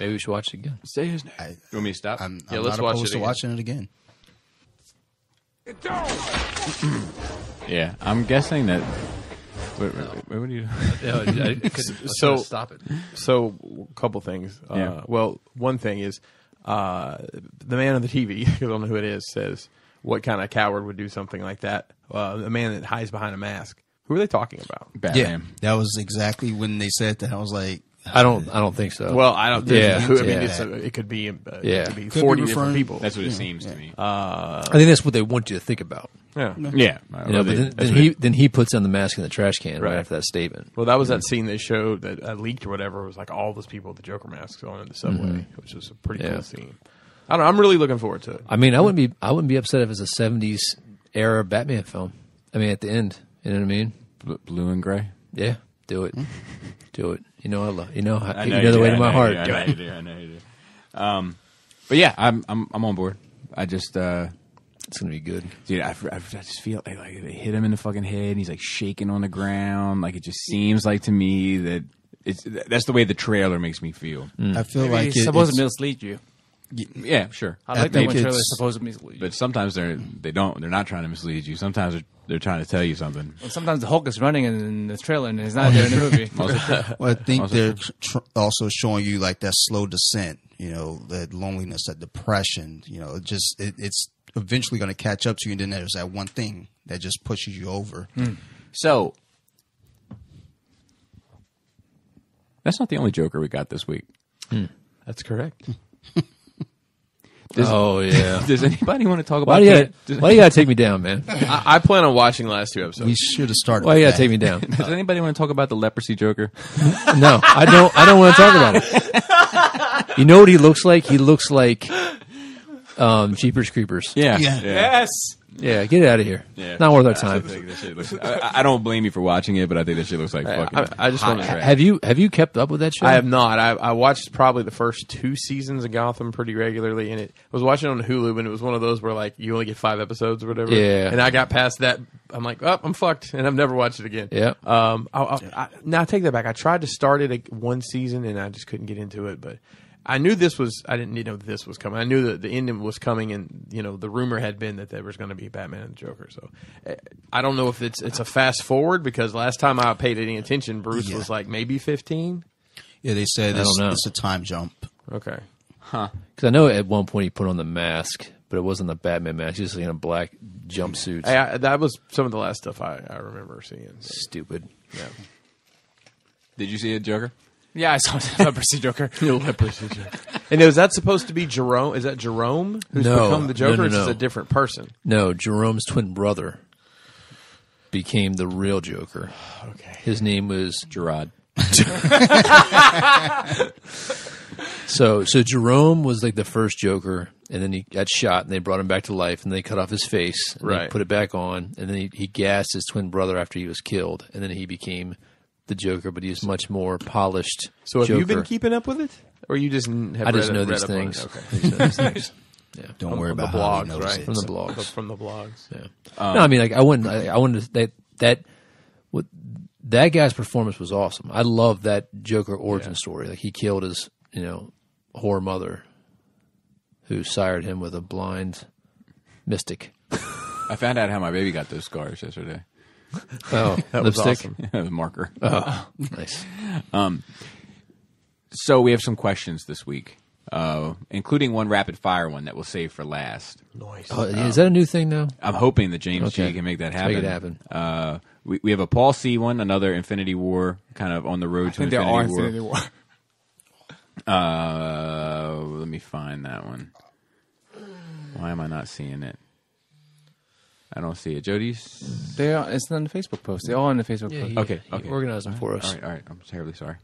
Maybe we should watch it again. Say his name. You want me to stop? I'm let's not watch opposed it to watching it again. Yeah, I'm guessing that. What do you? So stop it. So, a couple things. Yeah. Well, one thing is the man on the TV, I don't know who it is, says, what kind of coward would do something like that? The man that hides behind a mask. Who are they talking about? Batman. Yeah, that was exactly when they said that. I was like, I don't think so. Well, I don't. Yeah, Who, I mean, yeah. it could be. Yeah. It could be Could be 40 referring- different people. That's what it seems to me. I think that's what they want you to think about. Yeah. Yeah. You know, but then he puts on the mask in the trash can right Right. after that statement. Well, that was that scene they showed that leaked or whatever. It was like all those people with the Joker masks on in the subway, which was a pretty Yeah. cool scene. I don't know. I'm really looking forward to it. I mean, I wouldn't be upset if it's a '70s era Batman film. I mean, at the end, you know what I mean? Blue and gray. Yeah, do it, do it. You know, I love. You know, I you know know the you way do. to my heart. I know you do. I know you do. But yeah, I'm on board. I just, It's gonna be good. dude, I just feel like they hit him in the fucking head. And he's like shaking on the ground. Like it just seems like to me that that's the way the trailer makes me feel. I feel Maybe like he's supposed to it's, mislead you. Yeah, sure. I like that when think trailers it's- supposed to mislead you. But sometimes they're not trying to mislead you. Sometimes they're trying to tell you something. And sometimes the Hulk is running in the trailer and he's not there in the movie. well, I think Also they're also showing you like that slow descent. You know, that loneliness, that depression. You know, it's eventually going to catch up to you, and then there's that one thing that just pushes you over. So that's not the only Joker we got this week. That's correct. Oh yeah. Does anybody want to talk about? Why do you gotta take me down, man? I plan on watching the last two episodes. We should have started. Why with you gotta that. take me down? Does anybody want to talk about the leprosy Joker? No, I don't want to talk about it. You know what he looks like? He looks like Jeepers Creepers. Yeah. Yes. Yeah, get it out of here. Yeah. Not worth our I time. think that shit looks, I don't blame you for watching it, but I think that shit looks like fucking. I just hot want to. trash. Have you kept up with that show? I have not. I watched probably the first 2 seasons of Gotham pretty regularly, and I was watching it on Hulu, and it was one of those where like you only get 5 episodes or whatever. Yeah. And I got past that. I'm like, oh, I'm fucked, and I've never watched it again. Yeah. Now I take that back. I tried to start it one season, and I just couldn't get into it, but. I knew this was. I didn't know this was coming. I knew that the ending was coming, and the rumor had been that there was going to be Batman and the Joker. So, I don't know if it's a fast forward because last time I paid any attention, Bruce was like maybe 15. Yeah, they said I don't know. it's a time jump. Okay. Because I know at one point he put on the mask, but it wasn't the Batman mask. He was in a black jumpsuit. That was some of the last stuff I remember seeing. So, Stupid. yeah. Did you see it, Joker? Yeah, I saw the leprosy Joker. And is that supposed to be Jerome? Is that Jerome who's No. become the Joker? No, Or is this no. a different person? No, Jerome's twin brother became the real Joker. Okay. His name was Gerard. So Jerome was like the first Joker, and then he got shot, and they brought him back to life, and they cut off his face, and they Right. put it back on, and then he gassed his twin brother after he was killed, and then he became the Joker, but he's much more polished. So have Joker. you been keeping up with it, or you just have I just read know read these up on it? things. Okay. I just know these things. Yeah. Don't worry From the about how he blogs, knows right? it. From the So- blogs. From the blogs. Yeah. No, I mean, like I wanted that guy's performance was awesome. I love that Joker origin story. Like he killed his, whore mother, who sired him with a blind mystic. I found out how my baby got those scars yesterday. Oh, That was lipstick. awesome. The marker. Oh, nice. So we have some questions this week, including one rapid fire one that we'll save for last. Nice. Oh, is that a new thing now? I'm hoping that James Okay. G can make that Let's happen. make it happen. We have a Paul C one, another Infinity War, kind of on the road to I think there are Infinity Infinity War. War. Let me find that one. Why am I not seeing it? I don't see it. Jody's. It's on the Facebook post. They're all on the Facebook Yeah, post. he- Okay. he organized them for us. All right. I'm terribly sorry.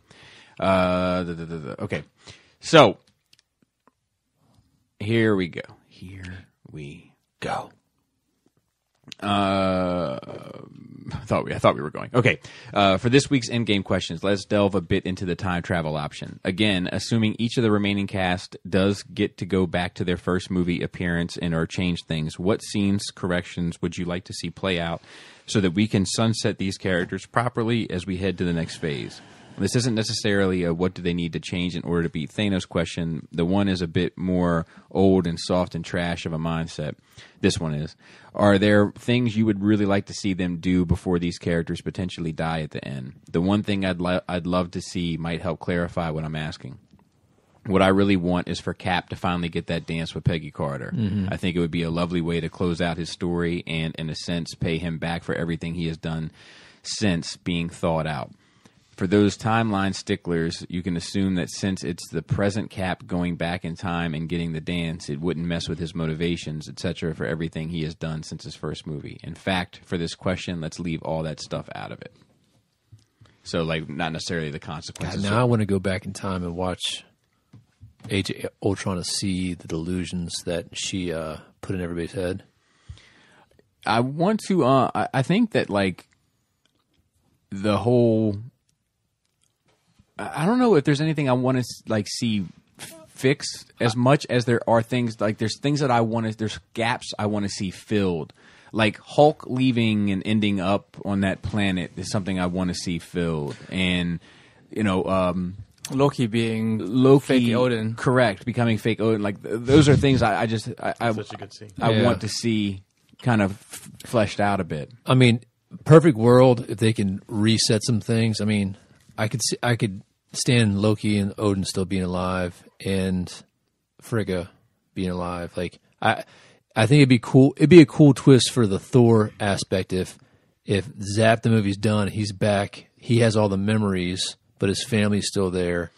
Okay. So here we go. I thought we were going. Okay. For this week's Endgame questions, let's delve a bit into the time travel option. Again, assuming each of the remaining cast does get to go back to their first movie appearance and or change things, what scenes, corrections would you like to see play out so that we can sunset these characters properly as we head to the next phase? This isn't necessarily a what do they need to change in order to beat Thanos question. The one is a bit more old and soft and trash of a mindset. This one is. Are there things you would really like to see them do before these characters potentially die at the end? The one thing I'd love to see might help clarify what I'm asking. What I really want is for Cap to finally get that dance with Peggy Carter. Mm-hmm. I think it would be a lovely way to close out his story and, in a sense, pay him back for everything he has done since being thawed out. For those timeline sticklers, you can assume that since it's the present Cap going back in time and getting the dance, it wouldn't mess with his motivations, etc. for everything he has done since his first movie. In fact, for this question, let's leave all that stuff out of it. So, like, not necessarily the consequences. God, now I want to go back in time and watch Age of Ultron to see the delusions that she put in everybody's head. I want to. I think that, like, the whole. I don't know if there's anything I want to like see fixed as much as there are things like there's things that I want to. There's gaps I want to see filled. Like Hulk leaving and ending up on that planet is something I want to see filled, and Loki being Loki, fake Odin. correct, becoming fake Odin. Like those are things I Such a good scene. want to see kind of fleshed out a bit. I mean, perfect world if they can reset some things. I mean, I could stand Loki and Odin still being alive and Frigga being alive. Like I think it'd be cool. It'd be a cool twist for the Thor aspect if Zap the movie's done, he's back, he has all the memories, but his family's still there.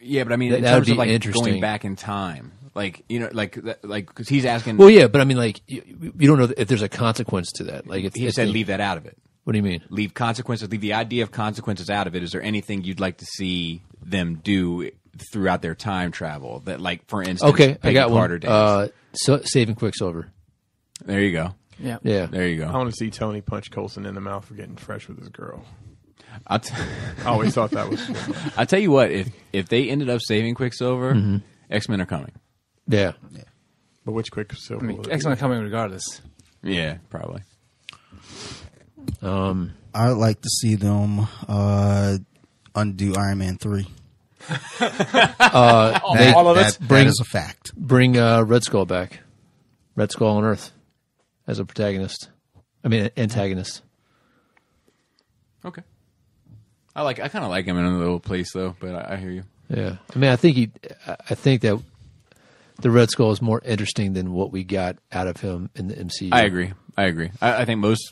Yeah, but I mean, in That would terms of be like interesting. going back in time, like because he's asking. Well, yeah, but I mean, like you don't know if there's a consequence to that. Like if he said, leave that out of it. What do you mean? Leave consequences. Leave the idea of consequences out of it. Is there anything you'd like to see them do throughout their time travel? That, like, for instance, Okay, I Peggy got Carter one. days. So Saving Quicksilver. There you go. Yeah. Yeah. There you I go. want to see Tony punch Coulson in the mouth for getting fresh with his girl. I always thought that was cool. I'll tell you what. If they ended up saving Quicksilver, Mm-hmm. X-Men are coming. Yeah. But which Quicksilver? I mean, will it X-Men be? are coming regardless. Yeah, probably. I'd like to see them undo Iron Man 3. All of it? That is a fact. Bring Red Skull back. Red Skull on Earth as a protagonist. I mean, antagonist. Okay. I kind of like him in a little place though, but I hear you. Yeah. I mean, I think that the Red Skull is more interesting than what we got out of him in the MCU. I agree. I think most,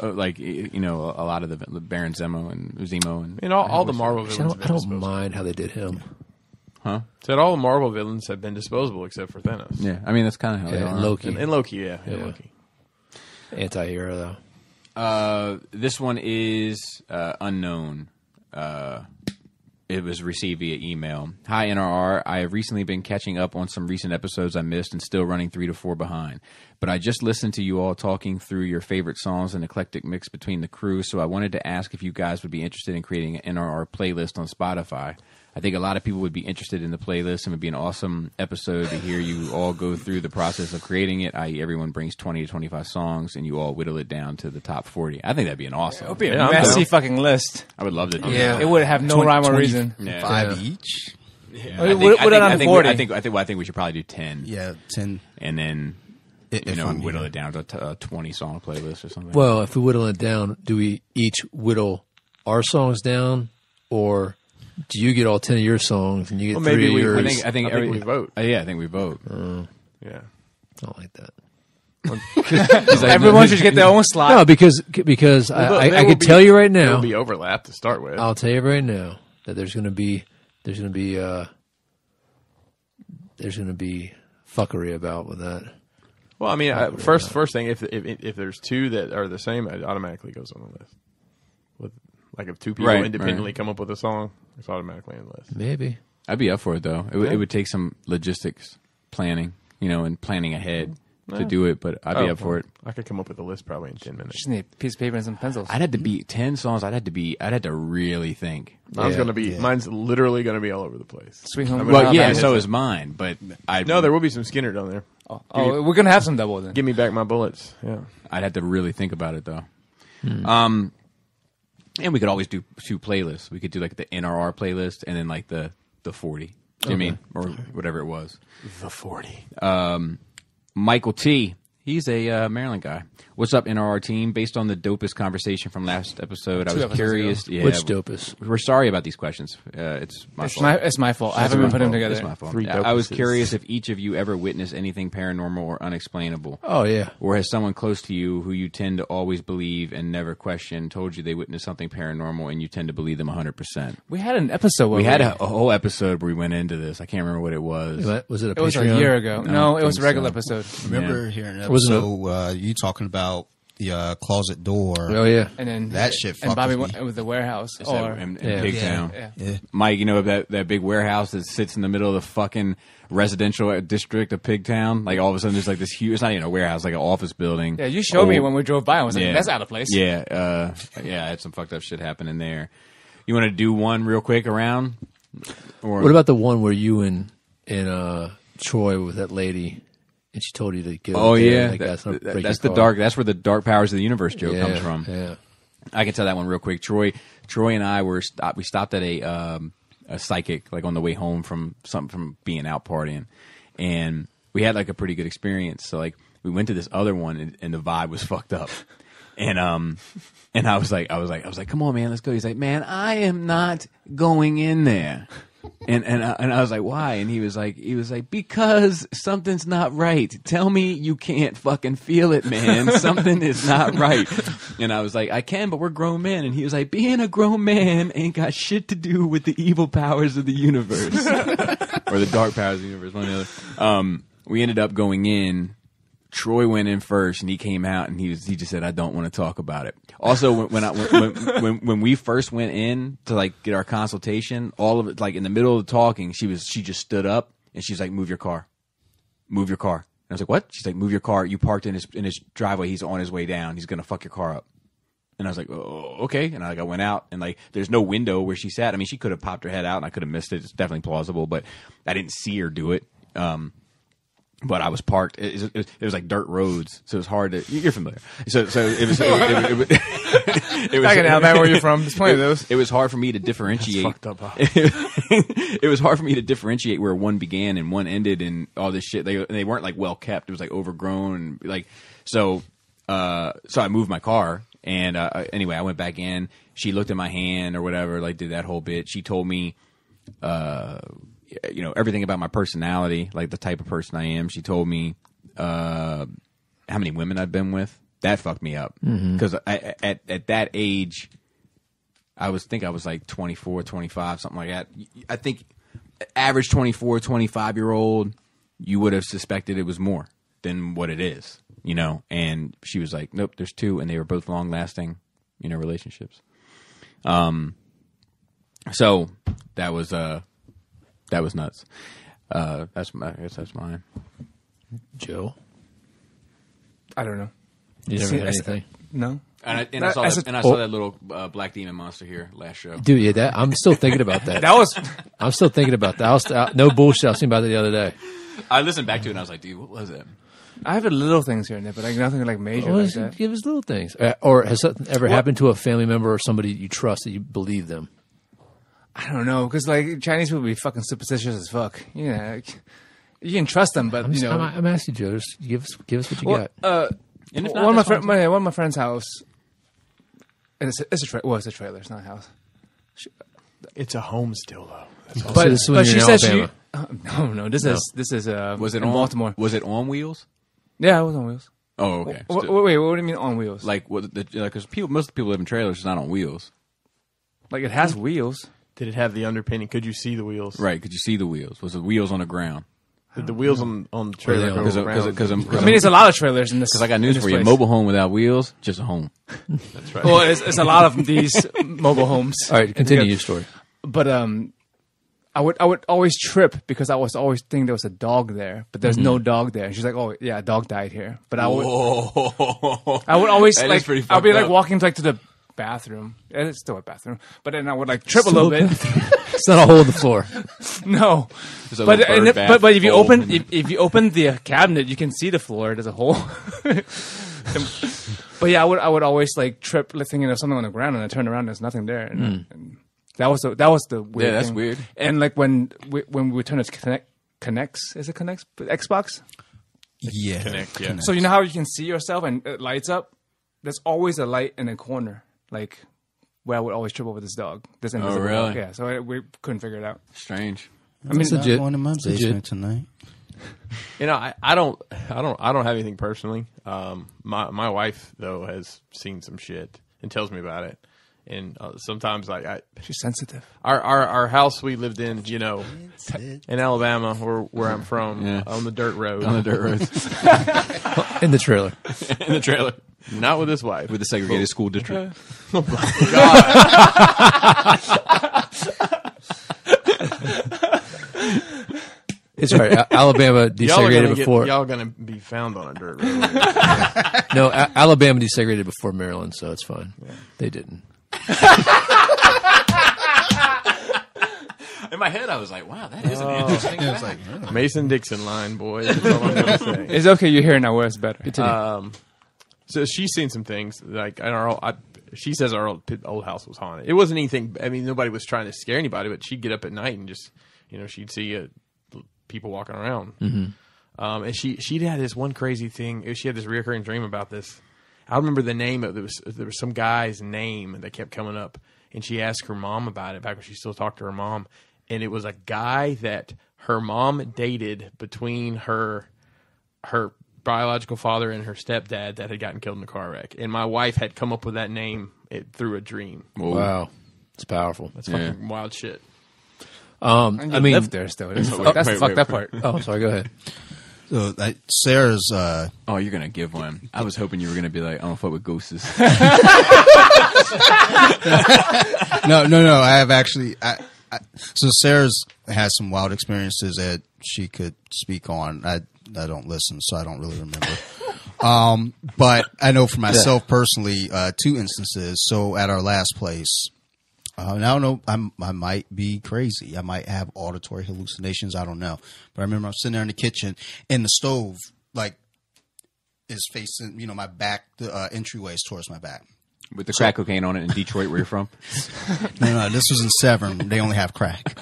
a lot of the Baron Zemo and all the Marvel I villains. don't mind how they did him. Said all the Marvel villains have been disposable except for Thanos. Yeah, I mean that's kind of how they Yeah, are. Loki. And Loki, yeah. Yeah. Anti-hero, though. This one is unknown. It was received via email. Hi, NRR. I have recently been catching up on some recent episodes I missed and still running 3 to 4 behind. But I just listened to you all talking through your favorite songs and eclectic mix between the crew, so I wanted to ask if you guys would be interested in creating an NRR playlist on Spotify. I think a lot of people would be interested in the playlist, and it would be an awesome episode to hear you all go through the process of creating it, i.e. everyone brings 20 to 25 songs, and you all whittle it down to the top 40. I think that'd be an awesome. It would be a Yeah, I'm messy down. fucking list. I would love to do Yeah. that. It would have no rhyme or reason. Yeah. 5 each? I think we should probably do 10. Yeah, 10. And then If I'm whittle here. it down to a 20 song playlist or something. Well, if we whittle it down, do we each whittle our songs down, or do you get all 10 of your songs and you get Well, 3 maybe of we- yours? I think we vote. Yeah, I think we vote. Yeah. I don't like that. Everyone should get their own slot. No, because Well, I there can will be- tell you right There now. will be overlap to start with. I'll tell you right now that there's going to be fuckery about with that. Well, I mean, first thing, if there's two that are the same, it automatically goes on the list. With like if two people independently come up with a song, it's automatically on the list. Maybe. I'd be up for it though. It would take some logistics planning, and planning ahead to do it. But I'd be up for it. I could come up with a list probably in 10 minutes. Just need a piece of paper and some pencils. I'd have to be 10 songs. I'd have to really think. Mine's literally gonna be all over the place. Sweet Home. Well, yeah, so is mine. But No, there will be some Skinner down there. Oh, we're gonna have some double then. Give me back my bullets. Yeah. I'd have to really think about it though. And we could always do two playlists. We could do like the NRR playlist and then like the 40. You know what I mean? Or whatever it was. The 40. Michael T. He's a Maryland guy. What's up, NRR team? Based on the dopest conversation from last episode, I was curious. Yeah, which dopest? We're sorry about these questions. It's my fault. It's my fault. I haven't been putting them together. It's my fault. I was curious if each of you ever witnessed anything paranormal or unexplainable. Oh, yeah. Or has someone close to you who you tend to always believe and never question told you they witnessed something paranormal and you tend to believe them 100%? We had an episode where we had a whole episode where we went into this. I can't remember what it was. Was it a Patreon? It was a year ago. No, it was a regular episode. Remember hearing an episode you talking about the closet door. Oh, yeah. And then that shit fucked and Bobby with me. went with the warehouse. In Pigtown. Yeah. Mike, you know that big warehouse that sits in the middle of the fucking residential district of Pigtown? Like all of a sudden there's like this huge, it's not even a warehouse, like an office building. Yeah, you showed me when we drove by. I was like, that's out of place. Yeah, I had some fucked up shit happening there. You want to do one real quick around? Or what about the one where you and Troy were with that lady? And she told you to get. Oh yeah, that's the dark. That's where the dark powers of the universe joke comes from. Yeah, I can tell that one real quick. Troy and I we stopped at a psychic like on the way home from being out partying, and we had like a pretty good experience. So like we went to this other one, and the vibe was fucked up. And I was like, come on, man, let's go. He's like, man, I am not going in there. And I was like, why? And he was like, because something's not right. Tell me you can't fucking feel it, man. Something is not right. And I was like, I can, but we're grown men. And he was like, being a grown man ain't got shit to do with the evil powers of the universe or the dark powers of the universe. One or the other. We ended up going in. Troy went in first, and he came out, and he just said, "I don't want to talk about it." Also, when we first went in to like get our consultation, all of it like in the middle of the talking, she just stood up and she's like, "Move your car, move your car." And I was like, "What?" She's like, "Move your car. You parked in his driveway. He's on his way down. He's gonna fuck your car up." And I was like, "Oh, okay." And I went out, and like, there's no window where she sat. I mean, she could have popped her head out, and I could have missed it. It's definitely plausible, but I didn't see her do it. But I was parked. It was like dirt roads, so it was hard to. You're familiar. So it was. It was back in Alabama, where you're from, there's plenty of those. It was hard for me to differentiate. That's fucked up. Huh? It was hard for me to differentiate where one began and one ended, and all this shit. They weren't like well kept. It was like overgrown, and like so. So I moved my car, and anyway, I went back in. She looked at my hand or whatever, like did that whole bit. She told me. Everything about my personality, like the type of person I am. She told me how many women I've been with. That fucked me up. Because at that age, I was like 24, 25, something like that. I think average 24, 25-year-old, you would have suspected it was more than what it is, And she was like, nope, there's two, and they were both long-lasting, relationships. So that was nuts. I guess that's mine. Joe, I don't know. You never had anything? No. I saw that little black demon monster here last show. Dude, yeah, I'm still thinking about that. I'm still thinking about that. No bullshit. I was thinking about it the other day. I listened back to it and I was like, dude, what was that? I have little things here and there, but like nothing like major like that. Give us little things. Or has something ever happened to a family member or somebody you trust that you believe them? I don't know, because like Chinese people be fucking superstitious as fuck. You can trust them, but I'm asking you, Joe. Just give us what you got. And if not, one of my friend's house. And it's a trailer. It's not a house. It's a home still though. But she said she. No. This is was it in on Baltimore? Was it on wheels? Yeah, it was on wheels. Oh, okay. Wait, what do you mean on wheels? Like what? Because most of the people live in trailers. It's not on wheels. Like it has wheels. Did it have the underpinning? Could you see the wheels? Right. Could you see the wheels? Was the wheels on the ground? The wheels on the trailer go around. Because I mean, it's a lot of trailers in this. Because I got news in this for you. place. Mobile home without wheels, just a home. That's right. Well, it's a lot of these mobile homes. All right, continue your story. But I would always trip because I was always thinking there was a dog there, but there's no dog there. And she's like, "Oh yeah, a dog died here." But I would always That is like pretty I'll be fucked like up. walking to the bathroom. And it's still a bathroom, but then I would like trip a little bit. It's not a hole in the floor. No, There's a but little bird bath but if you bowl. open if you open the cabinet, you can see the floor. There's a hole. But yeah, I would always like trip, like, thinking of something on the ground, and I turn around, there's nothing there. And that was the weird. Yeah, that's thing. weird. And like when we turn it connects, is it connects Xbox? Yeah. Connect, yeah. So you know how you can see yourself and it lights up? There's always a light in a corner, like where I would always trip over this dog. This invisible really? dog. Yeah, so we couldn't figure it out. Strange. I mean, It's legit. Going in my It's legit. basement tonight. You know, I don't have anything personally. My wife though has seen some shit and tells me about it, and sometimes she's sensitive. our house we lived in, you know, in Alabama, where I'm from, Yeah. on the dirt road, On the dirt roads. In the trailer. in the trailer, not with his wife. With the segregated school district. It's all right. Alabama desegregated before. Y'all gonna be found on a dirt road. No, Alabama desegregated before Maryland, so it's fine. They didn't. In my head, I was like, wow, that is an interesting fact. Mason Dixon line, boys. That's all I'm gonna say. It's okay, you're here now. Where's better? So she's seen some things like in she says our old house was haunted. It wasn't anything. I mean, nobody was trying to scare anybody, but she'd get up at night and just, you know, she'd see people walking around. And she had this one crazy thing. She had this recurring dream about this. I remember the name. There was some guy's name that kept coming up, and she asked her mom about it back when she still talked to her mom. And it was a guy that her mom dated between her biological father and her stepdad that had gotten killed in a car wreck. And my wife had come up with that name through a dream. Wow. It's powerful. That's fucking wild shit. I mean, lived there still. That's the fucked up part. oh, sorry, go ahead. So Sarah's. Oh, you're going to give one. I was hoping you were going to be like, I don't fuck with ghosts. No. I have actually. So Sarah's has some wild experiences that she could speak on. I don't listen, so I don't really remember. But I know for myself personally, 2 instances. So at our last place, now I don't know, I might be crazy. I might have auditory hallucinations. I don't know. But I remember I'm sitting there in the kitchen, and the stove like is facing, you know, my back. The entryway is towards my back. With the crack cocaine on it in Detroit, where you're from. No, this was in Severn. They only have crack.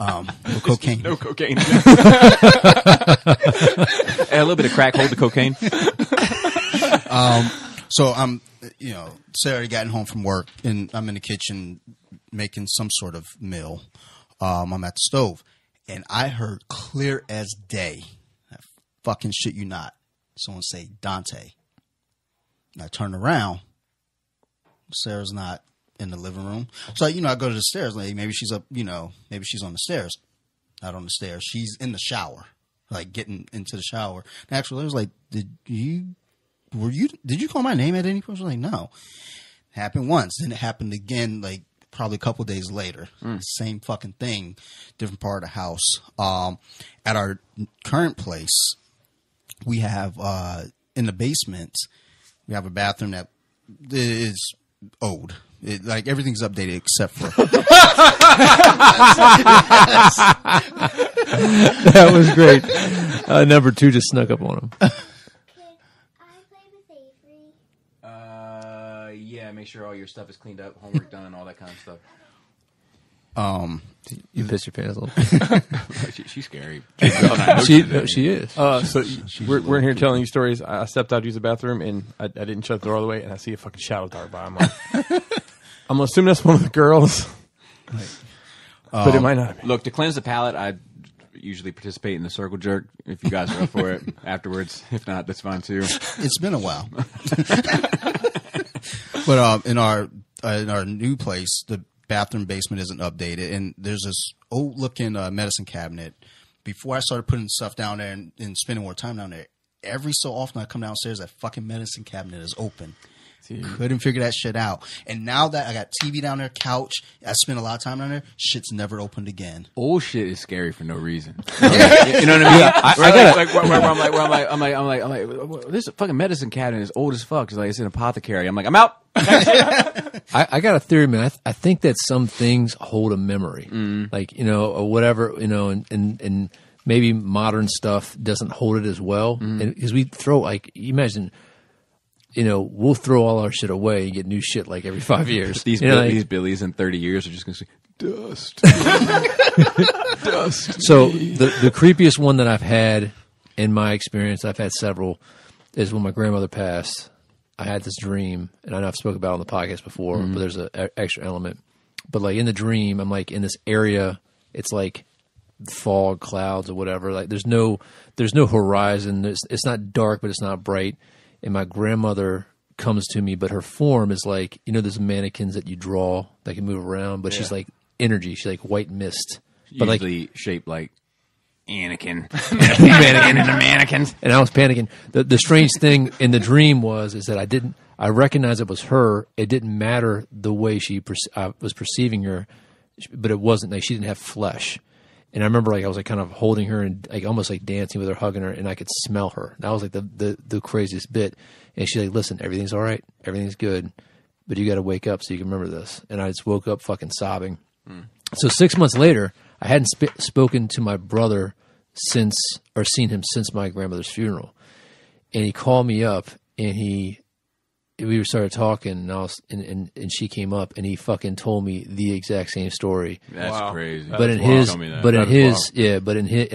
No cocaine. No cocaine. Hey, a little bit of crack, hold the cocaine. So I'm, you know, Sarah had gotten home from work, and I'm in the kitchen making some sort of meal. I'm at the stove, and I heard clear as day, I fucking shit you not, someone say Dante. And I turn around. Sarah's not in the living room. So, you know, I go to the stairs. Like, maybe she's up, you know, maybe she's on the stairs. Not on the stairs. She's in the shower, like getting into the shower. And actually, I was like, did you call my name at any point? I was like, no. It happened once. Then it happened again, like probably a couple of days later. Same fucking thing, different part of the house. At our current place, we have, in the basement, we have a bathroom that is old. Like everything's updated except for That was great. Number 2 just snuck up on him. I play with Avery? Yeah, make sure all your stuff is cleaned up, homework done, all that kind of stuff. You pissed your pants a little. She's scary. She is. So we're in here telling you stories. I stepped out to use the bathroom, and I didn't shut the door all the way, and I see a fucking shadow dart by. I'm assuming that's one of the girls. But it might not have been. Look, to cleanse the palate, I usually participate in the circle jerk. If you guys are up for it afterwards. If not, that's fine too. it's been a while. But in our new place, the bathroom basement isn't updated, and there's this old looking medicine cabinet before I started putting stuff down there and spending more time down there, every so often I come downstairs, that fucking medicine cabinet is open. Couldn't figure that shit out. And now that I got TV down there, couch, I spend a lot of time down there, shit's never opened again. Old shit is scary for no reason. You know what I mean? I'm like, this fucking medicine cabinet is old as fuck. It's like, it's an apothecary. I'm like, I'm out. I got a theory, man. I think that some things hold a memory, like, you know, or whatever, you know, and maybe modern stuff doesn't hold it as well. And because we throw, like, you imagine, you know, we'll throw all our shit away and get new shit like every 5 years. These Billies in 30 years are just going to say, dust. Dust. So the creepiest one that I've had in my experience, I've had several, is when my grandmother passed. I had this dream, and I know I've spoken about it on the podcast before, but there's an extra element. But like in the dream, I'm like in this area, it's like fog, clouds, or whatever. Like there's no horizon. It's not dark, but it's not bright. And my grandmother comes to me, but her form is like, you know, there's mannequins that you draw that can move around, but she's like energy. She's like white mist, but usually like shaped like Anakin. Mannequin and the mannequins. And I was panicking. The strange thing in the dream is that I recognized it was her. It didn't matter the way I was perceiving her, but it wasn't like she didn't have flesh. And I remember like I was like kind of holding her and like almost like dancing with her, hugging her, and I could smell her. That was like the craziest bit. And she's like, "Listen, everything's all right, everything's good, but you got to wake up so you can remember this." And I just woke up fucking sobbing. So 6 months later, I hadn't spoken to my brother seen him since my grandmother's funeral, and he called me up and we started talking, and and she came up, and he fucking told me the exact same story. That's crazy. But and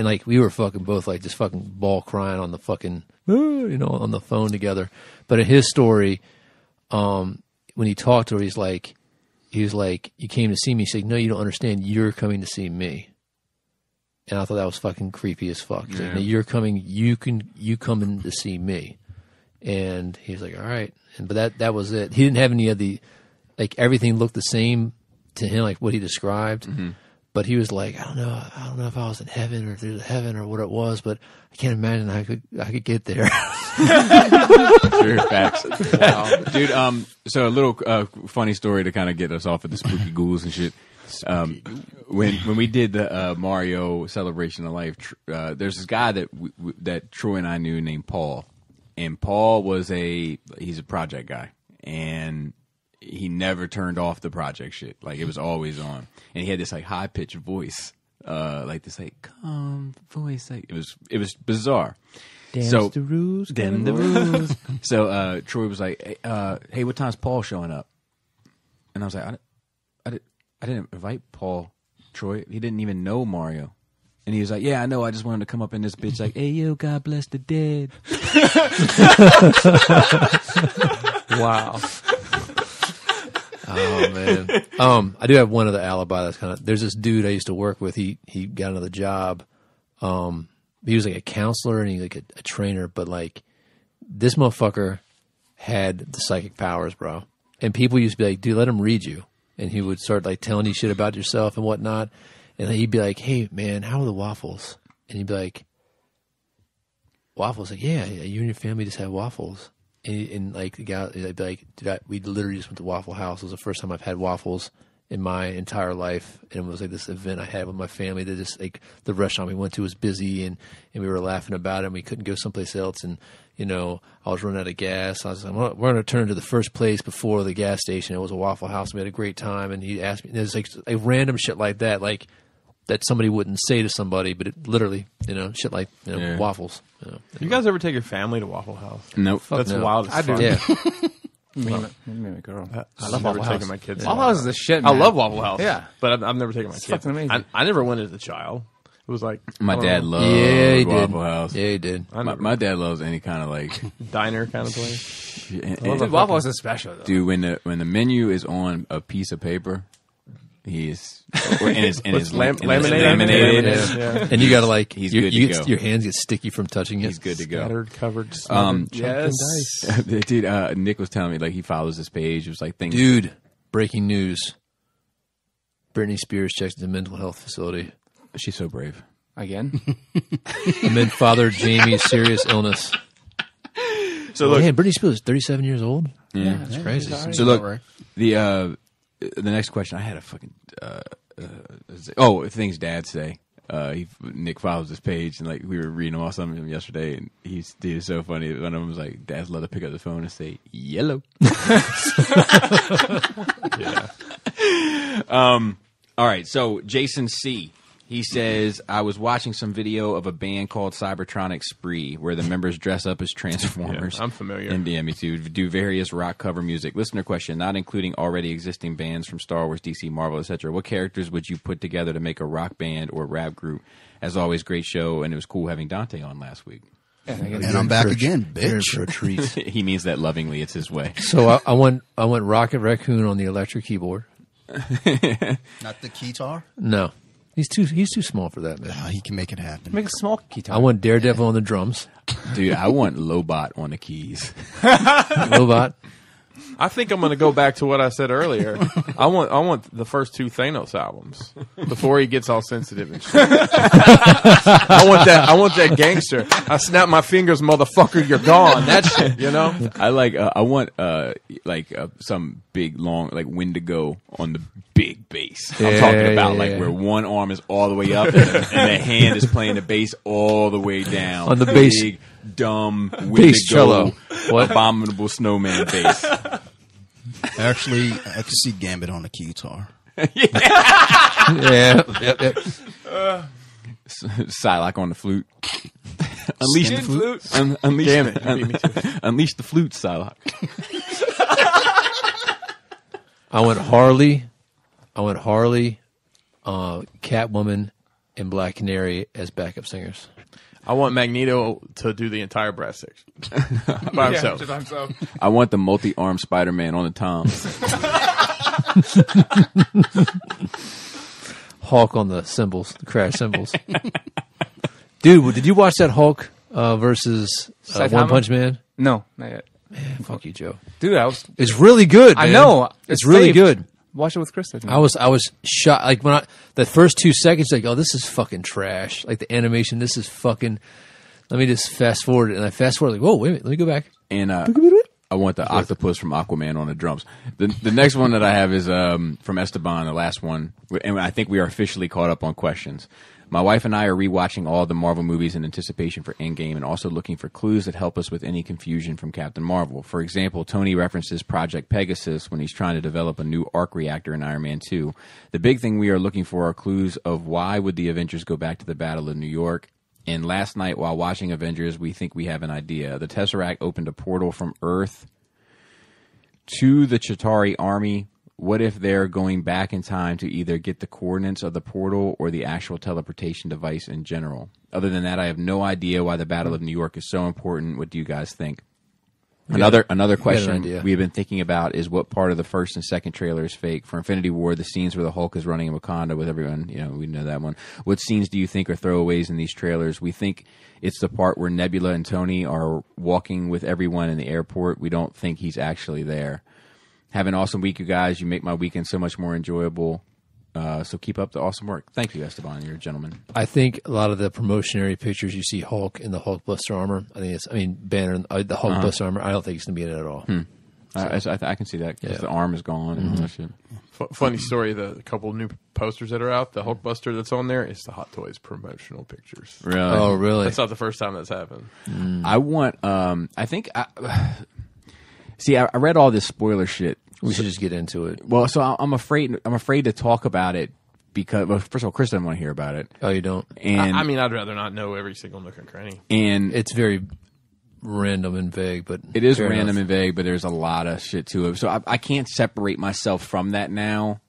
like we were fucking both like just fucking ball crying on the fucking, you know, on the phone together. But in his story, when he talked to her, he was like, "You came to see me." He said, "No, you don't understand. You're coming to see me." And I thought that was fucking creepy as fuck. He's like, "No, you're coming. You coming to see me." And he was like, "All right." But that was it. He didn't have any of like everything looked the same to him, like what he described. But he was like, I don't know if I was in heaven or if there's a heaven or what it was, but I can't imagine I could get there. Sure, facts. Wow. Dude, so a little funny story to kind of get us off of the spooky ghouls and shit. When we did the Mario Celebration of Life, there's this guy that Troy and I knew named Paul. And Paul he's a project guy, and he never turned off the project shit. Like it was always on, and he had this like high pitched voice, like this like calm voice. Like it was bizarre. Dance the rules. Damn the rules. So Troy was like, "Hey, what time's Paul showing up?" And I was like, "I didn't invite Paul, Troy. He didn't even know Mario." And he was like, "Yeah, I know. I just wanted to come up in this bitch like, hey, yo, God bless the dead." Wow. Oh man. I do have one other alibi that's kind of. There's this dude I used to work with. He got another job. He was like a counselor and he like a trainer, but like this motherfucker had the psychic powers, bro. And people used to be like, "Dude, let him read you," and he would start like telling you shit about yourself and whatnot. And then he'd be like, "Hey, man, how are the waffles?" And he'd be like, "Waffles?" Like, yeah, you and your family just had waffles. And like the guy, they'd be like, "Dude, we literally just went to Waffle House. It was the first time I've had waffles in my entire life." And it was like this event I had with my family. That just like the restaurant we went to was busy, and we were laughing about it. And we couldn't go someplace else. And you know, I was running out of gas. I was like, "We're going to turn to the first place before the gas station." It was a Waffle House. We had a great time. And he asked me, there's like random shit like that, like. That somebody wouldn't say to somebody, but it literally, you know, shit like waffles. You know, You guys ever take your family to Waffle House? Nope. That's no. wild as fuck. Yeah. Me and my girl. I love never Waffle taken House. my kids. Waffle House is the shit, I man. love Waffle House. Yeah. But I've never taken my kids. fucking amazing. I never went as a child. It was like My dad loved Yeah, he did. Waffle House. Yeah, he did. My dad loves any kind of like diner kind of place. Dude, Waffle House is special, though. dude. When the menu is on a piece of paper, he is and it's laminated. Yeah. And you got to like, He's you good to get, go. your hands get sticky from touching it. He's good to go. Scattered, covered, smothered, yes. chunked in dice. Dude, Nick was telling me like he follows this page. It was like things. Dude, breaking news. Britney Spears checked into a mental health facility. She's so brave. Again? Amid Father Jamie's serious illness. So look, Man, Britney Spears is 37 years old. Yeah. That's crazy. So look, the next question I had a fucking things Dad say. Nick follows this page and like we were reading all some of them yesterday, and he's so funny. One of them was like, "Dad's love to pick up the phone and say yellow." yeah. All right, so Jason C. He says, I was watching some video of a band called Cybertronic Spree where the members dress up as Transformers. Yeah, I'm familiar. And me too. Do various rock cover music. Listener question, not including already existing bands from Star Wars, DC, Marvel, etc. What characters would you put together to make a rock band or rap group? As always, great show, and it was cool having Dante on last week. And I'm back again, bitch. For a treat. He means that lovingly. It's his way. So I want Rocket Raccoon on the electric keyboard. Not the keytar? No. He's too small for that, man. He can make it happen. Make a small guitar. I want Daredevil on the drums. Dude, I want Lobot on the keys. Lobot. I think I'm going to go back to what I said earlier. I want the first 2 Thanos albums before he gets all sensitive and shit. I want that gangster. I snap my fingers, motherfucker, you're gone. That shit, you know. I want some big long like Wendigo on the big bass. I'm talking about where one arm is all the way up and the hand is playing the bass all the way down on the bass. Big dumb Bass cello. What abominable snowman bass. Actually, I can see Gambit on the keytar. Yeah. Yep. Psylocke on the flute. Unleash the flute. Unleash, Damn it. Unleash the flute, Psylocke. I want Harley, Catwoman, and Black Canary as backup singers. I want Magneto to do the entire brass section by himself. Just by himself. I want the multi-armed Spider-Man on the toms. Hulk on the cymbals, the crash cymbals. Dude, did you watch that Hulk versus One Punch Man? No, not yet. Man, fuck you, Joe. Dude, It's really good, man. I know. It's really saved. good. Watch it with Krista. I was shocked. Like when the first 2 seconds, like, oh, this is fucking trash. Like the animation, this is fucking. Let me just fast forward it, and I fast forward. Like, whoa, wait a minute, let me go back. And I want the octopus from Aquaman on the drums. The next one that I have is from Esteban, the last one, and I think we are officially caught up on questions. My wife and I are rewatching all the Marvel movies in anticipation for Endgame and also looking for clues that help us with any confusion from Captain Marvel. For example, Tony references Project Pegasus when he's trying to develop a new arc reactor in Iron Man 2. The big thing we are looking for are clues of why would the Avengers go back to the Battle of New York. And last night, while watching Avengers, we think we have an idea. The Tesseract opened a portal from Earth to the Chitauri army. What if they're going back in time to either get the coordinates of the portal or the actual teleportation device in general? Other than that, I have no idea why the Battle of New York is so important. What do you guys think? Another question we have been thinking about is what part of the first and second trailer is fake. For Infinity War, the scenes where the Hulk is running in Wakanda with everyone, we know that one. What scenes do you think are throwaways in these trailers? We think it's the part where Nebula and Tony are walking with everyone in the airport. We don't think he's actually there. Have an awesome week, you guys. You make my weekend so much more enjoyable. So keep up the awesome work. Thank you, Esteban. You're a gentleman. I think a lot of the promotionary pictures you see Hulk in the Hulk Buster armor. Banner the Hulk Buster armor. I don't think he's going to be in it at all. I can see that because the arm is gone and all that shit. Funny story, the couple new posters that are out, the Hulk Buster that's on there, it's the Hot Toys promotional pictures. Really? Oh, really? That's not the first time that's happened. I want, see, I read all this spoiler shit. We should just get into it. Well, so I'm afraid to talk about it because, well, first of all, Chris doesn't want to hear about it. Oh, you don't? And I'd rather not know every single nook and cranny. And it's very random and vague, but it is random and vague, but there's a lot of shit to it. So I can't separate myself from that now.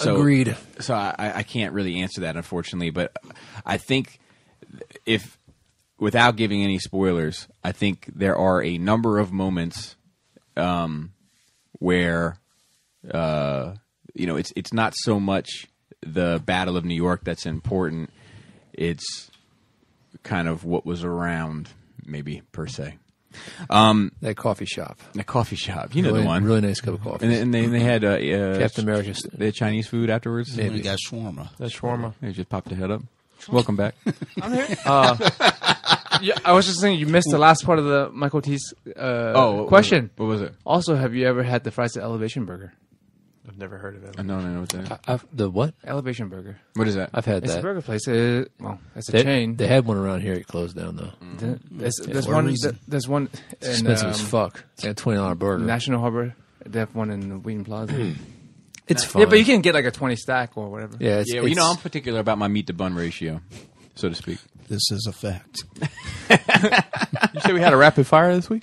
Agreed. So I can't really answer that, unfortunately. But I think without giving any spoilers, I think there are a number of moments where it's not so much the Battle of New York that's important. It's kind of what was around, maybe, per se. That coffee shop. You know the one. Really nice cup of coffee. And they had Captain America. They had Chinese food afterwards. Maybe got shawarma. That's shawarma. They just popped the head up. Welcome back. I'm here. Yeah, I was just saying you missed the last part of the Michael T's question. What was it? Also, have you ever had the fries at Elevation Burger? I've never heard of it. I don't know what that is. The what? Elevation Burger. What is that? I've had It's a that. burger place. It's a They, chain. they had one around here. It closed down though. There's what one. reason? There's one It's in expensive as fuck. It's like a $20 burger. National Harbor. They have one in the Wheaton Plaza. It's fine. Yeah, but you can get like a 20 stack or whatever. Yeah, it's, Yeah, well, you know, I'm particular about my meat to bun ratio, so to speak. This is a fact. You say we had a rapid fire this week?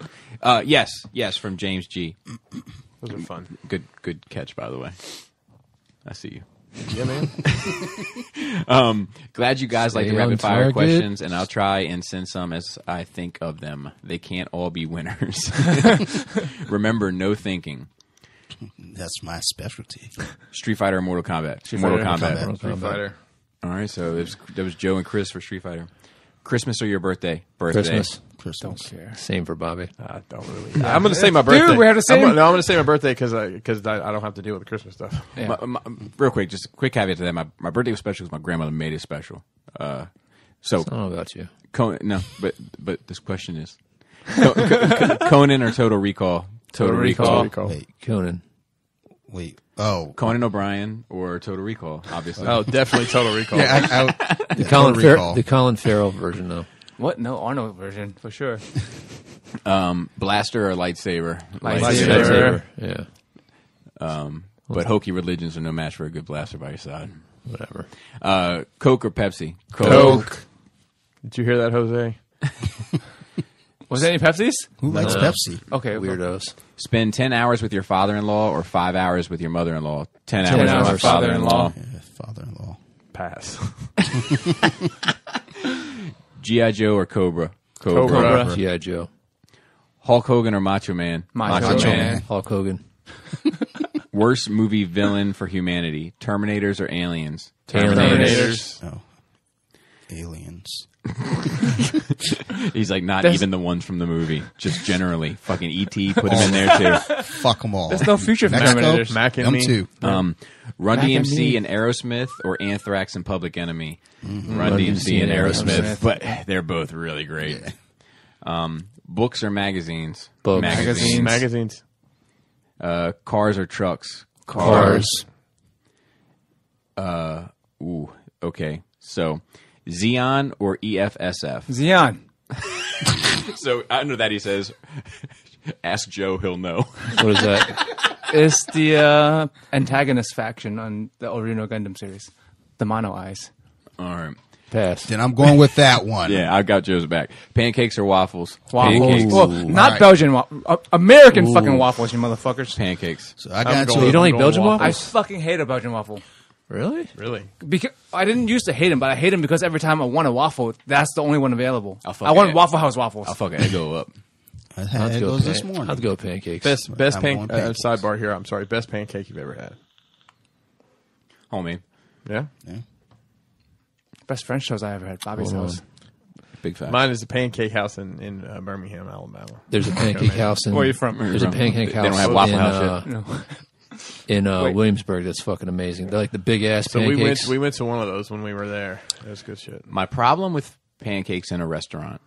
Yes, from James G. Those are fun. Good catch, by the way. I see you. Yeah, man. Glad you guys like the Stay rapid on fire target. questions, and I'll try and send some as I think of them. They can't all be winners. Remember, no thinking. That's my specialty. Street Fighter or Mortal Kombat? Mortal Kombat. Street Fighter. All right, so there was Joe and Chris for Street Fighter. Christmas or your birthday? Birthday. Christmas. Don't care. Same for Bobby. I don't really. I'm going to say my birthday. Dude, we have the same. I'm going to say my birthday because I don't have to deal with the Christmas stuff. Yeah. Real quick, just a quick caveat to that. My birthday was special because my grandmother made it special. So I don't know about you. No, but this question is Conan or Total Recall? Total Recall. Wait, Conan. Oh, Conan O'Brien or Total Recall? Obviously. Oh, definitely Total Recall. yeah. The Colin Farrell version though. What? No, Arnold version for sure. Blaster or lightsaber? Lightsaber. Yeah. But hokey religions are no match for a good blaster by your side. Whatever. Coke or Pepsi? Coke. Did you hear that, Jose? Was there any Pepsis? who likes Pepsi? Okay. Weirdos. Spend 10 hours with your father-in-law or 5 hours with your mother-in-law? 10 hours 10 with hours your with father-in-law. Yeah, father-in-law. Pass. G.I. Joe or Cobra? Cobra. G.I. Joe. Hulk Hogan or Macho Man? Macho Man. Hulk Hogan. Worst movie villain for humanity? Terminators or Aliens? Terminators. Oh, aliens. He's like, not There's- even the ones from the movie. Just generally. Fucking E.T. Put him in there too. Fuck them all. There's no future for Mexico, Terminators. Mac and them me. too. Run Back at DMC me. and Aerosmith or Anthrax and Public Enemy? Run Run DMC and Aerosmith. Aerosmith. But they're both really great. Books or magazines? Books. Magazines. Cars or trucks? Cars. Ooh, okay. So, Xeon or EFSF? Xeon. So, under that he says, ask Joe, he'll know. What is that? It's the antagonist faction on the original Gundam series. The Mono Eyes. All right. Pass. Then I'm going with that one. Yeah, I got Joe's back. Pancakes or waffles? Waffles. Pancakes. Well, not All right. Belgian American fucking waffles, you motherfuckers. Pancakes. So I got going- you. You don't eat going Belgian waffles. I waffles? fucking hate a Belgian waffle. Really? Really? Because I didn't used to hate them, but I hate them because every time I want a waffle, that's the only one available. I'll fuck I want it. Waffle House waffles. I'll fucking go up. I I'd had go those this pan- morning. I'd go pancakes. Best I'm pancake. going pancakes. Sidebar here. I'm sorry. Best pancake you've ever had. Homie. Yeah. Best French toast I ever had. Bobby's house. Big fat. Mine is the Pancake House in Birmingham, Alabama. There's a pancake house in. Where are you from? There's a pancake They house. don't have Waffle in, House yet. No. in Wait. Williamsburg. That's fucking amazing. They're like the big ass So pancakes. we went to one of those when we were there. It was good shit. My problem with pancakes in a restaurant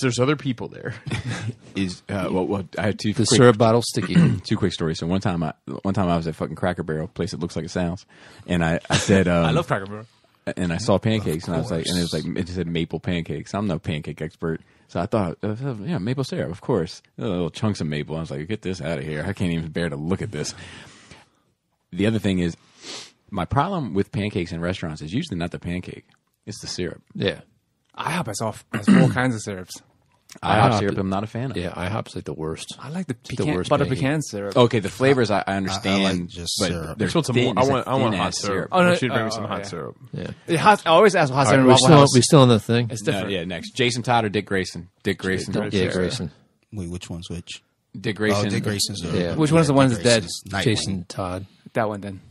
There's other people there. is well, I had the syrup bottle sticky. two quick stories. So one time I was at fucking Cracker Barrel, place that looks like it sounds, and I said I love Cracker Barrel. and I saw pancakes, and I was like, and it was like, it said maple pancakes. I'm no pancake expert, so I thought, yeah, maple syrup, of course, little chunks of maple. I was like, get this out of here. I can't even bear to look at this. The other thing is, my problem with pancakes in restaurants is usually not the pancake; it's the syrup. Yeah. IHOP has all kinds of syrups. IHOP IHOP syrup, I'm not a fan of. Yeah, IHOP's like the worst. I like the worst butter pancake. pecan syrup. Okay, the flavors I understand, I like just but syrup. they're Just want some thin, more. I it's want like hot thin-ass syrup. Oh, no, She'd bring me oh, some hot yeah. syrup. Yeah. I always ask hot syrup in we Waffle House. still on the thing? It's No, different. yeah, next. Jason Todd or Dick Grayson? Dick Grayson. Yeah, Grayson. Wait, which one's which? Dick Grayson. Oh, Dick Grayson's. Yeah. Which one's the one that's dead? Grayson's Nightwing. Jason Todd. That one then.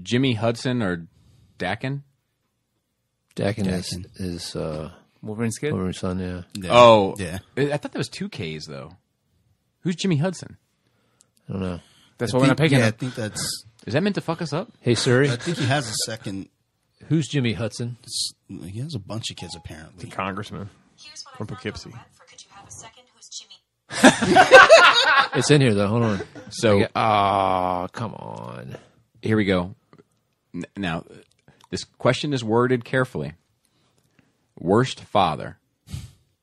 Jimmy Hudson or Dakin? Dakin Dakin. is Wolverine's kid. Wolverine's son, yeah. Yeah. Oh, yeah. I thought that was two Ks though. Who's Jimmy Hudson? I don't know. That's what we're not picking Yeah, I up. think that's. Is that meant to fuck us up? Hey, Siri. I think he has a second Who's Jimmy Hudson? He has a bunch of kids apparently. Congressman Here's what from I found on the Poughkeepsie. web for Could You Have a Second? Who's Jimmy? It's in here though. Hold on. So Come on. here we go. Now, this question is worded carefully. Worst father,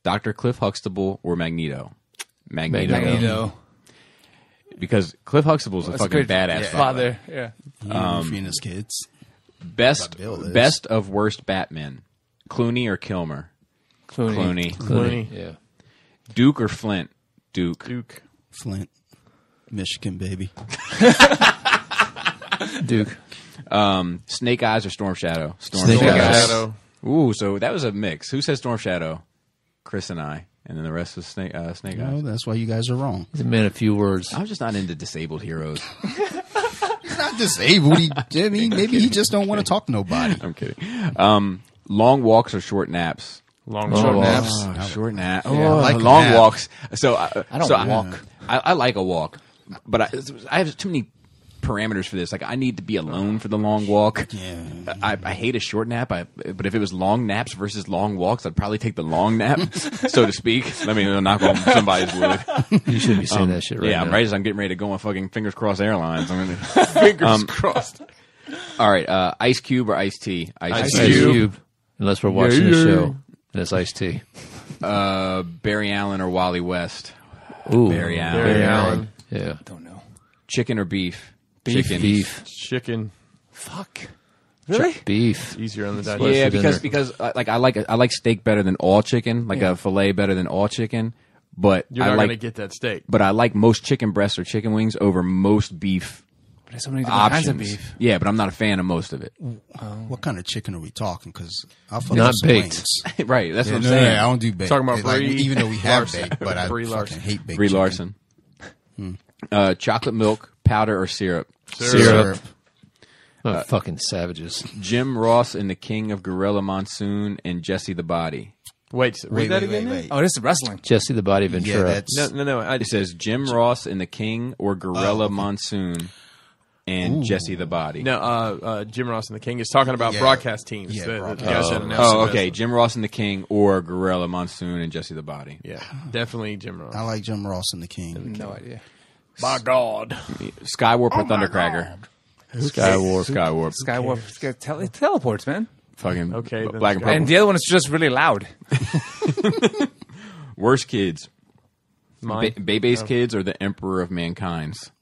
Dr. Cliff Huxtable or Magneto? Magneto. Because Cliff Huxtable's a That's fucking good. badass Father. Yeah. Goofy and his kids. Best Bill is. best of worst Batman, Clooney or Kilmer? Clooney. Clooney. Yeah. Duke or Flint? Duke. Flint, Michigan, baby. Duke. Snake Eyes or Storm Shadow? Snake Eyes. Shadow. Ooh, so that was a mix. Who said Storm Shadow? Chris and I. And then the rest was Snake Eyes. No, that's why you guys are wrong. He's a man of few words. I'm just not into disabled heroes. He's not disabled. Maybe he just don't want to talk to nobody. I'm kidding. Long walks or short naps? Long Short naps. Oh, short nap. I Oh, like a long nap. walks. So I don't walk. I like a walk, but I have too many parameters for this. Like I need to be alone for the long walk. Yeah. I hate a short nap. But if it was long naps versus long walks, I'd probably take the long nap, so to speak. Let me knock on somebody's wood. You shouldn't be saying that shit right Yeah, now. I'm right as I'm getting ready to go on fucking Fingers Crossed Airlines. I'm gonna, Fingers crossed. all right, Ice Cube or Ice Tea? Ice Cube. Unless we're watching the show. And it's iced tea. Barry Allen or Wally West? Ooh. Barry Allen. Barry Allen. Yeah. Don't know. Chicken or beef? Beef. Chicken. Beef. Chicken. Fuck. Really? Beef. Easier on the What's digestion. Yeah, for because dinner? like I like steak better than all chicken, like a fillet better than all chicken. But You're I not like going to get that steak. but I like most chicken breasts or chicken wings over most beef But there's so many different options. kinds of beef. Yeah, but I'm not a fan of most of it. What kind of chicken are we talking? Because I'll fuck Not with some baked. wings. Right, that's what I'm No, saying. I don't do baked. Talking about Like, Brie even though we have Larson. baked, but I Brie fucking Larson. hate baked Brie chicken. Larson. Chocolate milk, powder or syrup? Syrup. Oh, fucking savages. Jim Ross and the King of Gorilla Monsoon and Jesse the Body. Wait, read that again? Wait. Oh, this is wrestling. Jesse the Body Yeah, Ventura. that's No. It says Jim Ross and the King or Gorilla okay. Monsoon and Jesse the Body. No, Jim Ross and the King is talking about Yeah. broadcast teams. Yeah, the broadcast. guys that announce Oh, the okay. best. Jim Ross and the King or Gorilla Monsoon and Jesse the Body. Yeah, definitely Jim Ross. I like Jim Ross and the King. No idea. By God. Skywarp or Thundercracker? Skywarp. Skywarp. Skywarp teleports, man. Fucking Okay, then black and Skywarp. purple. And the other one is just really loud. Worst kids. Mine? Bebe's kids or the Emperor of Mankind's?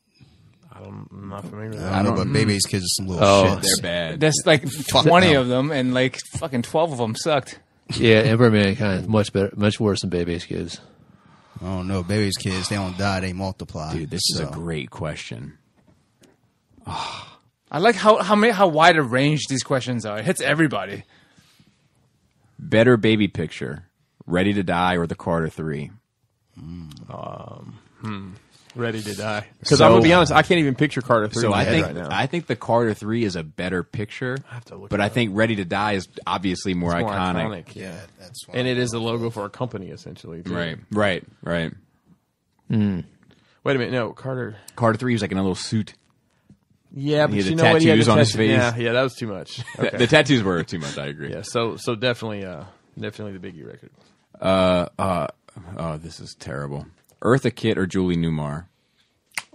I'm not familiar with I that. don't know, but Baby's kids are some little Oh, shits. They're bad. There's like Fuck 20 no. of them, and like fucking 12 of them sucked. Yeah, Emperor Mankind is much better, much worse than Baby's Kids. Oh no, Baby's kids, they don't die, they multiply. Dude, this is a So, great question. I like how wide a range these questions are. It hits everybody. Better baby picture, Ready to Die or The Carter 3? Ready to Die. Because So- I'm going to be honest, I can't even picture Carter 3 So in my I head think right now. I think The Carter 3 is a better picture, have to look but it I up. think Ready to Die is obviously more, It's more iconic. Yeah. that's And it is the logo for a company, essentially. too. Right. Wait a minute. No, Carter. Carter 3 was like in a little suit. Yeah, but He had you the know what? He had tattoos the on his tattoo- face. Yeah, that was too much. Okay. The tattoos were too much. I agree. Yeah, so definitely the Biggie record. Oh, this is terrible. Eartha Kitt or Julie Newmar?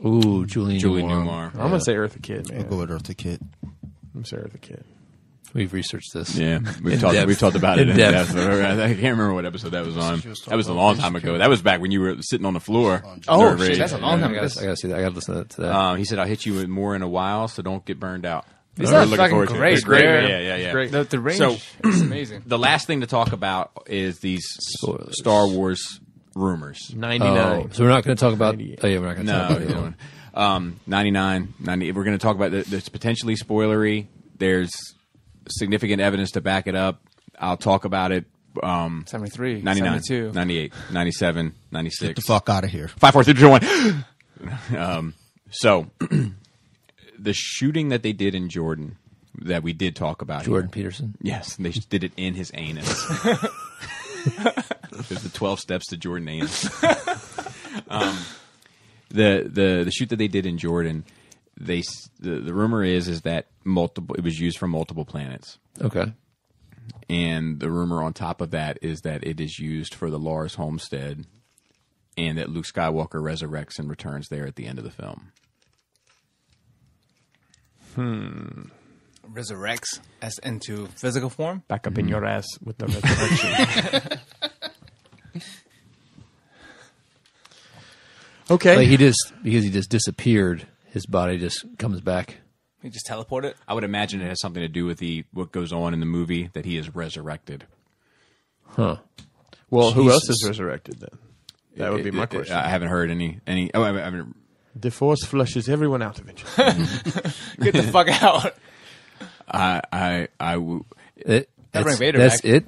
Ooh, Julie Newmar. I'm gonna say Eartha Kitt, man. I'll go with Eartha Kitt. I'm sorry, Eartha Kitt. We've researched this. Yeah, we've In talked. depth. We've talked about it In in depth. depth. I can't remember what episode that was on. was That was a talking long about time Vince ago. Gill. That was back when you were sitting on the floor. Oh, Nerve shit, rage. that's a long time I ago. gotta see that. I gotta listen to that. He said, "I'll hit you with more in a while, so don't get burned out." These We're are looking fucking forward to it. great, It's great. man. Yeah. Great. The range So- is amazing. The last thing to talk about is these Spoilers. Star Wars rumors. 99. So we're not going to talk about. 98. Oh yeah, we're not going to No, talk about you it. don't. 99, 90. We're going to talk about it's potentially spoilery. There's significant evidence to back it up. I'll talk about it. 73, 99, 72. 98, 97, 96. Get the fuck out of here. 5, 4, 3, 2, 1. So, the shooting that they did in Jordan, that we did talk about Jordan here. Peterson. Yes, they did it in his anus. There's the 12 steps to Jordan anus. The shoot that they did in Jordan, the rumor is that it was used for multiple planets. Okay. And the rumor on top of that is that it is used for the Lars homestead, and that Luke Skywalker resurrects and returns there at the end of the film. Resurrects as into physical form? Back up in your ass with the resurrection. Okay. Like because he just disappeared, his body just comes back. He just teleported? I would imagine it has something to do with what goes on in the movie, that he is resurrected. Huh. Well, who else Jesus. is resurrected then? That would be my question. I haven't heard any. Oh, I mean, The Force flushes everyone out eventually. Get the fuck out. I Gotta bring Vader that's back. it?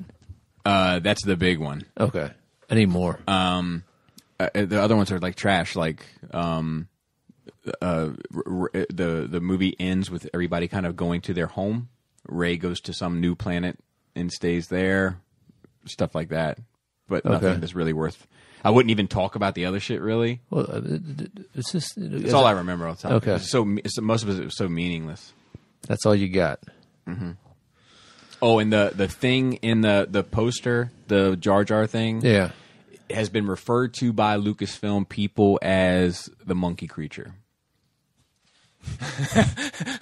that's the big one. Okay. I need more. The other ones are like trash. Like the movie ends with everybody kind of going to their home. Rey goes to some new planet and stays there. Stuff like that, but nothing that's really worth. I wouldn't even talk about the other shit really. Well, it's just It's all I remember all the time. Okay. It's most of it was so meaningless. That's all you got. Oh, and the thing in the poster, the Jar Jar thing, Yeah. has been referred to by Lucasfilm people as the monkey creature.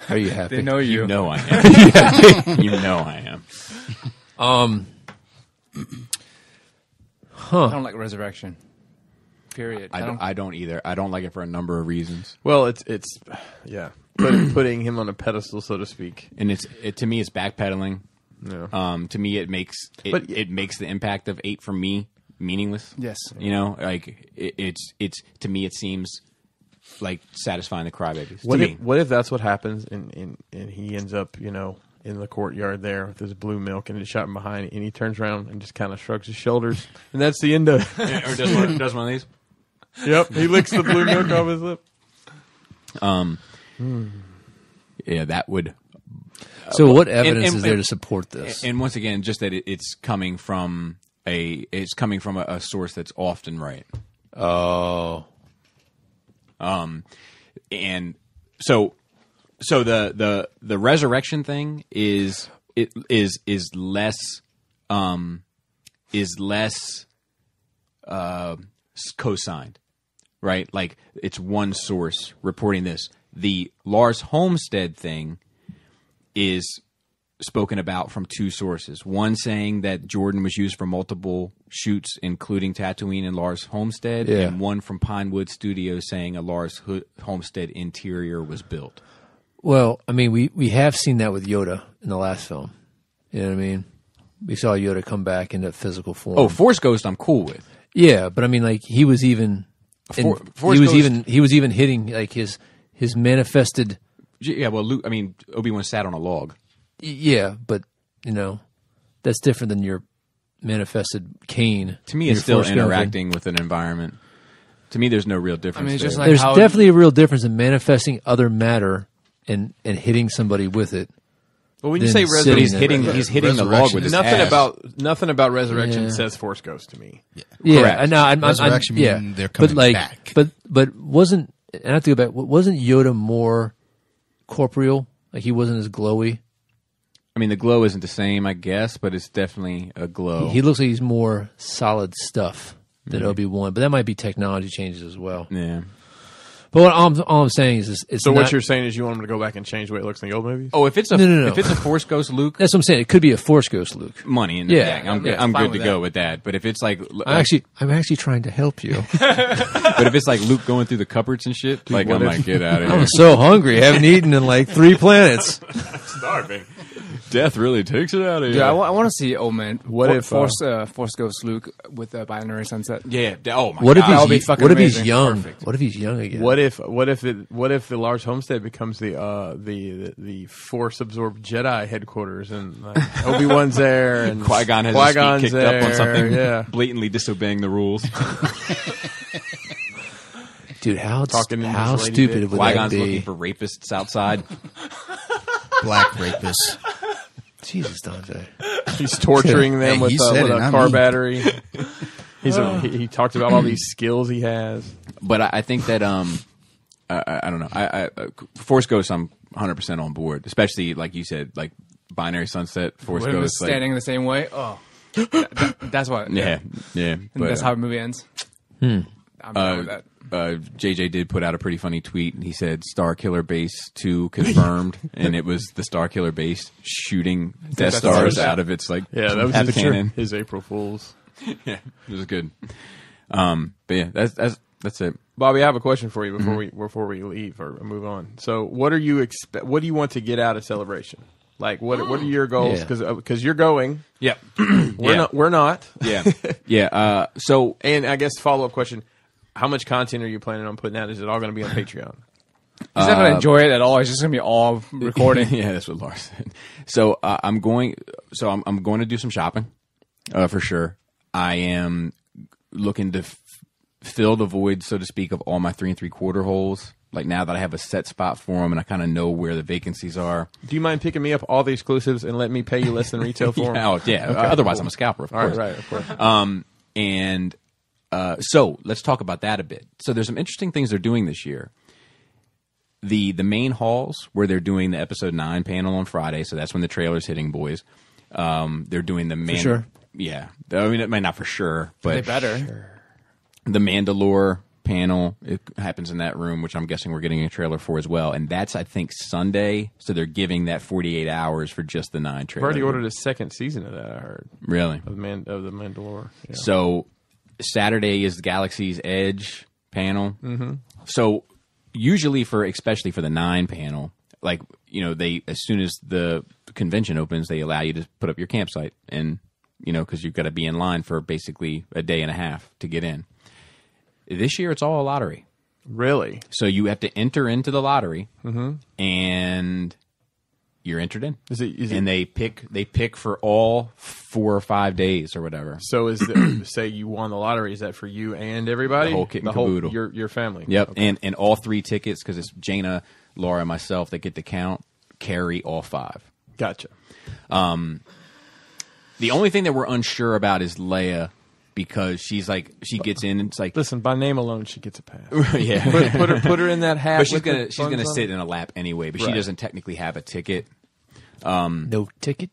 Are you happy? They know you. You know I am. You know I am. I don't like resurrection. Period. I don't either. I don't like it for a number of reasons. Well, it's yeah, putting him on a pedestal, so to speak. And to me, it's backpedaling. Yeah. To me, it makes it makes the impact of 8 for me meaningless. Yes. You know, like it's to me, it seems like satisfying the crybabies. What if that's what happens and he ends up, you know, in the courtyard there with his blue milk and it's shot from behind, and he turns around and just kind of shrugs his shoulders, and that's the end of it. Or does one of these? Yep, he licks the blue milk off his lip. Yeah, that would. So what evidence and- is there to support this? And once again, just that it's coming from a source that's often right. Oh. And so the resurrection thing is less co-signed, right? Like it's one source reporting this. The Lars Homestead thing is spoken about from two sources. One saying that Jordan was used for multiple shoots, including Tatooine and Lars Homestead, Yeah. and one from Pinewood Studios saying a Lars Homestead interior was built. Well, I mean, we have seen that with Yoda in the last film. You know what I mean? We saw Yoda come back into physical form. Oh, Force Ghost, I'm cool with. Yeah, but I mean, like he was even Force he was even hitting like his manifested. Yeah, well, Luke. I mean, Obi-Wan sat on a log. Yeah, but you know, that's different than your manifested Kane. To me, your it's still Force Ghost. interacting with an environment. To me, there's no real difference. I mean, it's there. just like There's how definitely a real difference in manifesting other matter and hitting somebody with it. But when you Then say sitting resurrection, there. he's hitting the log with his ass. nothing about resurrection Yeah. says Force Ghost to me. Yeah, Correct. I know. I'm Resurrection yeah, mean they're coming but like, back. But wasn't, and I have to go back. Wasn't Yoda more corporeal? Like he wasn't as glowy. I mean, the glow isn't the same, I guess, but it's definitely a glow. He looks like he's more solid stuff than Obi-Wan, but that might be technology changes as well. Yeah. But all I'm saying is it's So not, what you're saying is you want him to go back and change the way it looks in the old movies? Oh, if it's a No. if it's a Force Ghost Luke, that's what I'm saying. It could be a Force Ghost, Luke. money in the Yeah, bag. I'm I'm fine good to with go that. with that. But if it's like, I'm actually trying to help you. but if it's like Luke going through the cupboards and shit, like I'm like, get out of here. I'm so hungry. I haven't eaten in like 3 planets. Starving. Death really takes it out of Dude, you. I want to see old man. What if, Force Ghost Luke with Binary Sunset? Yeah. Oh my What if god. That would be he's fucking what if he's amazing. young? Perfect. What if he's young again? What if the Lars Homestead becomes the Force absorbed Jedi headquarters, and like, Obi-Wan's there and Qui-Gon has his feet kicked up on something, Yeah, blatantly disobeying the rules. Dude, how Talking in how this lady stupid dick. would that Qui-Gon's be? looking for rapists outside. Black rapist. Jesus, Dante. he's torturing them Hey, with he said it, a not car me. battery. He talks about all these skills he has. But I think that I don't know. Force Ghost, I'm 100% on board, especially like you said, like Binary Sunset, Force When it was Ghost, like, standing the same way. Oh, that's what. yeah. And But, that's how the movie ends. I'm down with that. JJ did put out a pretty funny tweet. He said Star Killer Base 2 confirmed, and it was the Star Killer Base shooting Death Stars out of its like Yeah, that was half a his, cannon. his April Fools. Yeah, it was good. But yeah, that's it. Bobby, I have a question for you before we leave or move on. So, what are you what do you want to get out of Celebration? Like, what are your goals? Yeah. Because you're going. Yeah, We're not. Yeah, yeah. So, And I guess follow up question: how much content are you planning on putting out? Is it all going to be on Patreon? He's not going to enjoy it at all. It's just going to be all recording. yeah, that's what Laura said. So I'm going to do some shopping, for sure. I am looking to fill the void, so to speak, of all my 3 3/4 holes. Like now that I have a set spot for them and I kind of know where the vacancies are. Do you mind picking me up all the exclusives and let me pay you less than retail for them? Otherwise I'm a scalper, of course. Right, of course. So let's talk about that a bit. So there's some interesting things they're doing this year. The main halls where they're doing the episode 9 panel on Friday, so that's when the trailer's hitting, boys. They're doing the sure. Yeah, I mean it might not for sure, but They better. the Mandalore panel, it happens in that room, which I'm guessing we're getting a trailer for as well, and that's I think Sunday. So they're giving that 48 hours for just the 9 I've trailer. already ordered a second season of that. I heard Really? of the Mandalore. Yeah. So Saturday is the Galaxy's Edge panel. Mm-hmm. So usually especially for the 9 panel, like, you know, they, as soon as the convention opens, they allow you to put up your campsite, and, you know, because you've got to be in line for basically a day and a half to get in. This year, it's all a lottery. Really? So you have to enter into the lottery, and you're entered in. Is it? And they pick for all 4 or 5 days or whatever. So say you won the lottery, is that for you and everybody? The whole kit and caboodle. Your family. Yep, Okay. and all 3 tickets, because it's Jaina, Laura, and myself that get to count, carry all 5. Gotcha. The only thing that we're unsure about is Leia, because she's like, she gets in and it's like, Listen, by name alone, she gets a pass. yeah, put her in that hat. but she's with the gonna buns on sit it. in a lap anyway. But she Right. doesn't technically have a ticket. No ticket.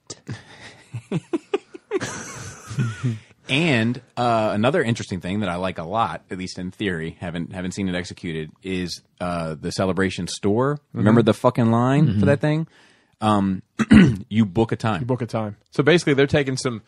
And another interesting thing that I like a lot, at least in theory, haven't seen it executed, is the Celebration store. Remember the fucking line for that thing? You book a time. Book a time. So basically, they're taking some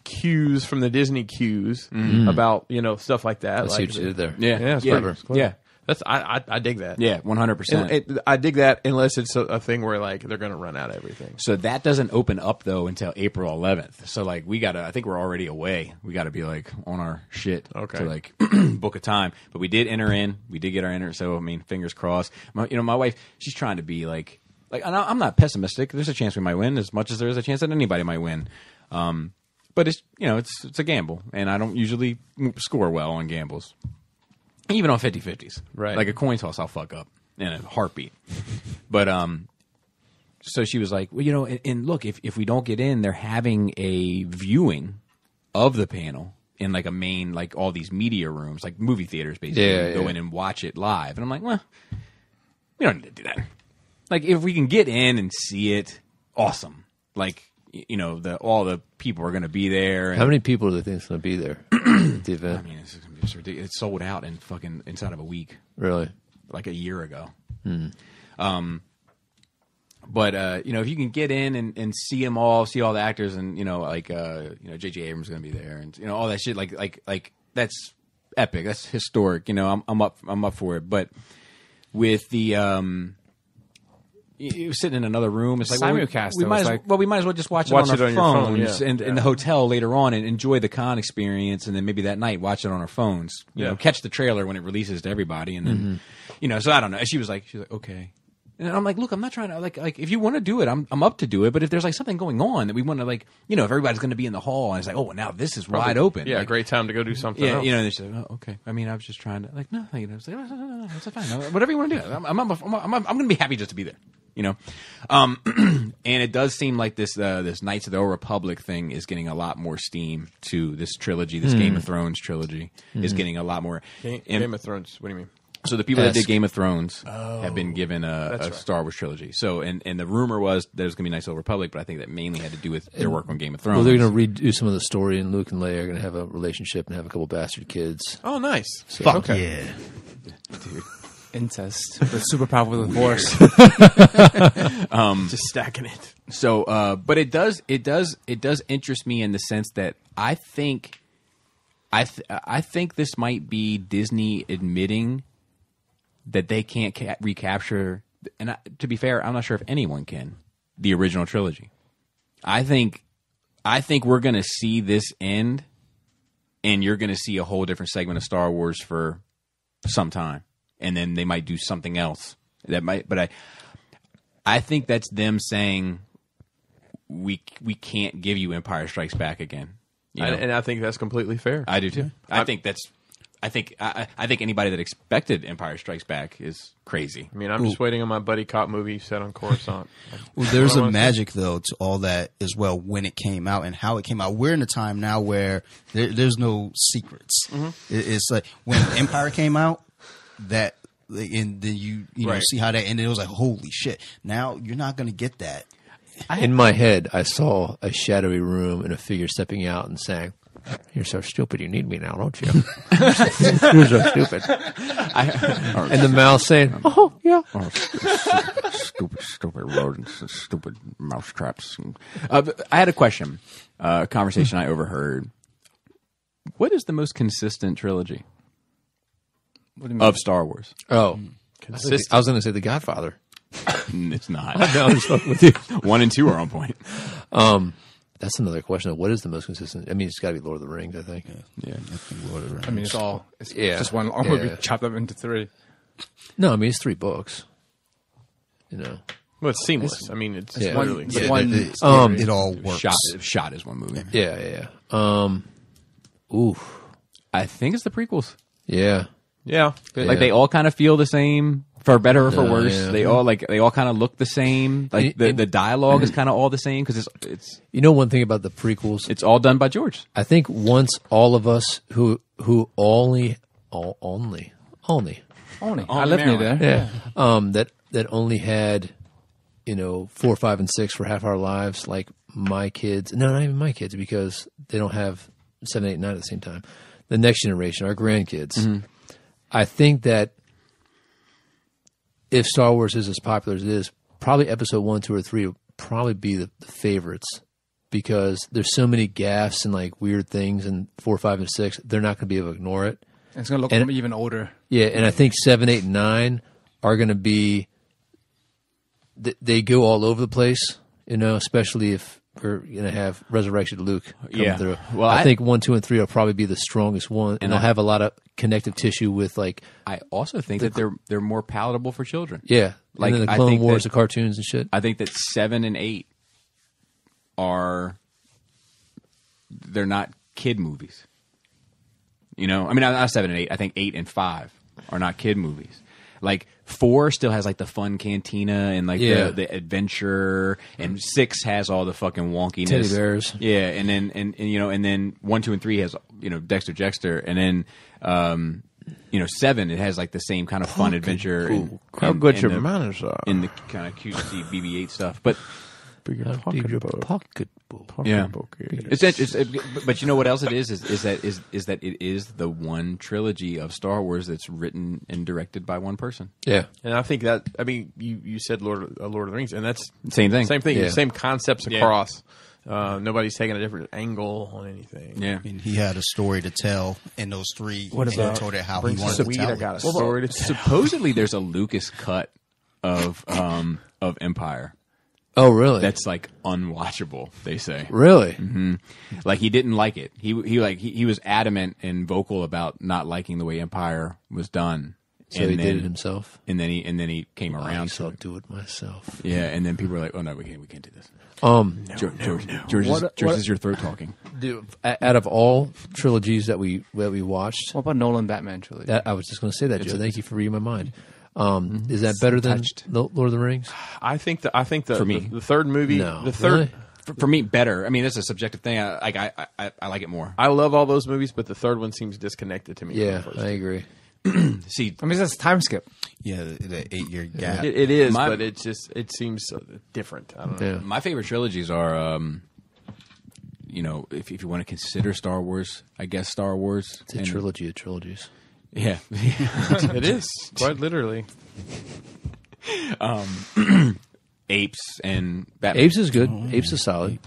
cues from the Disney cues about, you know, stuff like that. I see like what you did there. Yeah, it's yeah, clever. It's clever. yeah, That's I dig that. yeah, 100%. I dig that unless it's a thing where like they're going to run out of everything. So that doesn't open up though until April 11th. So like I think we're already away. We gotta be like on our shit Okay. to like book a time. But we did enter in. We did get our enter. So I mean, fingers crossed. My wife, she's trying to be like and I'm not pessimistic. There's a chance we might win as much as there is a chance that anybody might win. But it's it's a gamble, and I don't usually score well on gambles, even on 50-50s. Right. Like a coin toss, I'll fuck up in a heartbeat. But so she was like, well, and look, if we don't get in, they're having a viewing of the panel in like a main, like all these media rooms, like movie theaters, basically. Yeah, Go yeah. in and watch it live. And I'm like, well, we don't need to do that. Like, if we can get in and see it, awesome. Like, all the people are going to be there. And, How many people do they think is going to be there at the event? I mean, it's ridiculous. It's sold out in fucking inside of a week, Really? like a year ago. But if you can get in and see them all, see all the actors, and J.J. Abrams is going to be there, and all that shit, like that's epic. That's historic. I'm up for it. But with the you sitting in another room, it's like Simulcast, we though. might It's as, like- well, we might as well just watch it Watch on it our on your phone, phones yeah. in the hotel later on and enjoy the con experience, and then maybe that night watch it on our phones. Catch the trailer when it releases to everybody, and then so I don't know. She was like, okay. And I'm like, look, I'm not trying to like if you want to do it, I'm up to do it. But if there's like something going on that we want to if everybody's going to be in the hall and it's like, oh, now this is wide open. Yeah, like, great time to go do something yeah, else. and they said, oh, okay. I mean, I was just trying to no. It's like, no, it's fine. Whatever you want to do. I'm going to be happy just to be there. And it does seem like this Knights of the Old Republic thing is getting a lot more steam to this trilogy. This Game of Thrones trilogy is getting a lot more. Game of Thrones. What do you mean? So the people that did Esque. Game of Thrones have been given a Star Wars trilogy. So, and the rumor was there's going to be Knights of the Old Republic, but I think that mainly had to do with their work on Game of Thrones. Well, they're going to redo some of the story, and Luke and Leia are going to have a relationship and have a couple bastard kids. Oh, nice. Fuck yeah. Incest. But super powerful with the Force. Just stacking it. So, but it does interest me in the sense that I think this might be Disney admitting that they can't recapture. And to be fair, I'm not sure if anyone can the original trilogy. I think we're going to see this end, and you're going to see a whole different segment of Star Wars for some time, and then they might do something else that might. But I think that's them saying we can't give you Empire Strikes Back again. You know? And I think that's completely fair. I do too. I think anybody that expected Empire Strikes Back is crazy. I mean, I'm just waiting on my buddy cop movie set on Coruscant. Well, there's a magic though to all that as well when it came out and how it came out. We're in a time now where there's no secrets. It's like when Empire came out, and then you know see how that ended. It was like holy shit. Now you're not going to get that. In my head, I saw a shadowy room and a figure stepping out and saying, "You're so stupid. You need me now, don't you? You're so stupid." And the mouse saying, "Oh yeah." Oh, stupid rodents, and stupid mouse traps. I had a question, a conversation I overheard. What is the most consistent trilogy of Star Wars? Oh, Consistent. I was going to say The Godfather. It's not. No, I'm just fucking with you. 1 and 2 are on point. That's another question. What is the most consistent? I mean, it's got to be Lord of the Rings, I think. Yeah. Lord of the Rings. I mean, it's Yeah. just one long Yeah. movie chopped up into 3. No, I mean, it's 3 books. You know. Well, it's seamless. I mean, it's Yeah. literally. It all works. Shot is one movie. Yeah. Oof. I think it's the prequels. Yeah. Yeah. Like they all kind of feel the same, for better or for No, worse. yeah. They all kind of look the same. Like the dialogue is kind of all the same because it's You know one thing about the prequels? it's all done by George. I think once all of us who only Only. I live near Maryland. there. that only had 4, 5, and 6 for half our lives, like my kids. No, not even my kids, because they don't have 7, 8, 9 at the same time. The next generation, our grandkids. I think that if Star Wars is as popular as it is, probably episode 1, 2, or 3 will probably be the favorites, because there's so many gaffes and like weird things in 4, 5, and 6. They're not going to be able to ignore it. It's going to look And- even older. Yeah, and I think 7, 8, and 9 are going to be. They go all over the place, especially if we're going to have Resurrection Luke come Yeah. through. Well, I think 1, 2, and 3 will probably be the strongest one, and they'll I- have a lot of connective tissue with like, I also think that they're more palatable for children. yeah, Like, and then the I Clone think Wars, that- the cartoons and shit. I think that 7 and 8 they're not kid movies. I mean, not 7 and 8. I think 8 and 5 are not kid movies. Like 4 still has like the fun cantina and like Yeah. the adventure, and 6 has all the fucking wonkiness. Teddy bears. Yeah, and then and then 1, 2, and 3 has Dexter, and then 7 it has like the same kind of fun adventure. And, How and- good and your the- manners are. in the kind of cutesy BB-8 stuff, but. Pocketbook. Yeah, but you know what else it is that it is the one trilogy of Star Wars that's written and directed by one person. Yeah, And I think that, I mean, you said Lord of the Rings, and that's Same thing. Same thing. Yeah. Same concepts Yeah. across. Nobody's taking a different angle on anything. Yeah, And he had a story to tell in those 3. What and about- he told it how Bring he wanted some to weed, tell I it. got a story to tell. supposedly there's a Lucas cut of Empire Oh, really? that's like unwatchable. They say really. like he didn't like it. He was adamant and vocal about not liking the way Empire was done. So And he then, did it himself. and then he came I around guess I'll to it. do it myself. Yeah, and then people were like, "Oh no, we can't do this." George is your throat talking. Dude, out of all trilogies that we watched, What about Nolan Batman trilogy? I was just going to say that, Joe. Thank you for reading my mind. Is that better than touched. Lord of the Rings? I think the For me. the third movie, No, the third. Really? For me, better. I mean, that's a subjective thing. I like it more. I love all those movies, but the third one seems disconnected to me. from Yeah, the first I agree. See, I mean, it's a time skip. Yeah, the 8-year gap. It is, My- but it's just it seems so different. I don't know. Yeah. my favorite trilogies are, if you want to consider Star Wars, I guess Star Wars. It's a trilogy of trilogies. Yeah. It is quite literally. Apes and Batman. Apes is good. Apes is solid.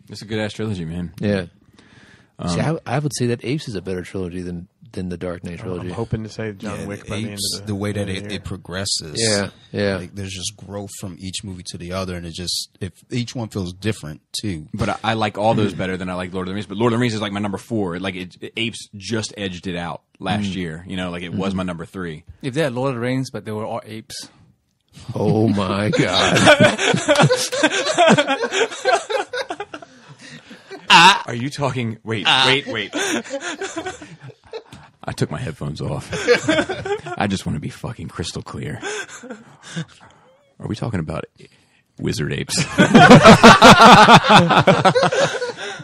It's a good ass trilogy, man. Yeah. See, I would say that Apes is a better trilogy than the Dark Knight trilogy. I'm hoping to say John Yeah, Wick the by the end Apes, of the way that year. it progresses. Yeah, yeah. Like, there's just growth from each movie to the other, and if each one feels different too. But I like all those better than I like Lord of the Rings. But Lord of the Rings is like my number 4. Like Apes just edged it out last year. Like it was my number 3. If they had Lord of the Rings, but they were all apes. Oh my god! Are you talking? Wait. I took my headphones off. I just want to be fucking crystal clear. Are we talking about wizard apes?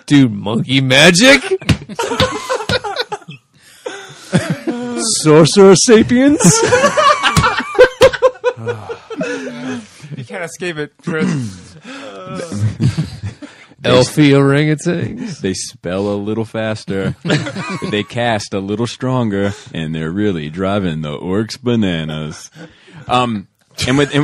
Dude, monkey magic. Sorcerer sapiens. You can't escape it, Chris. Elfie orangutans. They spell a little faster. They cast a little stronger, and they're really driving the orcs bananas. And with You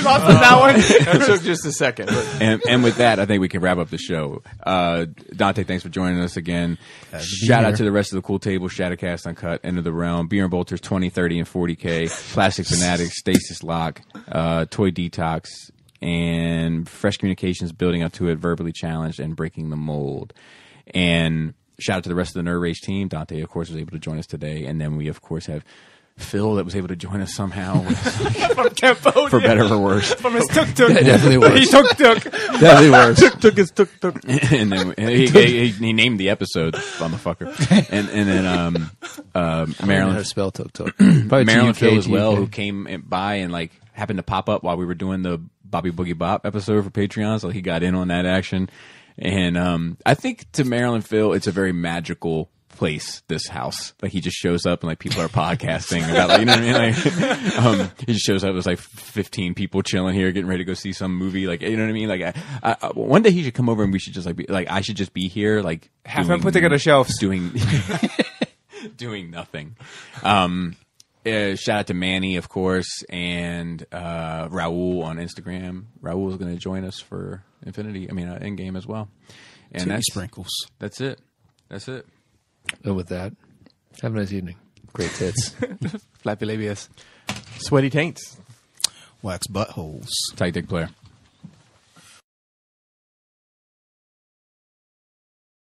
lost on that one. It took just a second. But and with that, I think we can wrap up the show. Dante, thanks for joining us again. Shout out to the rest of the cool table, Shadowcast Uncut, End of the Realm, Beer and Bolters 20, 30, and 40K, Plastic Fanatics, Stasis Lock, Toy Detox, and Fresh Communications, Building Up to It, Verbally Challenged, and Breaking the Mold. And shout out to the rest of the Nerd Rage team. Dante, of course, was able to join us today. And then we, of course, have Phil that was able to join us somehow From Cambodia. for better or worse. From his tuk-tuk. Definitely worse. He tuk-tuk. Definitely worse. And then he named the episode, motherfucker. And then How to Marilyn spell tuk tuk. Probably Marilyn Phil as well, TUK. who came by and like happened to pop up while we were doing the Bobby Boogie Bop episode for Patreon, so he got in on that action. And I think to Marilyn Phil, it's a very magical place, this house. Like he just shows up and like people are podcasting about, like, you know what I mean? Like he just shows up, there's like 15 people chilling here getting ready to go see some movie, like, you know what I mean? Like I one day he should come over and we should just like be like, I should just be here, like Have him put together shelves. doing nothing. Shout out to Manny, of course, and Raul on Instagram. Raul is going to join us for Endgame as well. And Titty that's sprinkles. That's it. That's it. And with that, have a nice evening. Great tits. Flappy labias. sweaty taints. Wax buttholes. Tight dick player.